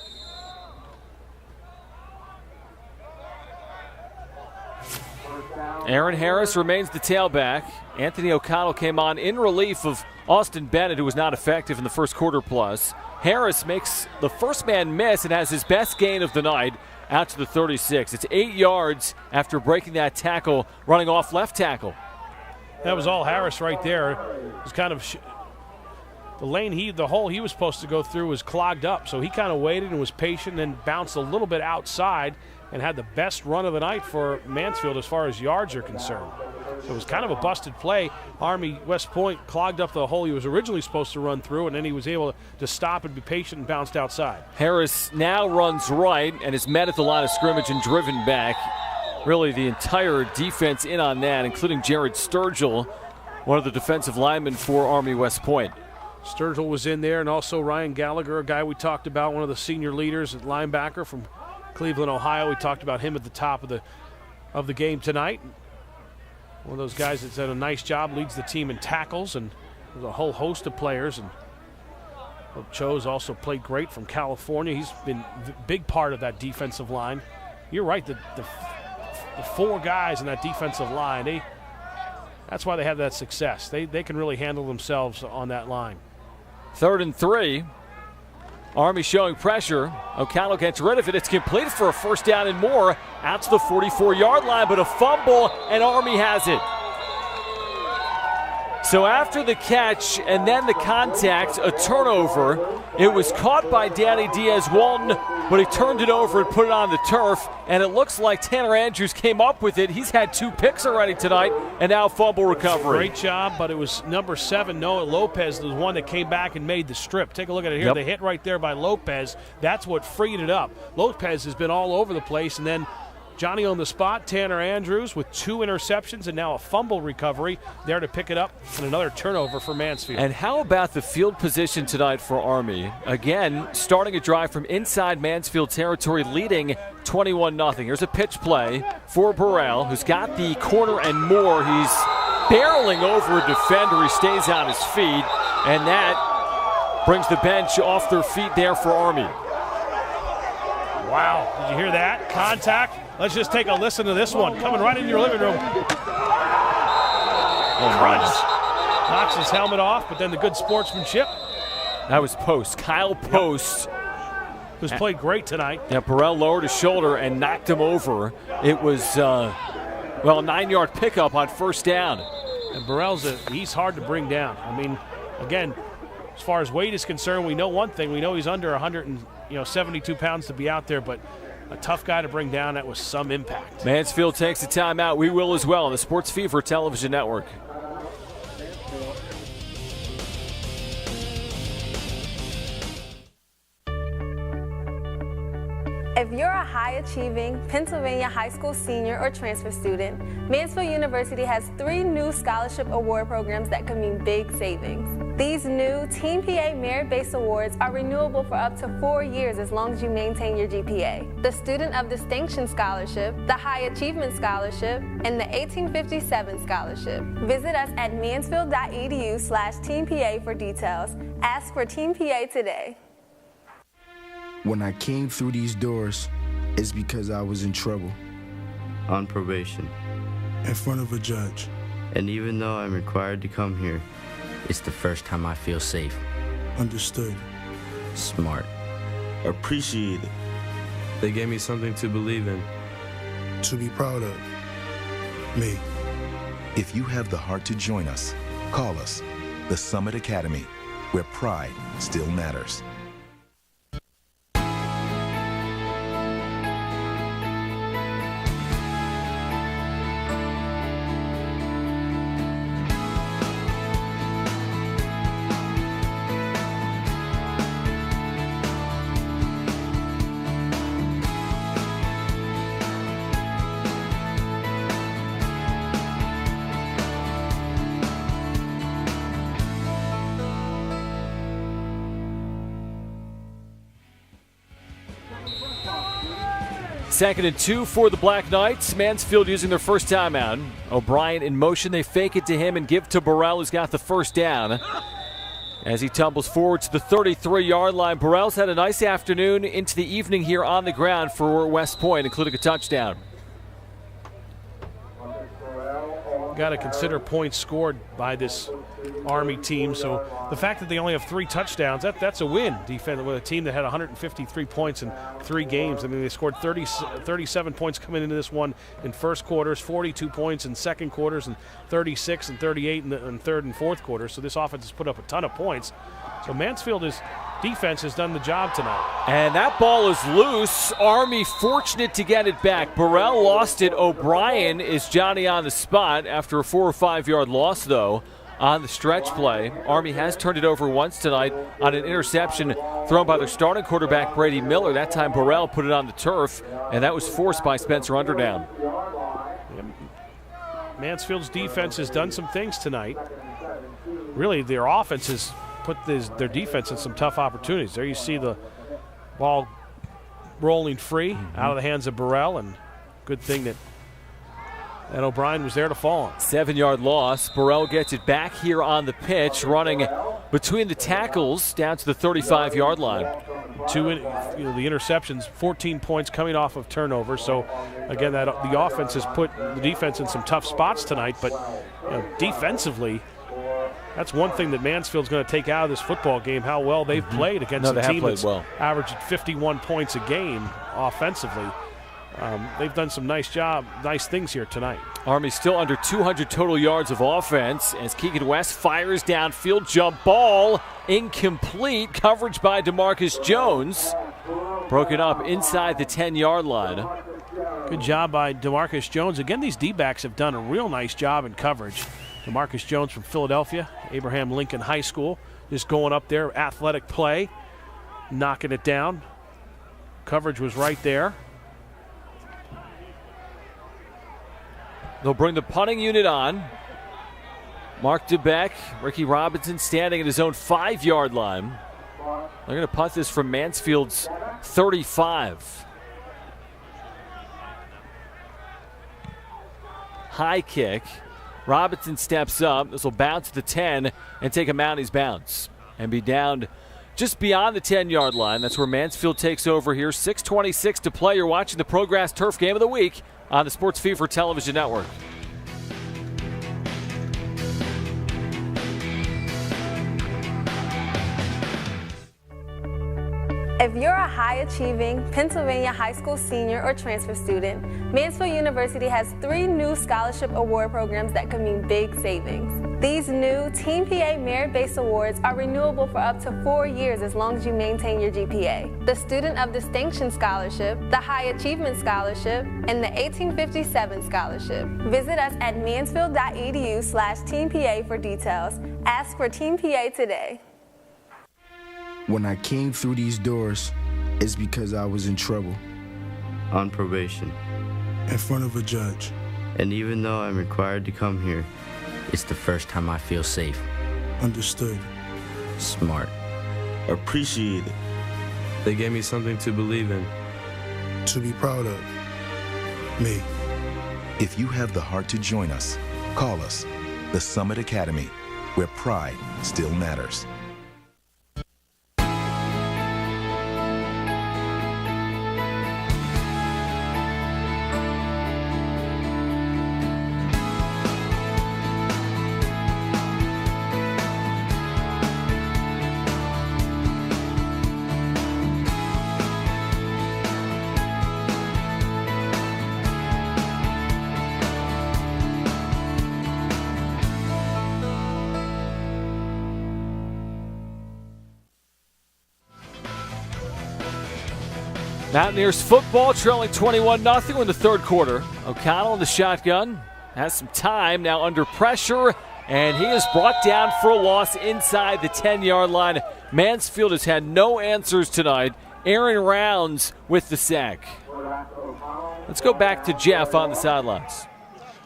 S2: Aaron Harris remains the tailback. Anthony O'Connell came on in relief of Austin Bennett, who was not effective in the first quarter plus. Harris makes the first man miss and has his best gain of the night out to the 36. It's 8 yards after breaking that tackle, running off left tackle.
S1: That was all Harris right there. It was kind of the hole he was supposed to go through was clogged up, so he kind of waited and was patient and bounced a little bit outside and had the best run of the night for Mansfield as far as yards are concerned. So it was kind of a busted play. Army West Point clogged up the hole he was originally supposed to run through, and then he was able to stop and be patient and bounced outside.
S2: Harris now runs right and is met at the line of scrimmage and driven back. Really the entire defense in on that, including Jared Sturgill, one of the defensive linemen for Army West Point.
S1: Sturgill was in there, and also Ryan Gallagher, a guy we talked about, one of the senior leaders at linebacker from Cleveland, Ohio. We talked about him at the top of the game tonight. One of those guys that's done a nice job, leads the team in tackles, and there's a whole host of players. And Cho's also played great from California. He's been a big part of that defensive line. You're right, the 4 guys in that defensive line, that's why they have that success. They can really handle themselves on that line.
S2: 3rd and 3. Army showing pressure. O'Connell gets rid of it. It's complete for a first down and more out to the 44-yard line, but a fumble, and Army has it. So after the catch and then the contact, a turnover. It was caught by Danny Diaz-Walton, but he turned it over and put it on the turf, and it looks like Tanner Andrews came up with it. He's had 2 picks already tonight, and now fumble recovery.
S1: Great job, but it was number 7, Noah Lopez, the one that came back and made the strip. Take a look at it here.
S2: Yep.
S1: The hit right there by Lopez, that's what freed it up. Lopez has been all over the place, and then Johnny on the spot, Tanner Andrews with 2 interceptions and now a fumble recovery there to pick it up and another turnover for Mansfield.
S2: And how about the field position tonight for Army? Again, starting a drive from inside Mansfield territory, leading 21-0. Here's a pitch play for Burrell, who's got the corner and more. He's barreling over a defender. He stays on his feet, and that brings the bench off their feet there for Army.
S1: Wow, did you hear that? Contact. Let's just take a listen to this one. Coming right into your living room. Crunch. Knocks his helmet off, but then the good sportsmanship.
S2: That was Post. Kyle Post.
S1: Who's played great tonight.
S2: Yeah, Burrell lowered his shoulder and knocked him over. It was, a 9-yard pickup on first down.
S1: And he's hard to bring down. I mean, again, as far as weight is concerned, we know one thing. We know he's under 172 pounds to be out there, but a tough guy to bring down. That was some impact.
S2: Mansfield takes a timeout. We will as well on the Sports Fever Television Network.
S13: If you're a high-achieving Pennsylvania high school senior or transfer student, Mansfield University has 3 new scholarship award programs that can mean big savings. These new Team PA merit-based awards are renewable for up to 4 years as long as you maintain your GPA. The Student of Distinction Scholarship, the High Achievement Scholarship, and the 1857 Scholarship. Visit us at mansfield.edu/TeamPA for details. Ask for Team PA today.
S11: When I came through these doors, it's because I was in trouble.
S10: On probation.
S11: In front of a judge.
S10: And even though I'm required to come here, it's the first time I feel safe.
S11: Understood.
S10: Smart.
S15: Appreciated. They gave me something to believe in.
S11: To be proud of. Me.
S14: If you have the heart to join us, call us, the Summit Academy, where pride still matters.
S2: Second and 2 for the Black Knights. Mansfield using their first timeout. O'Brien in motion. They fake it to him and give to Burrell, who's got the first down. As he tumbles forward to the 33-yard line. Burrell's had a nice afternoon into the evening here on the ground for West Point, including a touchdown.
S1: Got to consider points scored by this Army team. So the fact that they only have 3 touchdowns, that's a win. Defense with a team that had 153 points in 3 games. I mean, they scored 37 points coming into this one in first quarters, 42 points in second quarters, and 36 and 38 in third and fourth quarters. So this offense has put up a ton of points. So Mansfield's defense has done the job tonight.
S2: And that ball is loose. Army fortunate to get it back. Burrell lost it. O'Brien is Johnny on the spot after a 4 or 5 yard loss, though, on the stretch play. Army has turned it over once tonight on an interception thrown by their starting quarterback, Brady Miller. That time Burrell put it on the turf, and that was forced by Spencer Underdown.
S1: Mansfield's defense has done some things tonight. Really, their offense has put their defense in some tough opportunities. There you see the ball rolling free out of the hands of Burrell, and good thing that O'Brien was there to fall on.
S2: 7-yard loss. Burrell gets it back here on the pitch, running between the tackles down to the 35-yard line.
S1: The interceptions, 14 points coming off of turnover. So again, the offense has put the defense in some tough spots tonight, but defensively, that's one thing that Mansfield's going to take out of this football game, how well they've played against a team that's averaged 51 points a game offensively. They've done some nice things here tonight.
S2: Army still under 200 total yards of offense as Keegan West fires downfield, jump ball, incomplete, coverage by DeMarcus Jones. Broken up inside the 10-yard line.
S1: Good job by DeMarcus Jones. Again, these D-backs have done a real nice job in coverage. DeMarcus Jones from Philadelphia, Abraham Lincoln High School, just going up there, athletic play, knocking it down. Coverage was right there.
S2: They'll bring the punting unit on. Mark DeBeck, Ricky Robinson standing at his own 5-yard line. They're going to punt this from Mansfield's 35. High kick. Robinson steps up. This will bounce to the 10 and take a Mounties bounce and be down just beyond the 10-yard line. That's where Mansfield takes over here. 6:26 to play. You're watching the Progress Turf Game of the Week on the Sports Fever Television Network.
S13: If you're a high-achieving Pennsylvania high school senior or transfer student, Mansfield University has 3 new scholarship award programs that can mean big savings. These new Team PA merit-based awards are renewable for up to 4 years as long as you maintain your GPA. The Student of Distinction Scholarship, the High Achievement Scholarship, and the 1857 Scholarship. Visit us at mansfield.edu/TeamPA for details. Ask for Team PA today.
S11: When I came through these doors, it's because I was in trouble.
S10: On probation.
S11: In front of a judge.
S10: And even though I'm required to come here, it's the first time I feel safe.
S11: Understood.
S10: Smart.
S15: Appreciated. They gave me something to believe in.
S11: To be proud of. Me.
S14: If you have the heart to join us, call us, the Summit Academy, where pride still matters.
S2: Mountaineers football trailing 21-0 in the third quarter. O'Connell in the shotgun. Has some time now under pressure. And he is brought down for a loss inside the 10-yard line. Mansfield has had no answers tonight. Aaron Rounds with the sack. Let's go back to Jeff on the sidelines.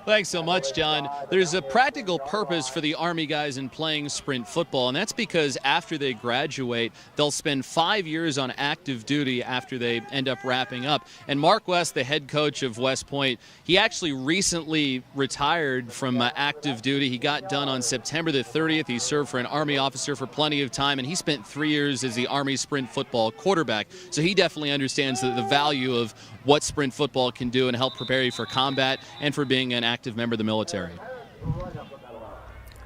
S4: Thanks so much, John. There's a practical purpose for the Army guys in playing sprint football, and that's because after they graduate, they'll spend 5 years on active duty after they end up wrapping up. And Mark West, the head coach of West Point, he actually recently retired from active duty. He got done on September the 30th. He served for an Army officer for plenty of time, and he spent 3 years as the Army sprint football quarterback. So he definitely understands the value of what sprint football can do and help prepare you for combat and for being an active member of the military.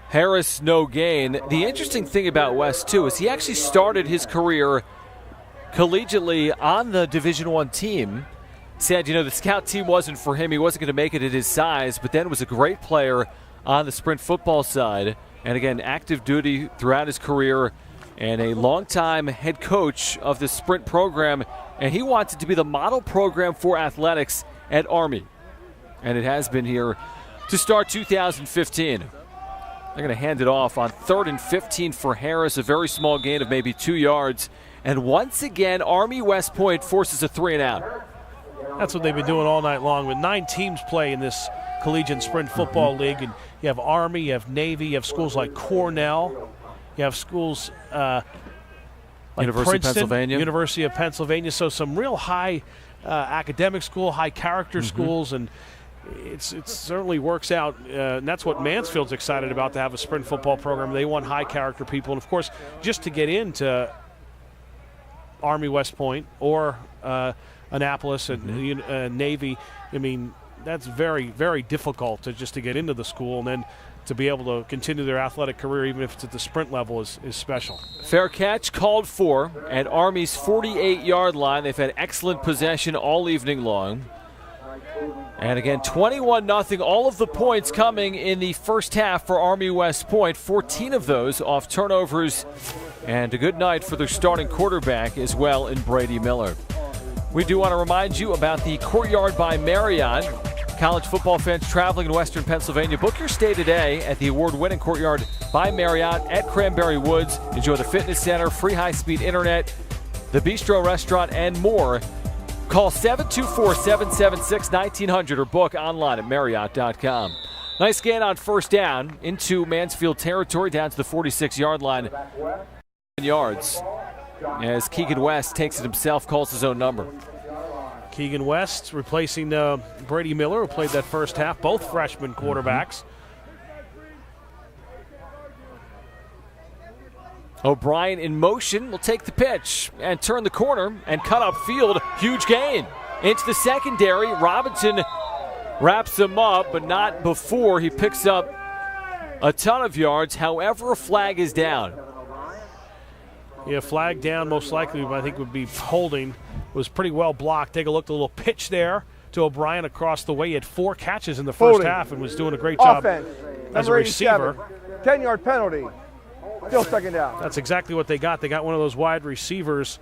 S2: Harris, no gain. The interesting thing about West, too, is he actually started his career collegiately on the Division I team. Said, the scout team wasn't for him. He wasn't going to make it at his size, but then was a great player on the sprint football side. And again, active duty throughout his career and a longtime head coach of the sprint program. And he wants it to be the model program for athletics at Army. And it has been here to start 2015. They're going to hand it off on 3rd and 15 for Harris, a very small gain of maybe 2 yards. And once again, Army West Point forces a 3-and-out.
S1: That's what they've been doing all night long. With 9 teams play in this collegiate sprint football league, and you have Army, you have Navy, you have schools like Cornell, you have schools like
S2: University
S1: Princeton,
S2: of Pennsylvania.
S1: University of Pennsylvania. So some real high academic school, high character schools, and it certainly works out. And that's what Mansfield's excited about, to have a sprint football program. They want high character people, and of course, just to get into Army West Point or Annapolis and Navy, I mean, that's very, very difficult to get into the school, and then to be able to continue their athletic career, even if it's at the sprint level, is special.
S2: Fair catch called for at Army's 48-yard line. They've had excellent possession all evening long. And again, 21-0, all of the points coming in the first half for Army West Point, 14 of those off turnovers, and a good night for their starting quarterback as well in Brady Miller. We do want to remind you about the Courtyard by Marriott. College football fans traveling in Western Pennsylvania, book your stay today at the award-winning Courtyard by Marriott at Cranberry Woods. Enjoy the fitness center, free high-speed internet, the bistro restaurant, and more. Call 724-776-1900 or book online at Marriott.com. Nice gain on first down into Mansfield territory down to the 46-yard line. Yards as Keegan West takes it himself, calls his own number.
S1: Keegan West replacing Brady Miller, who played that first half, both freshman quarterbacks.
S2: O'Brien in motion will take the pitch and turn the corner and cut upfield. Huge gain into the secondary. Robinson wraps him up, but not before he picks up a ton of yards. However, a flag is down.
S1: Yeah, flag down most likely, I think would be holding. Was pretty well blocked. Take a look at the little pitch there to O'Brien across the way. He had 4 catches in the first half and was doing a great job as a receiver.
S17: 10-yard penalty. Still second down.
S1: That's exactly what they got. They got one of those wide receivers.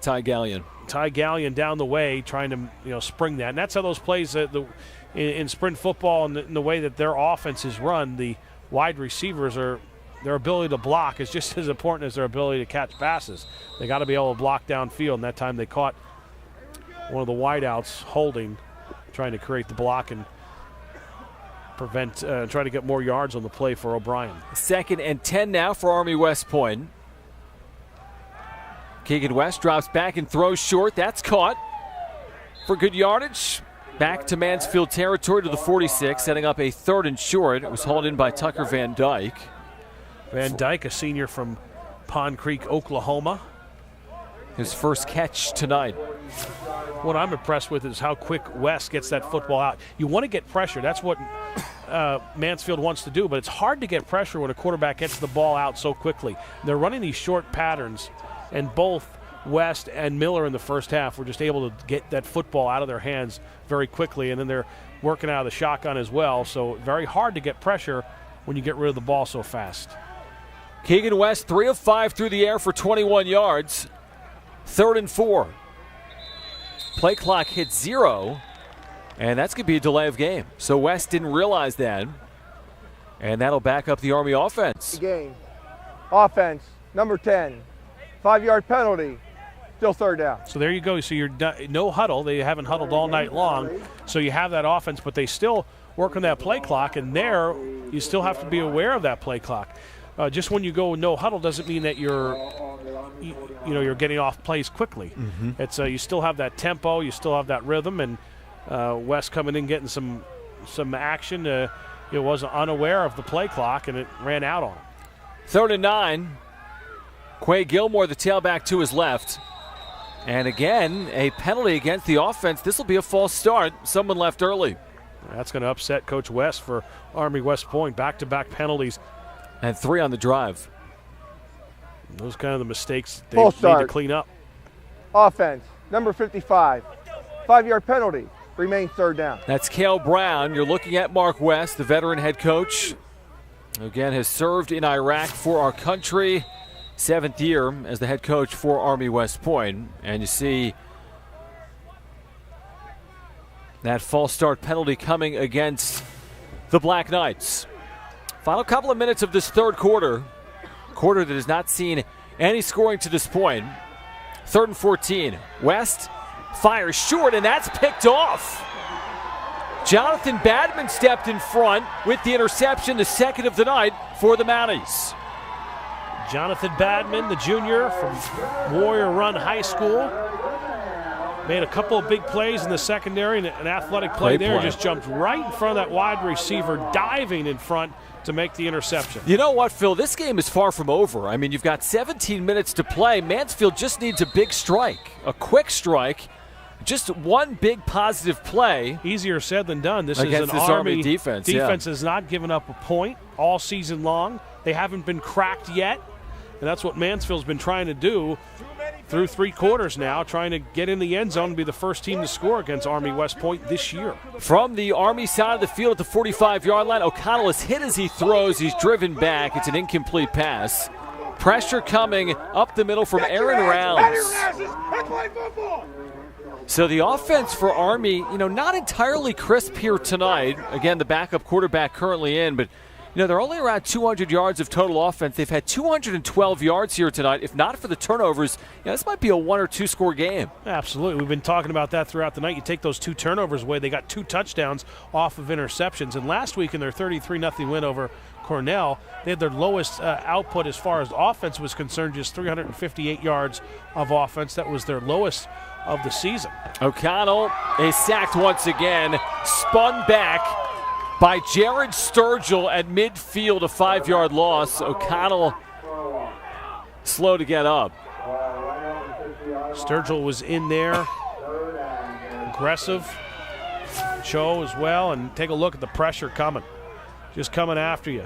S2: Ty Gallion
S1: down the way trying to spring that. And that's how those plays in sprint football and in the way that their offense is run, the wide receivers their ability to block is just as important as their ability to catch passes. They got to be able to block downfield, and that time they caught one of the wideouts holding, trying to create the block and prevent, try to get more yards on the play for O'Brien.
S2: 2nd and 10 now for Army West Point. Keegan West drops back and throws short. That's caught for good yardage. Back to Mansfield territory to the 46, setting up a 3rd and short. It was hauled in by Tucker Van Dyke.
S1: Van Dyke, a senior from Pond Creek, Oklahoma.
S2: His first catch tonight.
S1: What I'm impressed with is how quick West gets that football out. You want to get pressure. That's what Mansfield wants to do, but it's hard to get pressure when a quarterback gets the ball out so quickly. They're running these short patterns, and both West and Miller in the first half were just able to get that football out of their hands very quickly, and then they're working out of the shotgun as well, so very hard to get pressure when you get rid of the ball so fast.
S2: Keegan West, 3 of 5 through the air for 21 yards. 3rd and 4. Play clock hit 0, and that's going to be a delay of game. So West didn't realize that, and that'll back up the Army offense.
S17: Game. Offense, number 10. 5-yard penalty. Still 3rd down.
S1: So there you go. So you're no huddle. They haven't huddled all night long. So you have that offense, but they still work on that play clock, and there you still have to be aware of that play clock. Just when you go no huddle doesn't mean that you're getting off plays quickly.
S2: Mm-hmm.
S1: It's you still have that tempo, you still have that rhythm, and West coming in getting some action. Was unaware of the play clock, and it ran out on him.
S2: 3rd and 9. Quay Gilmore, the tailback, to his left. And again, a penalty against the offense. This will be a false start. Someone left early.
S1: That's going to upset Coach West for Army West Point. Back-to-back penalties.
S2: And 3 on the drive.
S1: Those kind of the mistakes they need to clean up.
S17: Offense, number 55. 5-yard penalty. Remains 3rd down.
S2: That's Cale Brown. You're looking at Mark West, the veteran head coach. Again, has served in Iraq for our country. 7th year as the head coach for Army West Point. And you see that false start penalty coming against the Black Knights. Final couple of minutes of this 3rd quarter that has not seen any scoring to this point. 3rd and 14. West fires short, and that's picked off. Jonathan Badman stepped in front with the interception, the 2nd of the night for the Mounties.
S1: Jonathan Badman, the junior from Warrior Run High School, made a couple of big plays in the secondary, and an athletic play there. Just jumped right in front of that wide receiver, diving in front to make the interception.
S2: You know what, Phil? This game is far from over. I mean, you've got 17 minutes to play. Mansfield just needs a big strike, a quick strike, just one big positive play.
S1: Easier said than done. This
S2: is
S1: an Army defense. Defense has not given up a point all season long. They haven't been cracked yet, and that's what Mansfield's been trying to do through 3 quarters now, trying to get in the end zone and be the first team to score against Army West Point this year.
S2: From the Army side of the field at the 45-yard line, O'Connell is hit as he throws. He's driven back. It's an incomplete pass. Pressure coming up the middle from Aaron Rounds. So the offense for Army, not entirely crisp here tonight. Again, the backup quarterback currently in, but they're only around 200 yards of total offense. They've had 212 yards here tonight. If not for the turnovers, this might be a 1 or 2 score game.
S1: Absolutely. We've been talking about that throughout the night. You take those 2 turnovers away, they got 2 touchdowns off of interceptions. And last week in their 33-0 win over Cornell, they had their lowest output as far as offense was concerned, just 358 yards of offense. That was their lowest of the season.
S2: O'Connell is sacked once again, spun back by Jared Sturgill at midfield, a 5-yard loss. O'Connell slow to get up.
S1: Sturgill was in there, aggressive. Cho as well, and take a look at the pressure coming. Just coming after you.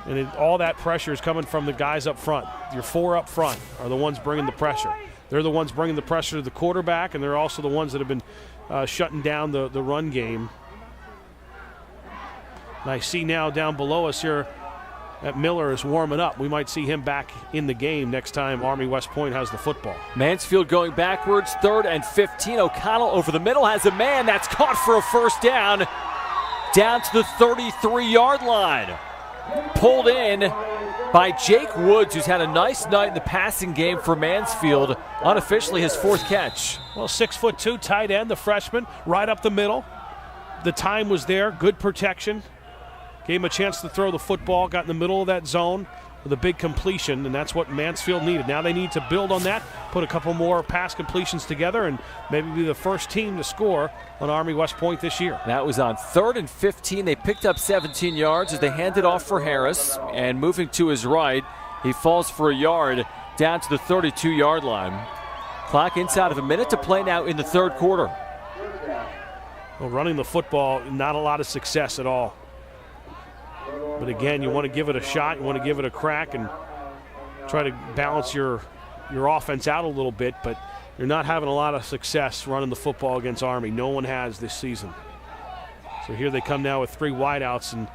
S1: And all that pressure is coming from the guys up front. Your 4 up front are the ones bringing the pressure. They're the ones bringing the pressure to the quarterback, and they're also the ones that have been shutting down the run game. And I see now down below us here that Miller is warming up. We might see him back in the game next time Army West Point has the football.
S2: Mansfield going backwards, 3rd and 15. O'Connell over the middle has a man that's caught for a first down to the 33-yard line. Pulled in by Jake Woods, who's had a nice night in the passing game for Mansfield. Unofficially his 4th catch.
S1: Well, 6'2" tight end, the freshman, right up the middle. The time was there, good protection. Gave him a chance to throw the football, got in the middle of that zone with a big completion, and that's what Mansfield needed. Now they need to build on that, put a couple more pass completions together, and maybe be the first team to score on Army West Point this year.
S2: That was on 3rd and 15. They picked up 17 yards as they handed off for Harris, and moving to his right, he falls for a yard down to the 32-yard line. Clock inside of a minute to play now in the 3rd quarter.
S1: Well, running the football, not a lot of success at all. But again, you want to give it a shot, you want to give it a crack and try to balance your offense out a little bit, but you're not having a lot of success running the football against Army. No one has this season. So here they come now with 3 wideouts, and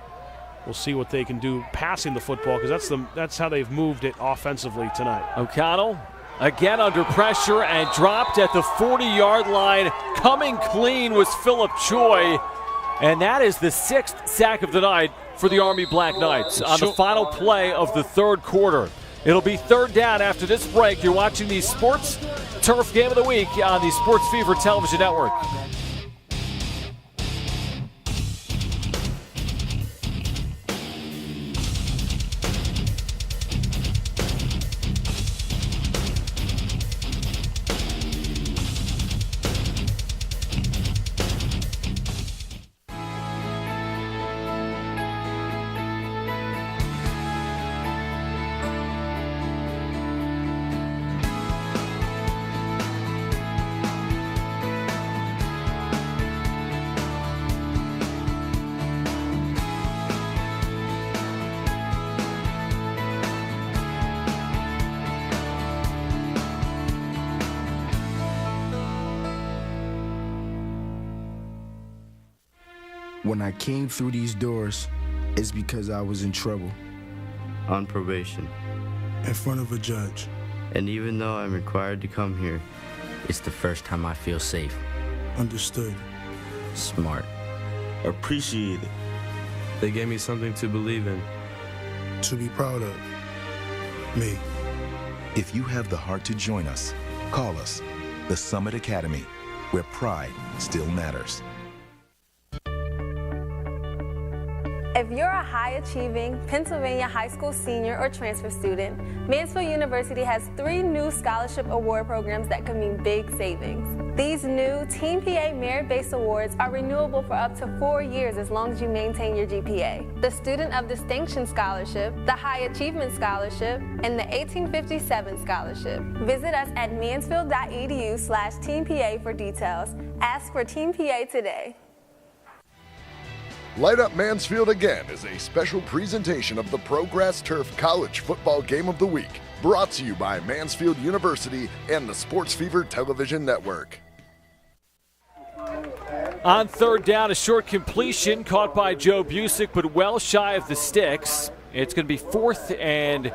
S1: we'll see what they can do passing the football, because that's how they've moved it offensively tonight.
S2: O'Connell again under pressure and dropped at the 40-yard line. Coming clean was Phillip Choi, and that is the 6th sack of the night for the Army Black Knights on the final play of the 3rd quarter. It'll be 3rd down after this break. You're watching the Sports Turf Game of the Week on the Sports Fever Television Network.
S11: When I came through these doors, it's because I was in trouble.
S10: On probation.
S11: In front of a judge.
S10: And even though I'm required to come here, it's the first time I feel safe.
S11: Understood.
S10: Smart.
S21: Appreciated.
S15: They gave me something to believe in.
S11: To be proud of. Me.
S14: If you have the heart to join us, call us, the Summit Academy, where pride still matters.
S13: If you're a high-achieving Pennsylvania high school senior or transfer student, Mansfield University has 3 new scholarship award programs that could mean big savings. These new Team PA merit-based awards are renewable for up to 4 years as long as you maintain your GPA. The Student of Distinction Scholarship, the High Achievement Scholarship, and the 1857 Scholarship. Visit us at mansfield.edu/TeamPA for details. Ask for Team PA today.
S7: Light Up Mansfield Again is a special presentation of the Progress Turf College Football Game of the Week, brought to you by Mansfield University and the Sports Fever Television Network.
S2: On 3rd down, a short completion caught by Joe Busick, but well shy of the sticks. It's going to be 4th and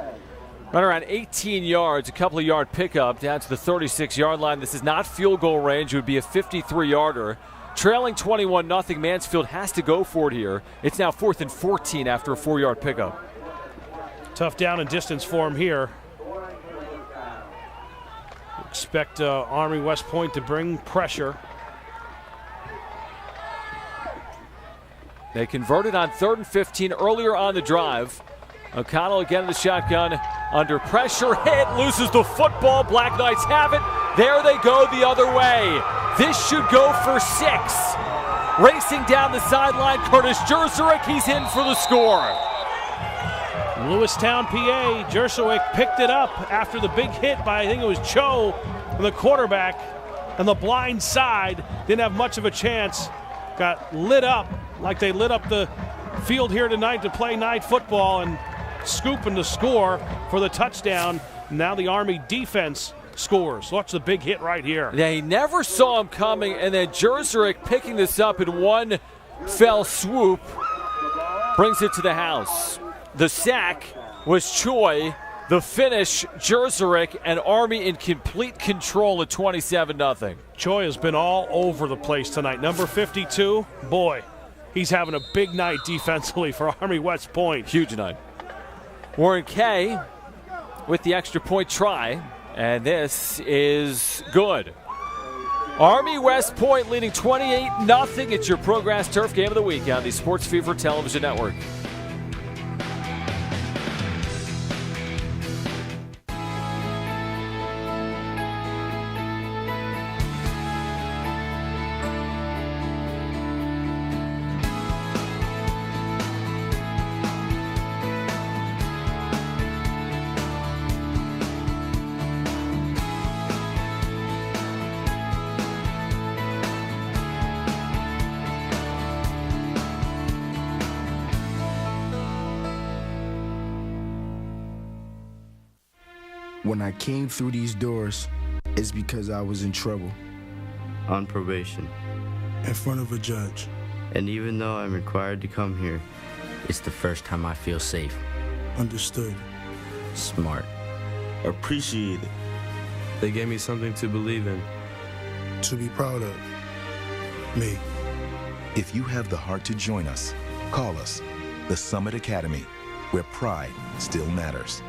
S2: right around 18 yards, a couple of yard pickup down to the 36-yard line. This is not field goal range. It would be a 53-yarder. Trailing 21-0, Mansfield has to go for it here. It's now 4th and 14 after a 4-yard pickup.
S1: Tough down and distance for him here. Expect Army West Point to bring pressure.
S2: They converted on 3rd and 15 earlier on the drive. O'Connell again in the shotgun. Under pressure, hit, loses the football. Black Knights have it. There they go the other way. This should go for 6. Racing down the sideline, Curtis Jerzerek. He's in for the score.
S1: Lewistown, PA. Jerzerek picked it up after the big hit by, I think it was Cho, the quarterback, on the blind side. Didn't have much of a chance. Got lit up like they lit up the field here tonight to play night football, and scooping the score for the touchdown. Now the Army defense scores. Watch the big hit right here.
S2: Yeah, he never saw him coming, and then Jerzerek picking this up in one fell swoop brings it to the house. The sack was Choi. The finish, Jerzerek, and Army in complete control at 27-0.
S1: Choi has been all over the place tonight. Number 52, boy, he's having a big night defensively for Army West Point.
S2: Huge night. Warren Kay with the extra point try, and this is good. Army West Point leading 28-0. It's your Progress Turf Game of the Week on the Sports Fever Television Network.
S11: When I came through these doors, it's because I was in trouble.
S10: On probation.
S11: In front of a judge.
S10: And even though I'm required to come here, it's the first time I feel safe.
S11: Understood.
S10: Smart.
S21: Appreciated.
S15: They gave me something to believe in.
S11: To be proud of. Me.
S14: If you have the heart to join us, call us, the Summit Academy, where pride still matters.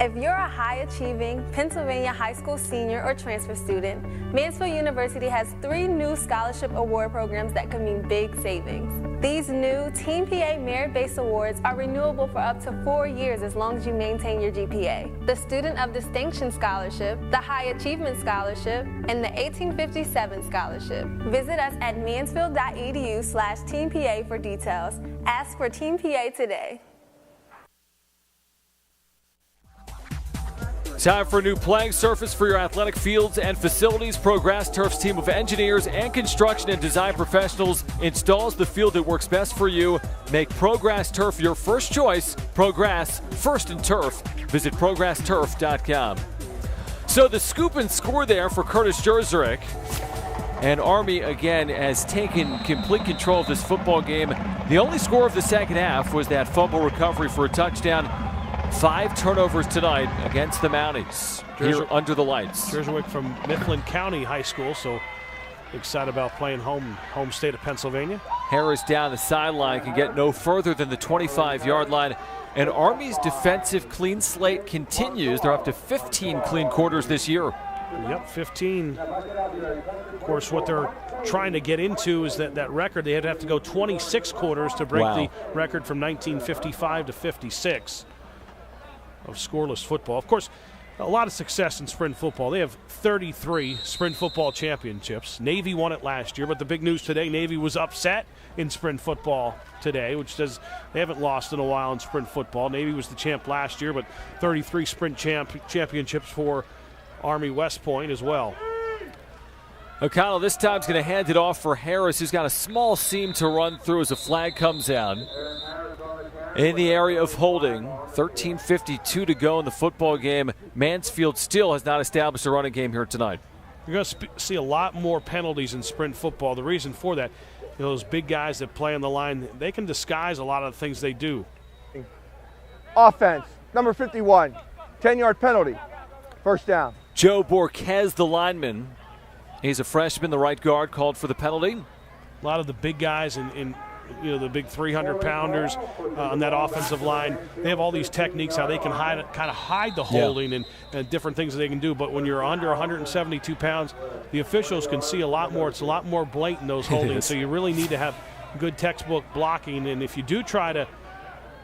S13: If you're a high-achieving Pennsylvania high school senior or transfer student, Mansfield University has 3 new scholarship award programs that can mean big savings. These new Team PA merit-based awards are renewable for up to 4 years as long as you maintain your GPA. The Student of Distinction Scholarship, the High Achievement Scholarship, and the 1857 Scholarship. Visit us at mansfield.edu/TeamPA for details. Ask for Team PA today.
S2: Time for a new playing surface for your athletic fields and facilities. Progress Turf's team of engineers and construction and design professionals installs the field that works best for you. Make Progress Turf your first choice. Progress, first in turf. Visit progressturf.com. So the scoop and score there for Curtis Jerzerek. And Army, again, has taken complete control of this football game. The only score of the second half was that fumble recovery for a touchdown. 5 turnovers tonight against the Mounties here under the lights.
S1: Jerzerek from Mifflin County High School, so excited about playing home state of Pennsylvania.
S2: Harris down the sideline, can get no further than the 25-yard line. And Army's defensive clean slate continues. They're up to 15 clean quarters this year.
S1: Yep, 15. Of course, what they're trying to get into is that record. They'd have to go 26 quarters to break the record from 1955 to 56. Of scoreless football. Of course, a lot of success in sprint football. They have 33 sprint football championships. Navy won it last year, but the big news today, Navy was upset in sprint football today, which says they haven't lost in a while in sprint football. Navy was the champ last year, but 33 sprint championships for Army West Point as well.
S2: O'Connell this time is going to hand it off for Harris, who's got a small seam to run through as a flag comes out. In the area of holding, 13:52 to go in the football game. Mansfield still has not established a running game here tonight.
S1: You're going to see a lot more penalties in sprint football. The reason for that, those big guys that play on the line, they can disguise a lot of the things they do.
S17: Offense, number 51, 10-yard penalty, first down.
S2: Joe Borquez, the lineman, He's a freshman. The right guard called for the penalty.
S1: A lot of the big guys in the big 300-pounders on that offensive line, they have all these techniques how they can hide the holding and different things that they can do. But when you're under 172 pounds, the officials can see a lot more. It's a lot more blatant, those holdings. So you really need to have good textbook blocking. And if you do try to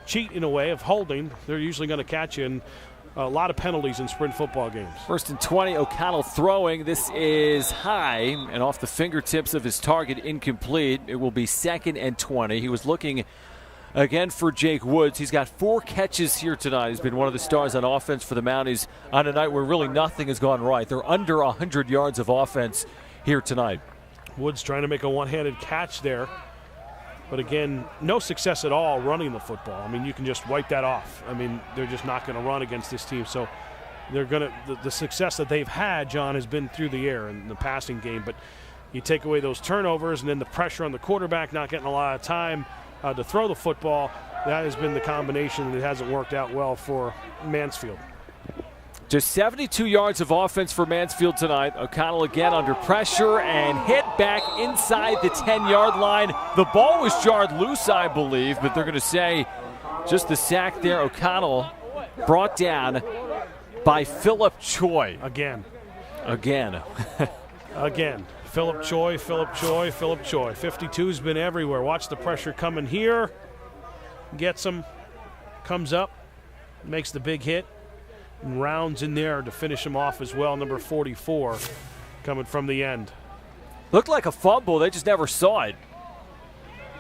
S1: cheat in a way of holding, they're usually going to catch you. And a lot of penalties in sprint football games.
S2: 1st and 20, O'Connell throwing. This is high and off the fingertips of his target, incomplete. It will be 2nd and 20. He was looking again for Jake Woods. He's got 4 catches here tonight. He's been one of the stars on offense for the Mounties on a night where really nothing has gone right. They're under 100 yards of offense here tonight.
S1: Woods trying to make a one-handed catch there. But again, no success at all running the football. I mean, you can just wipe that off. I mean, they're just not going to run against this team. So they're going to the success that they've had, John, has been through the air in the passing game. But you take away those turnovers and then the pressure on the quarterback not getting a lot of time to throw the football. That has been the combination that hasn't worked out well for Mansfield.
S2: Just 72 yards of offense for Mansfield tonight. O'Connell again under pressure and hit back inside the 10-yard line. The ball was jarred loose, I believe, but they're going to say just the sack there. O'Connell brought down by Philip Choi.
S1: Again.
S2: Again.
S1: Philip Choi. 52's been everywhere. Watch the pressure coming here. Gets him. Comes up. Makes the big hit. And rounds in there to finish him off as well. Number 44 coming from the end.
S2: Looked like a fumble. They just never saw it.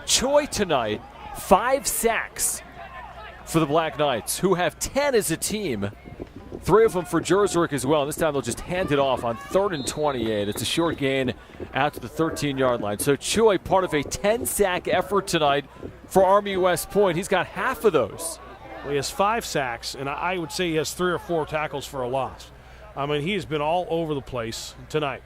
S2: Choi tonight, 5 sacks for the Black Knights, who have 10 as a team. 3 of them for Jerserick as well. This time they'll just hand it off on 3rd and 28. It's a short gain out to the 13-yard line. So Choi, part of a 10-sack effort tonight for Army West Point. He's got half of those.
S1: Well, he has 5 sacks, and I would say he has 3 or 4 tackles for a loss. I mean, he has been all over the place tonight.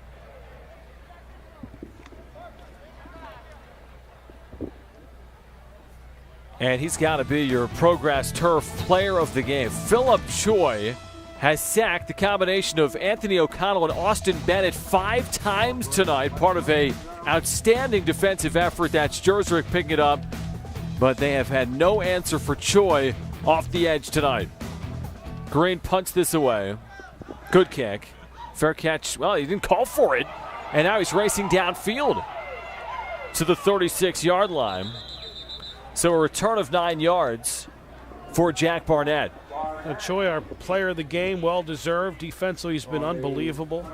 S2: And he's got to be your Progress Turf player of the game. Philip Choi has sacked the combination of Anthony O'Connell and Austin Bennett 5 times tonight, part of a outstanding defensive effort. That's Jerserick picking it up, but they have had no answer for Choi off the edge tonight. Green punts this away. Good kick. Fair catch. Well, he didn't call for it. And now he's racing downfield to the 36-yard line. So a return of 9 yards for Jack Barnett.
S1: Choi, our player of the game, well-deserved. Defensively, he's been unbelievable.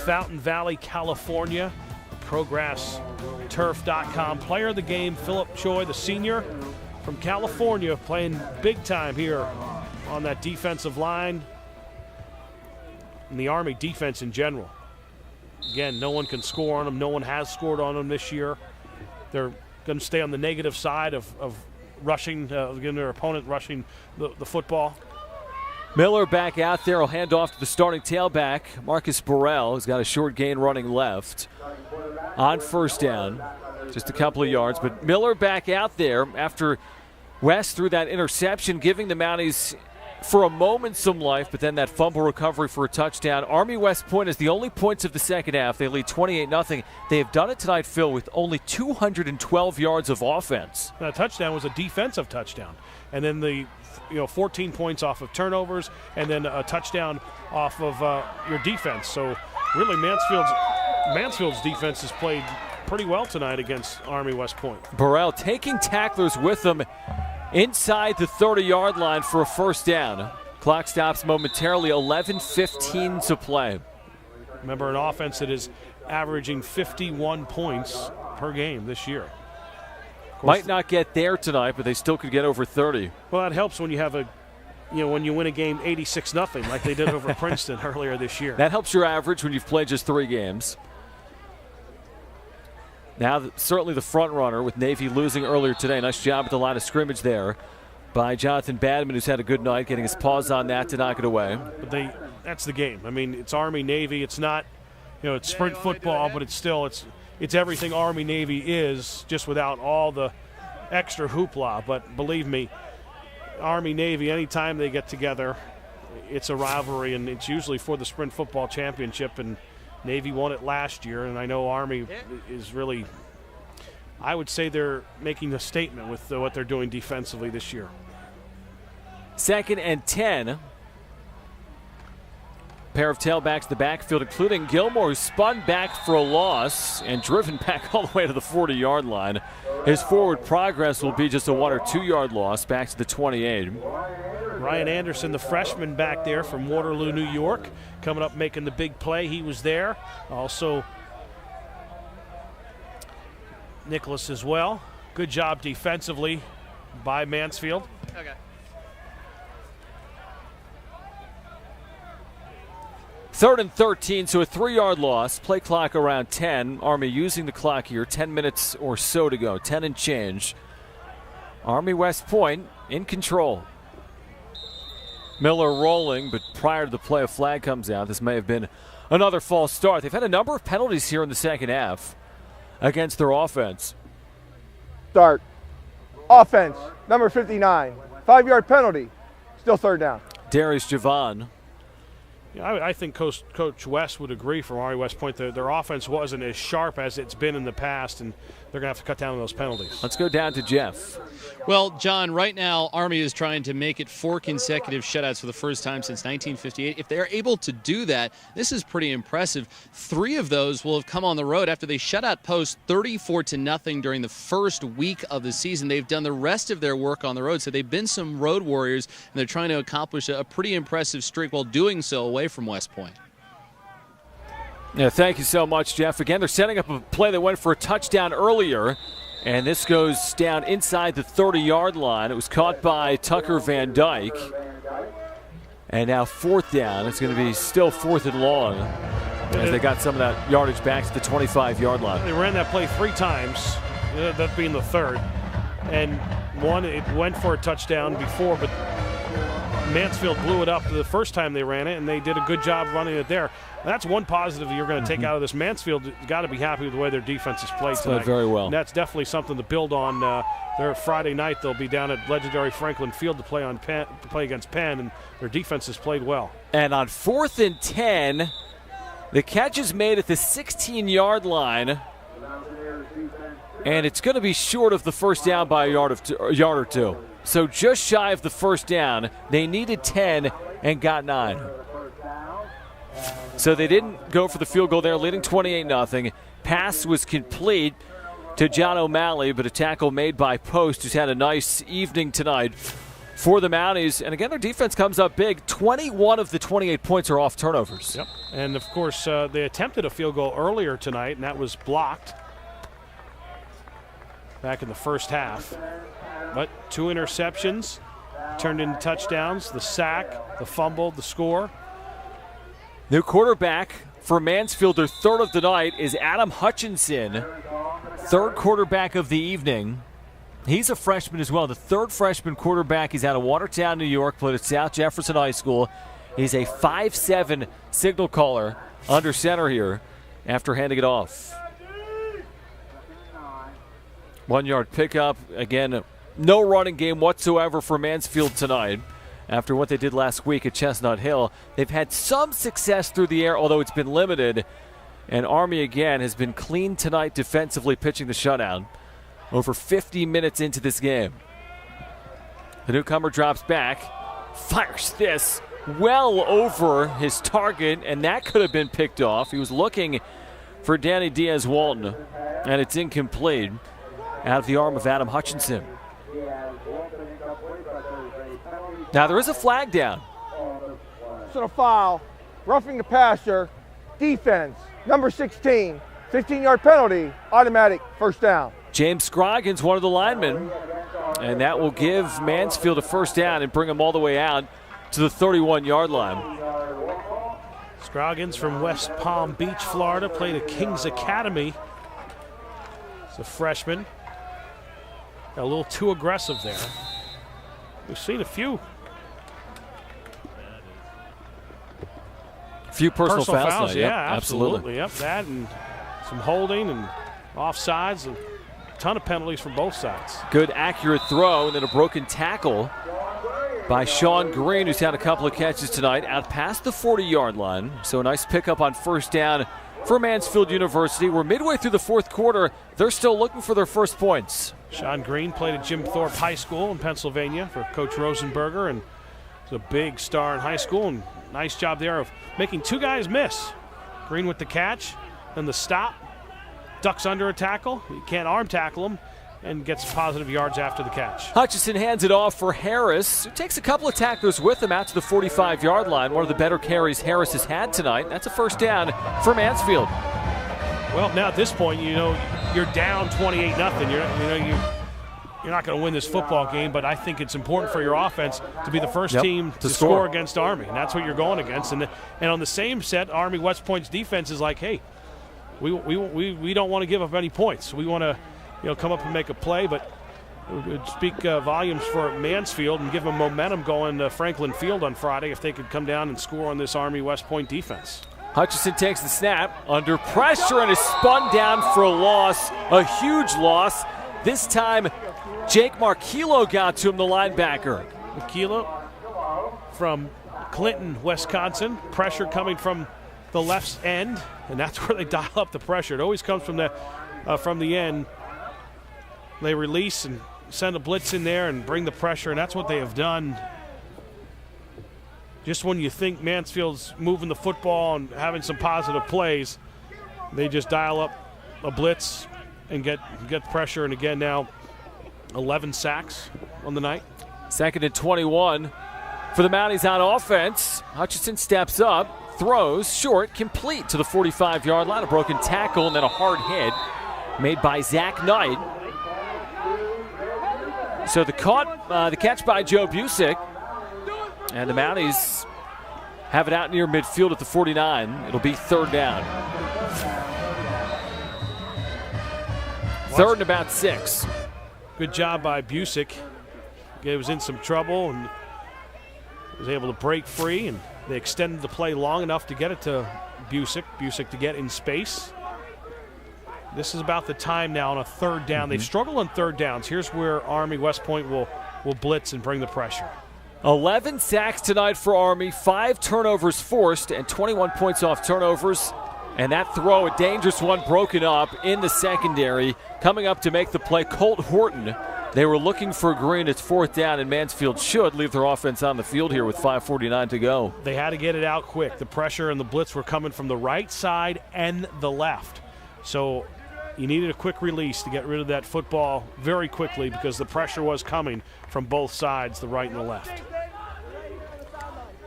S1: Fountain Valley, California. PrograssTurf.com. Player of the game, Philip Choi, the senior from California, playing big time here on that defensive line and the Army defense in general. Again, no one can score on them. No one has scored on them this year. They're going to stay on the negative side of rushing, getting their opponent rushing the football.
S2: Miller back out there. Will hand off to the starting tailback, Marcus Burrell, who's got a short gain running left on 1st down. Just a couple of yards, but Miller back out there after West threw that interception, giving the Mounties for a moment some life, but then that fumble recovery for a touchdown. Army West Point is the only points of the second half. They lead 28-0. They have done it tonight, Phil, with only 212 yards of offense.
S1: That touchdown was a defensive touchdown. And then the 14 points off of turnovers, and then a touchdown off of your defense. So really Mansfield's defense has played pretty well tonight against Army West Point.
S2: Burrell taking tacklers with them inside the 30-yard line for a 1st down. Clock stops momentarily, 11:15 to play.
S1: Remember, an offense that is averaging 51 points per game this year.
S2: Might not get there tonight, but they still could get over 30.
S1: Well, that helps when you have when you win a game 86-0 like they did over Princeton earlier this year.
S2: That helps your average when you've played just 3 games. Now, certainly the front runner with Navy losing earlier today. Nice job at the line of scrimmage there by Jonathan Badman, who's had a good night, getting his paws on that to knock it away.
S1: But that's the game. I mean, it's Army-Navy. It's not, it's sprint football, but it's still, it's everything Army-Navy is, just without all the extra hoopla. But believe me, Army-Navy, anytime they get together, it's a rivalry, and it's usually for the sprint football championship. And Navy won it last year, and I know Army is really, I would say they're making a statement with what they're doing defensively this year.
S2: 2nd and 10. Pair of tailbacks in the backfield, including Gilmore, who spun back for a loss and driven back all the way to the 40-yard line. His forward progress will be just a 1 or 2 yard loss back to the 28.
S1: Ryan Anderson, the freshman back there from Waterloo, New York, coming up making the big play. He was there. Also, Nicholas as well. Good job defensively by Mansfield.
S4: Okay.
S2: 3rd and 13, so a 3-yard loss. Play clock around 10. Army using the clock here. 10 minutes or so to go. 10 and change. Army West Point in control. Miller rolling, but prior to the play, a flag comes out. This may have been another false start. They've had a number of penalties here in the second half against their offense.
S17: Start. Offense, number 59. 5-yard penalty. Still 3rd down.
S2: Darius Javon.
S1: Yeah, I think Coach West would agree from Army West Point that their offense wasn't as sharp as it's been in the past, and they're going to have to cut down on those penalties.
S2: Let's go down to Jeff.
S4: Well, John, right now Army is trying to make it 4 consecutive shutouts for the first time since 1958. If they're able to do that, this is pretty impressive. 3 of those will have come on the road after they shut out Post 34-0 during the first week of the season. They've done the rest of their work on the road, so they've been some road warriors, and they're trying to accomplish a pretty impressive streak while doing so away from West Point.
S2: Yeah, thank you so much, Jeff. Again, they're setting up a play that went for a touchdown earlier, and this goes down inside the 30-yard line. It was caught by Tucker Van Dyke. And now 4th down. It's going to be still 4th and long as they got some of that yardage back to the 25-yard line.
S1: They ran that play 3 times, that being the 3rd. And one, it went for a touchdown before, but Mansfield blew it up the first time they ran it, and they did a good job running it there. That's one positive you're going to take out of this. Mansfield got to be happy with the way their defense has played tonight.
S2: Played very well.
S1: And that's definitely something to build on. Their Friday night, they'll be down at legendary Franklin Field to play against Penn, and their defense has played well.
S2: And on 4th and 10, the catch is made at the 16-yard line, and it's going to be short of the first down by a yard or two. So just shy of the first down. They needed 10 and got 9. So they didn't go for the field goal there, leading 28-0. Pass was complete to John O'Malley, but a tackle made by Post, who's had a nice evening tonight for the Mounties. And again, their defense comes up big. 21 of the 28 points are off turnovers.
S1: Yep. And, of course, they attempted a field goal earlier tonight, and that was blocked back in the first half. But 2 interceptions turned into touchdowns, the sack, the fumble, the score.
S2: New quarterback for Mansfield, their 3rd of the night, is Adam Hutchinson, 3rd quarterback of the evening. He's a freshman as well, the 3rd freshman quarterback. He's out of Watertown, New York, played at South Jefferson High School. He's a 5'7" signal caller under center here after handing it off. 1-yard pickup. Again, no running game whatsoever for Mansfield tonight. After what they did last week at Chestnut Hill, they've had some success through the air, although it's been limited. And Army, again, has been clean tonight defensively, pitching the shutout. Over 50 minutes into this game. The newcomer drops back, fires this well over his target, and that could have been picked off. He was looking for Danny Diaz-Walton, and it's incomplete out of the arm of Adam Hutchinson. Now there is a flag down.
S17: So a foul, roughing the passer, defense, number 16, 15-yard penalty, automatic first down.
S2: James Scroggins, one of the linemen, and that will give Mansfield a first down and bring them all the way out to the 31-yard line.
S1: Scroggins from West Palm Beach, Florida, played at King's Academy. He's a freshman. Got a little too aggressive there. We've seen a few
S2: personal fouls tonight.
S1: Yeah,
S2: Yep,
S1: absolutely. Yep, that and some holding and offsides. A ton of penalties from both sides.
S2: Good accurate throw, and then a broken tackle by Sean Green, who's had a couple of catches tonight out past the 40-yard line. So a nice pickup on first down for Mansfield University. We're midway through the fourth quarter. They're still looking for their first points.
S1: Sean Green played at Jim Thorpe High School in Pennsylvania for Coach Rosenberger, and was a big star in high school, and nice job there of making two guys miss. Green with the catch, then the stop, ducks under a tackle. You can't arm tackle him, and gets positive yards after the catch.
S2: Hutchison hands it off for Harris, who takes a couple of tacklers with him out to the 45-yard line. One of the better carries Harris has had tonight. That's a first down for Mansfield.
S1: Well, now at this point, you're down 28-0. You're not going to win this football game, but I think it's important for your offense to be the first team to score against Army, and that's what you're going against. And on the same set, Army West Point's defense is like, hey, we don't want to give up any points. We want to come up and make a play, but it would speak volumes for Mansfield and give them momentum going to Franklin Field on Friday if they could come down and score on this Army West Point defense.
S2: Hutchison takes the snap, under pressure, and is spun down for a loss, a huge loss. This time, Jake Marquillo got to him, the linebacker.
S1: Marquillo from Clinton, Wisconsin. Pressure coming from the left end, and that's where they dial up the pressure. It always comes from the end. They release and send a blitz in there and bring the pressure, and that's what they have done. Just when you think Mansfield's moving the football and having some positive plays, they just dial up a blitz and get pressure. And again now, 11 sacks on the night.
S2: 2nd and 21 for the Mounties on offense. Hutchison steps up, throws short, complete to the 45-yard line. A broken tackle and then a hard hit made by Zach Knight. So the catch by Joe Busick, and the Mounties have it out near midfield at the 49. It'll be third down. Third and about 6.
S1: Good job by Busick. He was in some trouble and was able to break free, and they extended the play long enough to get it to Busick. Busick to get in space. This is about the time now on a third down. They've struggled on third downs. Here's where Army West Point will blitz and bring the pressure.
S2: 11 sacks tonight for Army, 5 turnovers forced, and 21 points off turnovers. And that throw, a dangerous one, broken up in the secondary. Coming up to make the play, Colt Horton. They were looking for Green. It's fourth down, and Mansfield should leave their offense on the field here with 5:49 to go.
S1: They had to get it out quick. The pressure and the blitz were coming from the right side and the left. So you needed a quick release to get rid of that football very quickly because the pressure was coming from both sides, the right and the left.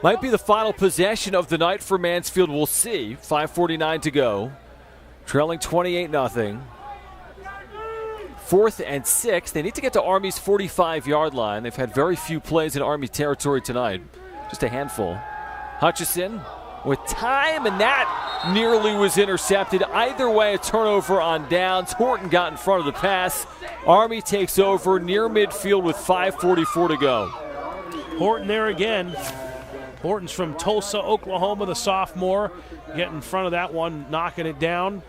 S2: Might be the final possession of the night for Mansfield. We'll see. 5:49 to go. Trailing 28-0. 4th and 6. They need to get to Army's 45-yard line. They've had very few plays in Army territory tonight. Just a handful. Hutchison with time, and that nearly was intercepted. Either way, a turnover on downs. Horton got in front of the pass. Army takes over near midfield with 5:44 to go.
S1: Horton there again. Horton's from Tulsa, Oklahoma, the sophomore. Get in front of that one, knocking it down.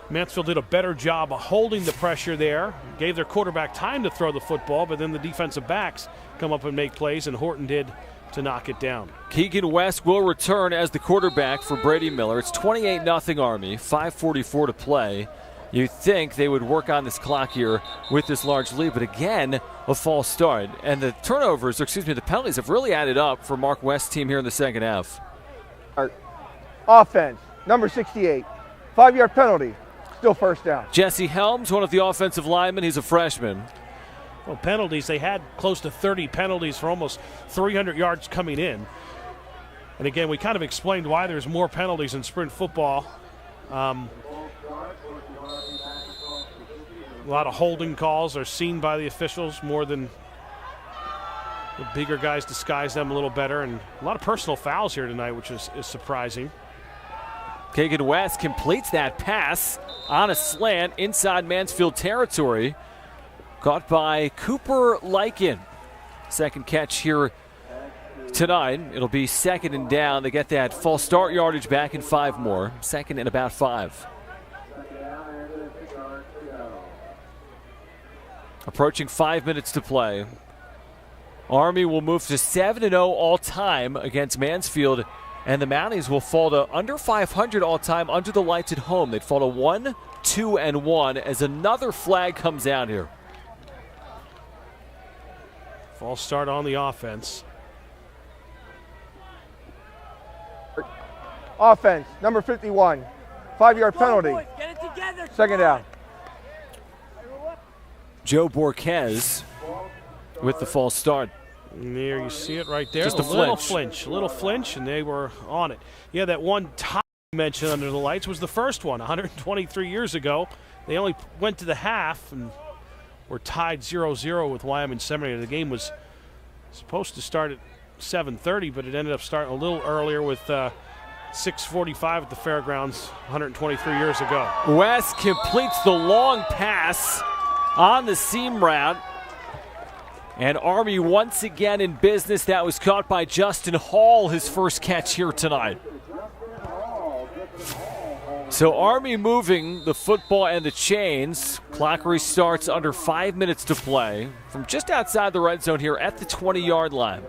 S1: Mansfield did a better job of holding the pressure there. Gave their quarterback time to throw the football, but then the defensive backs come up and make plays, and Horton did to knock it down.
S2: Keegan West will return as the quarterback for Brady Miller. It's 28-0 Army, 5:44 to play. You'd think they would work on this clock here with this large lead, but again, a false start. And the the penalties have really added up for Mark West's team here in the second half.
S17: Offense, number 68, 5-yard penalty, still first down.
S2: Jesse Helms, one of the offensive linemen, he's a freshman.
S1: Well, penalties, they had close to 30 penalties for almost 300 yards coming in. And again, we kind of explained why there's more penalties in sprint football. A lot of holding calls are seen by the officials more than the bigger guys disguise them a little better. And a lot of personal fouls here tonight, which is surprising.
S2: Keegan West completes that pass on a slant inside Mansfield territory. Caught by Cooper Lykin. Second catch here tonight. It'll be 2nd and down. They get that false start yardage back in 5 more. 2nd and about 5. Approaching 5 minutes to play. Army will move to 7-0 all time against Mansfield and the Mounties will fall to under 500 all-time under the lights at home. They'd fall to 1-2-1 as another flag comes out here.
S1: False start on the offense.
S17: Offense, number 51. 5-yard penalty. Second down.
S2: Joe Borquez with the false start.
S1: And there you see it right there.
S2: Just a
S1: little flinch, and they were on it. Yeah, that one tie you mentioned under the lights was the first one 123 years ago. They only went to the half and were tied 0-0 with Wyoming Seminary. The game was supposed to start at 7:30, but it ended up starting a little earlier with 6:45 at the fairgrounds 123 years ago.
S2: West completes the long pass on the seam route. And Army once again in business. That was caught by Justin Hall, his first catch here tonight. So Army moving the football and the chains. Clock restarts under 5 minutes to play from just outside the red zone here at the 20-yard line.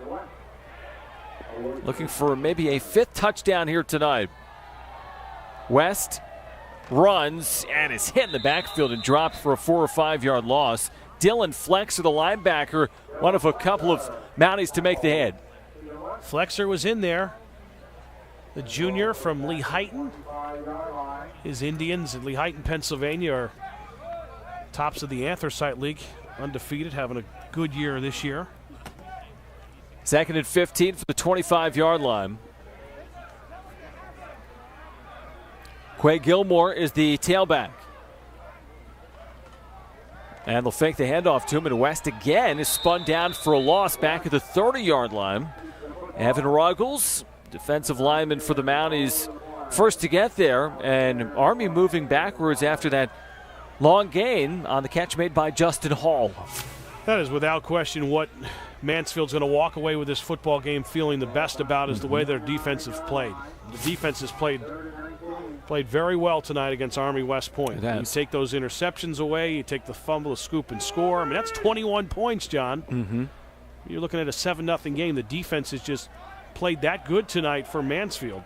S2: Looking for maybe a 5th touchdown here tonight. West runs and is hit in the backfield and dropped for a 4 or 5 yard loss. Dylan Flexer, the linebacker, one of a couple of Mounties to make the head.
S1: Flexer was in there. The junior from Lehighton. His Indians in Lehighton, Pennsylvania are tops of the Anthracite League, undefeated, having a good year this year.
S2: 2nd and 15 for the 25-yard line. Quay Gilmore is the tailback. And they'll fake the handoff to him, and West again is spun down for a loss back at the 30-yard line. Evan Ruggles, defensive lineman for the Mounties, first to get there, and Army moving backwards after that long gain on the catch made by Justin Hall.
S1: That is without question what Mansfield's going to walk away with this football game feeling the best about is the way their defense has played. The defense has played very well tonight against Army West Point. You take those interceptions away, you take the fumble, the scoop, and score. I mean, that's 21 points, John.
S2: Mm-hmm.
S1: You're looking at a 7-0 game. The defense has just played that good tonight for Mansfield.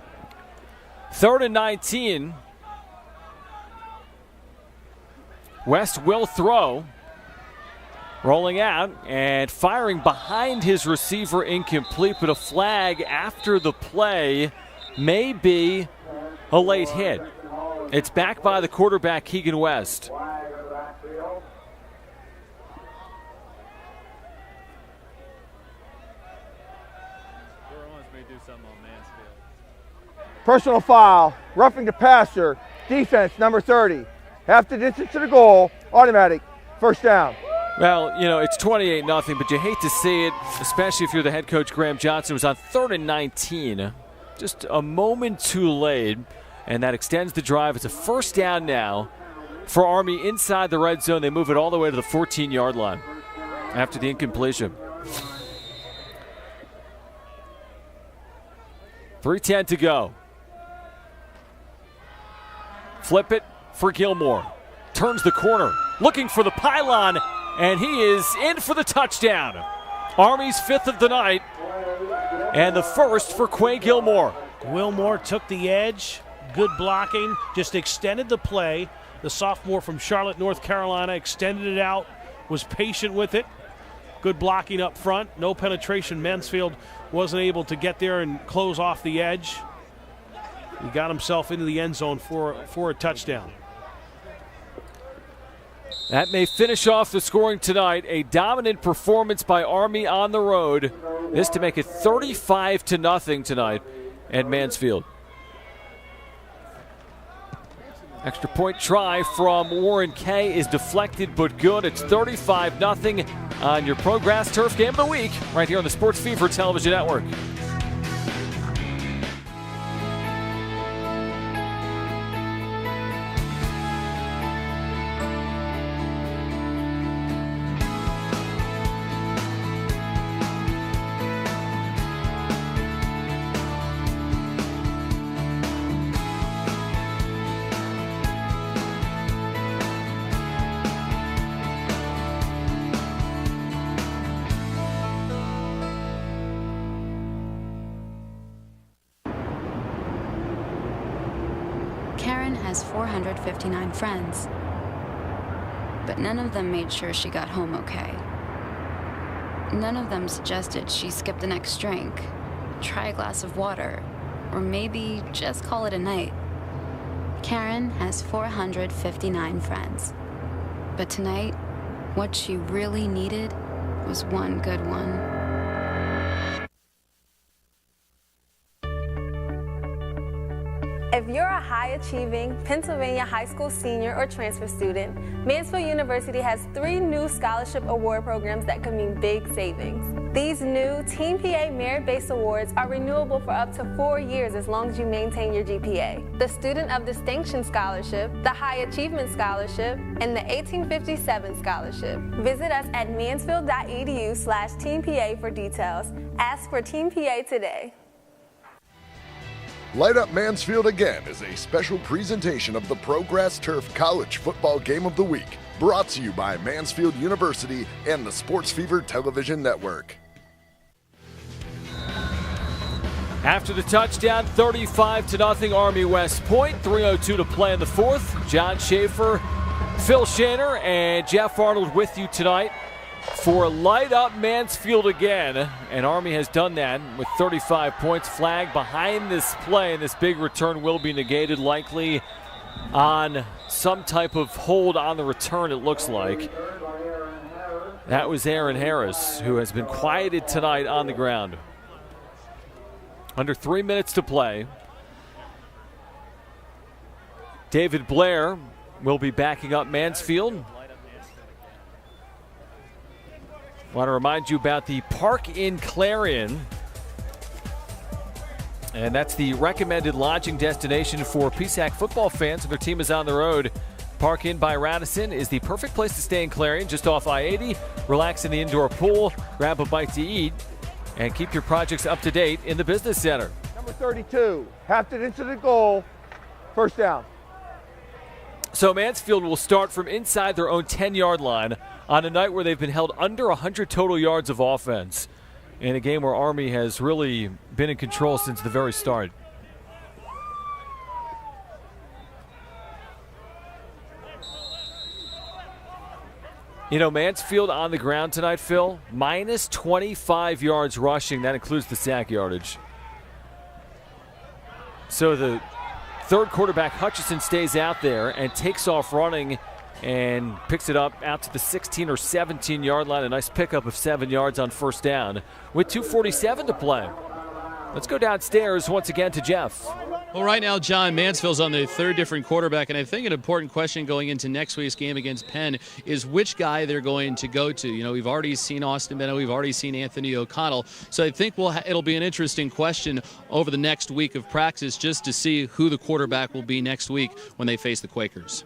S2: 3rd and 19. West will throw. Rolling out and firing behind his receiver, incomplete, but a flag after the play may be a late hit. It's back by the quarterback, Keegan West.
S17: Personal foul, roughing the passer, defense number 30. Half the distance to the goal, automatic, first down.
S2: Well, you know, it's 28-0, but you hate to see it, especially if you're the head coach, Graham Johnson. It was on 3rd and 19. Just a moment too late, and that extends the drive. It's a first down now for Army inside the red zone. They move it all the way to the 14-yard line after the incompletion. 3:10 to go. Flip it for Gilmore. Turns the corner, looking for the pylon, and he is in for the touchdown. Army's 5th of the night, and the first for Quay Gilmore.
S1: Gilmore took the edge, good blocking, just extended the play. The sophomore from Charlotte, North Carolina, extended it out, was patient with it. Good blocking up front, no penetration. Mansfield wasn't able to get there and close off the edge. He got himself into the end zone for a touchdown.
S2: That may finish off the scoring tonight. A dominant performance by Army on the road. This to make it 35-0 tonight at Mansfield. Extra point try from Warren Kay is deflected but good. It's 35-0 on your Progress Turf Game of the Week right here on the Sports Fever Television Network.
S5: Karen has 459 friends, but none of them made sure she got home okay. None of them suggested she skip the next drink, try a glass of water, or maybe just call it a night. Karen has 459 friends, but tonight, what she really needed was one good one.
S13: If you're a high-achieving Pennsylvania high school senior or transfer student, Mansfield University has 3 new scholarship award programs that could mean big savings. These new Team PA merit-based awards are renewable for up to 4 years as long as you maintain your GPA. The Student of Distinction Scholarship, the High Achievement Scholarship, and the 1857 Scholarship. Visit us at mansfield.edu/Team PA for details. Ask for Team PA today.
S7: Light Up Mansfield Again is a special presentation of the Progress Turf College Football Game of the Week, brought to you by Mansfield University and the Sports Fever Television Network.
S2: After the touchdown, 35-0 Army West Point. 3:02 to play in the fourth. John Schaefer, Phil Shaner, and Jeff Arnold with you tonight for Light Up Mansfield Again. And Army has done that with 35 points. Flag behind this play, and this big return will be negated, likely on some type of hold on the return, it looks like. That was Aaron Harris, who has been quieted tonight on the ground. Under 3 minutes to play. David Blair will be backing up Mansfield. Want to remind you about the Park Inn Clarion. And that's the recommended lodging destination for PSAC football fans when their team is on the road. Park Inn by Radisson is the perfect place to stay in Clarion, just off I-80. Relax in the indoor pool, grab a bite to eat, and keep your projects up to date in the business center.
S17: Number 32, halved it into the goal, first down.
S2: So Mansfield will start from inside their own 10-yard line on a night where they've been held under 100 total yards of offense in a game where Army has really been in control since the very start. You know, Mansfield on the ground tonight, Phil, minus 25 yards rushing. That includes the sack yardage. So the third quarterback, Hutchison, stays out there and takes off running and picks it up out to the 16 or 17-yard line. A nice pickup of 7 yards on first down with 2:47 to play. Let's go downstairs once again to Jeff.
S4: Well, right now, John, Mansfield's on the third different quarterback, and I think an important question going into next week's game against Penn is which guy they're going to go to. You know, we've already seen Austin Bennett, we've already seen Anthony O'Connell, so I think it'll be an interesting question over the next week of practice just to see who the quarterback will be next week when they face the Quakers.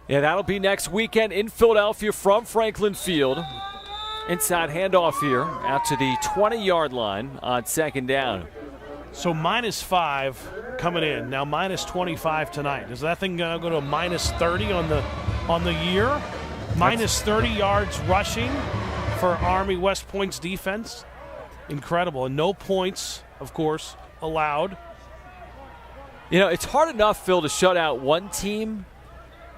S2: Yeah, that'll be next weekend in Philadelphia from Franklin Field. Inside handoff here out to the 20-yard line on second down.
S1: So -5 coming in. Now -25 tonight. Is that thing going to go to a -30 on the year? -30 yards rushing for Army West Point's defense. Incredible. And no points, of course, allowed.
S2: You know, it's hard enough, Phil, to shut out one team.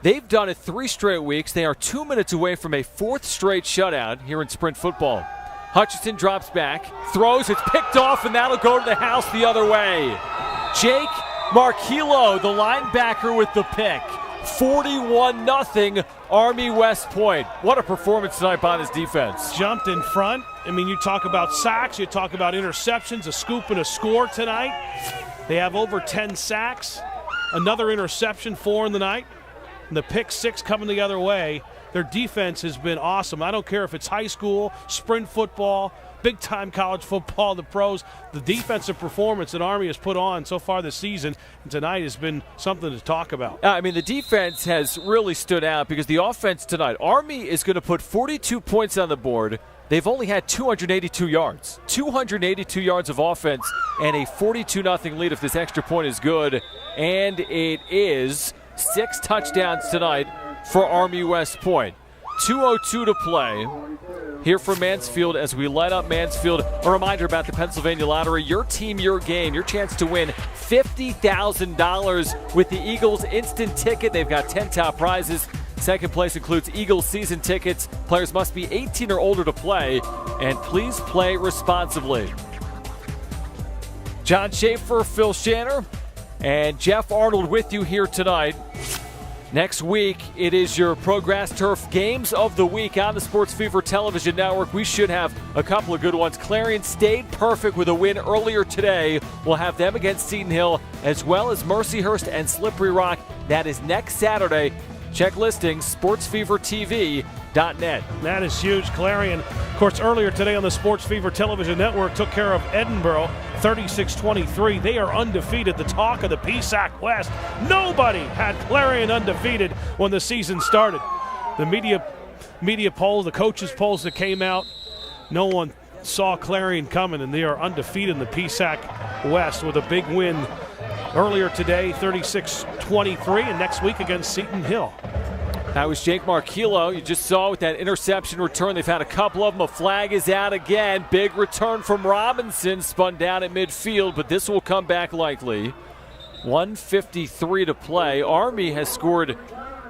S2: They've done it 3 straight weeks. They are 2 minutes away from a 4th straight shutout here in sprint football. Hutchison drops back, throws, it's picked off, and that'll go to the house the other way. Jake Marquillo, the linebacker, with the pick. 41-0 Army West Point. What a performance tonight by this defense.
S1: Jumped in front. I mean, you talk about sacks, you talk about interceptions, a scoop and a score tonight. They have over 10 sacks, another interception, 4 in the night, and the pick 6 coming the other way. Their defense has been awesome. I don't care if it's high school, sprint football, big-time college football, the pros. The defensive performance that Army has put on so far this season and tonight has been something to talk about.
S2: I mean, the defense has really stood out because the offense tonight, Army is going to put 42 points on the board. They've only had 282 yards. 282 yards of offense and a 42-0 lead if this extra point is good. And it is 6 touchdowns tonight for Army West Point. 2:02 to play here for Mansfield as we light up Mansfield. A reminder about the Pennsylvania Lottery. Your team, your game, your chance to win $50,000 with the Eagles instant ticket. They've got 10 top prizes. Second place includes Eagles season tickets. Players must be 18 or older to play, and please play responsibly. John Schaefer, Phil Shanner, and Jeff Arnold with you here tonight. Next week, it is your Pro Grass Turf Games of the Week on the Sports Fever Television Network. We should have a couple of good ones. Clarion stayed perfect with a win earlier today. We'll have them against Seton Hill, as well as Mercyhurst and Slippery Rock. That is next Saturday. Check listings, sportsfevertv.net.
S1: That is huge. Clarion, of course, earlier today on the Sports Fever Television Network, took care of Edinburgh 36-23. They are undefeated. The talk of the PSAC West. Nobody had Clarion undefeated when the season started. The media poll, the coaches' polls that came out, no one saw Clarion coming, and they are undefeated in the PSAC West with a big win earlier today, 36-23, and next week against Seton Hill.
S2: That was Jake Marquillo. You just saw with that interception return. They've had a couple of them. A flag is out again. Big return from Robinson. Spun down at midfield, but this will come back likely. 1:53 to play. Army has scored,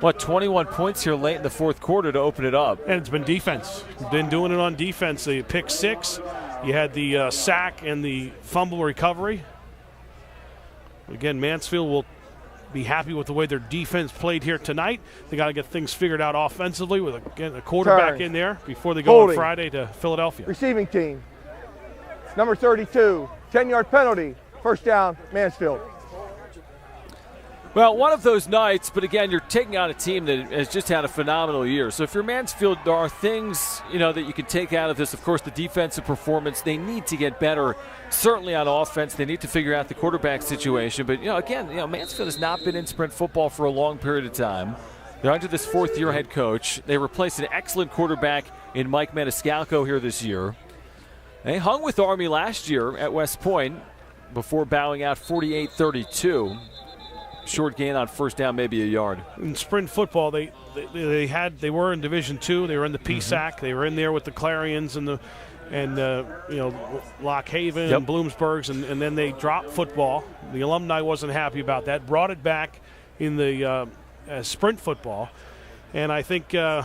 S2: 21 points here late in the fourth quarter to open it up.
S1: And it's been defense. Been doing it on defense. They pick six. You had the sack and the fumble recovery. Again, Mansfield will be happy with the way their defense played here tonight. They got to get things figured out offensively with a quarterback in there before they go on Friday to Philadelphia.
S17: Receiving team, number 32, 10-yard penalty, first down, Mansfield.
S2: Well, one of those nights, but again, you're taking on a team that has just had a phenomenal year. So if you're Mansfield, there are things, that you can take out of this. Of course, the defensive performance, they need to get better, certainly on offense. They need to figure out the quarterback situation. But, again, Mansfield has not been in sprint football for a long period of time. They're under this fourth-year head coach. They replaced an excellent quarterback in Mike Maniscalco here this year. They hung with Army last year at West Point before bowing out 48-32. Short gain on first down, maybe a yard.
S1: In sprint football, they were in Division II. They were in the PSAC. They were in there with the Clarions and Lock Haven and Bloomsburgs, and then they dropped football. The alumni wasn't happy about that. Brought it back in the sprint football, and I think the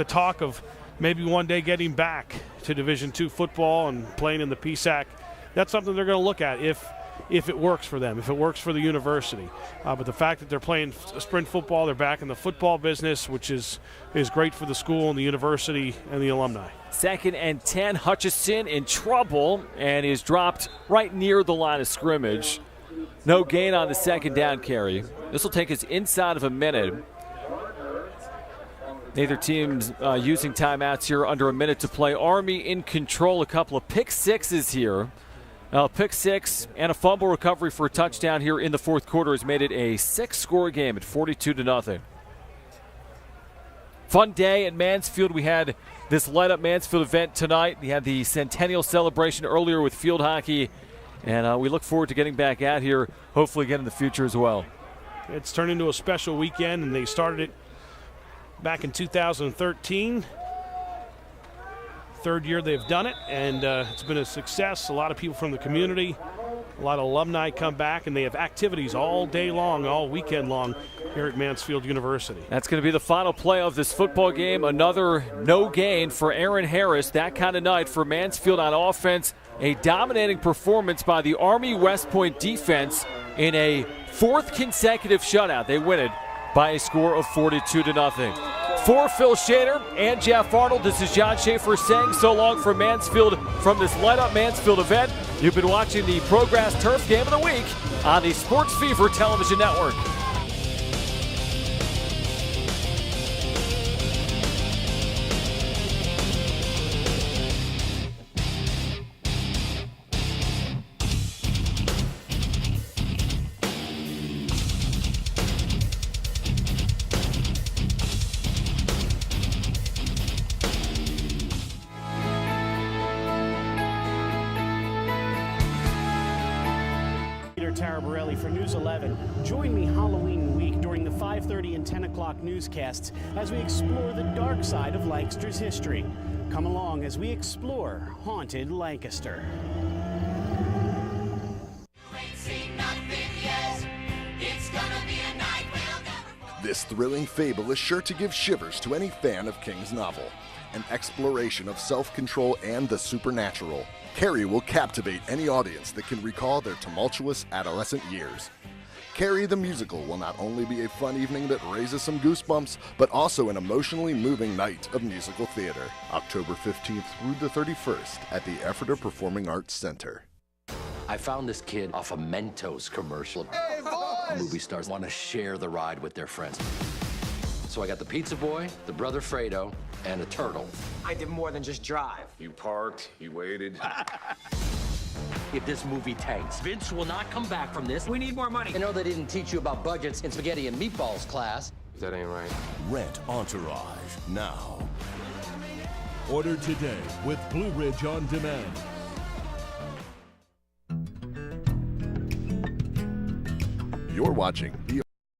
S1: talk of maybe one day getting back to Division II football and playing in the PSAC, that's something they're going to look at if it works for them, if it works for the university. But the fact that they're playing sprint football, they're back in the football business, which is great for the school and the university and the alumni.
S2: 2nd and 10, Hutchison in trouble and is dropped right near the line of scrimmage. No gain on the second down carry. This will take us inside of a minute. Neither team's using timeouts here, under a minute to play. Army in control, a couple of pick sixes here. Pick six and a fumble recovery for a touchdown here in the fourth quarter has made it a 6-score game at 42-0. Fun day at Mansfield. We had this Light Up Mansfield event tonight. We had the centennial celebration earlier with field hockey, and we look forward to getting back out here, hopefully again in the future as well.
S1: It's turned into a special weekend, and they started it back in 2013. Third year they've done it, and it's been a success. A lot of people from the community, a lot of alumni come back, and they have activities all day long, all weekend long here at Mansfield University.
S2: That's going to be the final play of this football game. Another no gain for Aaron Harris. That kind of night for Mansfield on offense. A dominating performance by the Army West Point defense in a 4th consecutive shutout. They win it by a score of 42-0. For Phil Shader and Jeff Arnold, this is John Schaefer saying so long from Mansfield from this Light Up Mansfield event. You've been watching the Pro Grass Turf Game of the Week on the Sports Fever Television Network.
S8: Mayor Tara Borelli for News 11. Join me Halloween week during the 5:30 and 10 o'clock newscasts as we explore the dark side of Lancaster's history. Come along as we explore haunted Lancaster.
S7: This thrilling fable is sure to give shivers to any fan of King's novel. An exploration of self-control and the supernatural, Carrie will captivate any audience that can recall their tumultuous adolescent years. Carrie the Musical will not only be a fun evening that raises some goosebumps, but also an emotionally moving night of musical theater. October 15th through the 31st at the Ephrata Performing Arts Center.
S16: I found this kid off a Mentos commercial. Hey, boys! Movie stars want to share the ride with their friends. So I got the pizza boy, the brother Fredo, and a turtle.
S18: I did more than just drive.
S24: You parked, you waited.
S16: If this movie tanks, Vince will not come back from this.
S18: We need more money.
S16: I know they didn't teach you about budgets in spaghetti and meatballs class.
S24: That ain't right.
S25: Rent Entourage now. Order today with Blue Ridge On Demand.
S7: You're watching the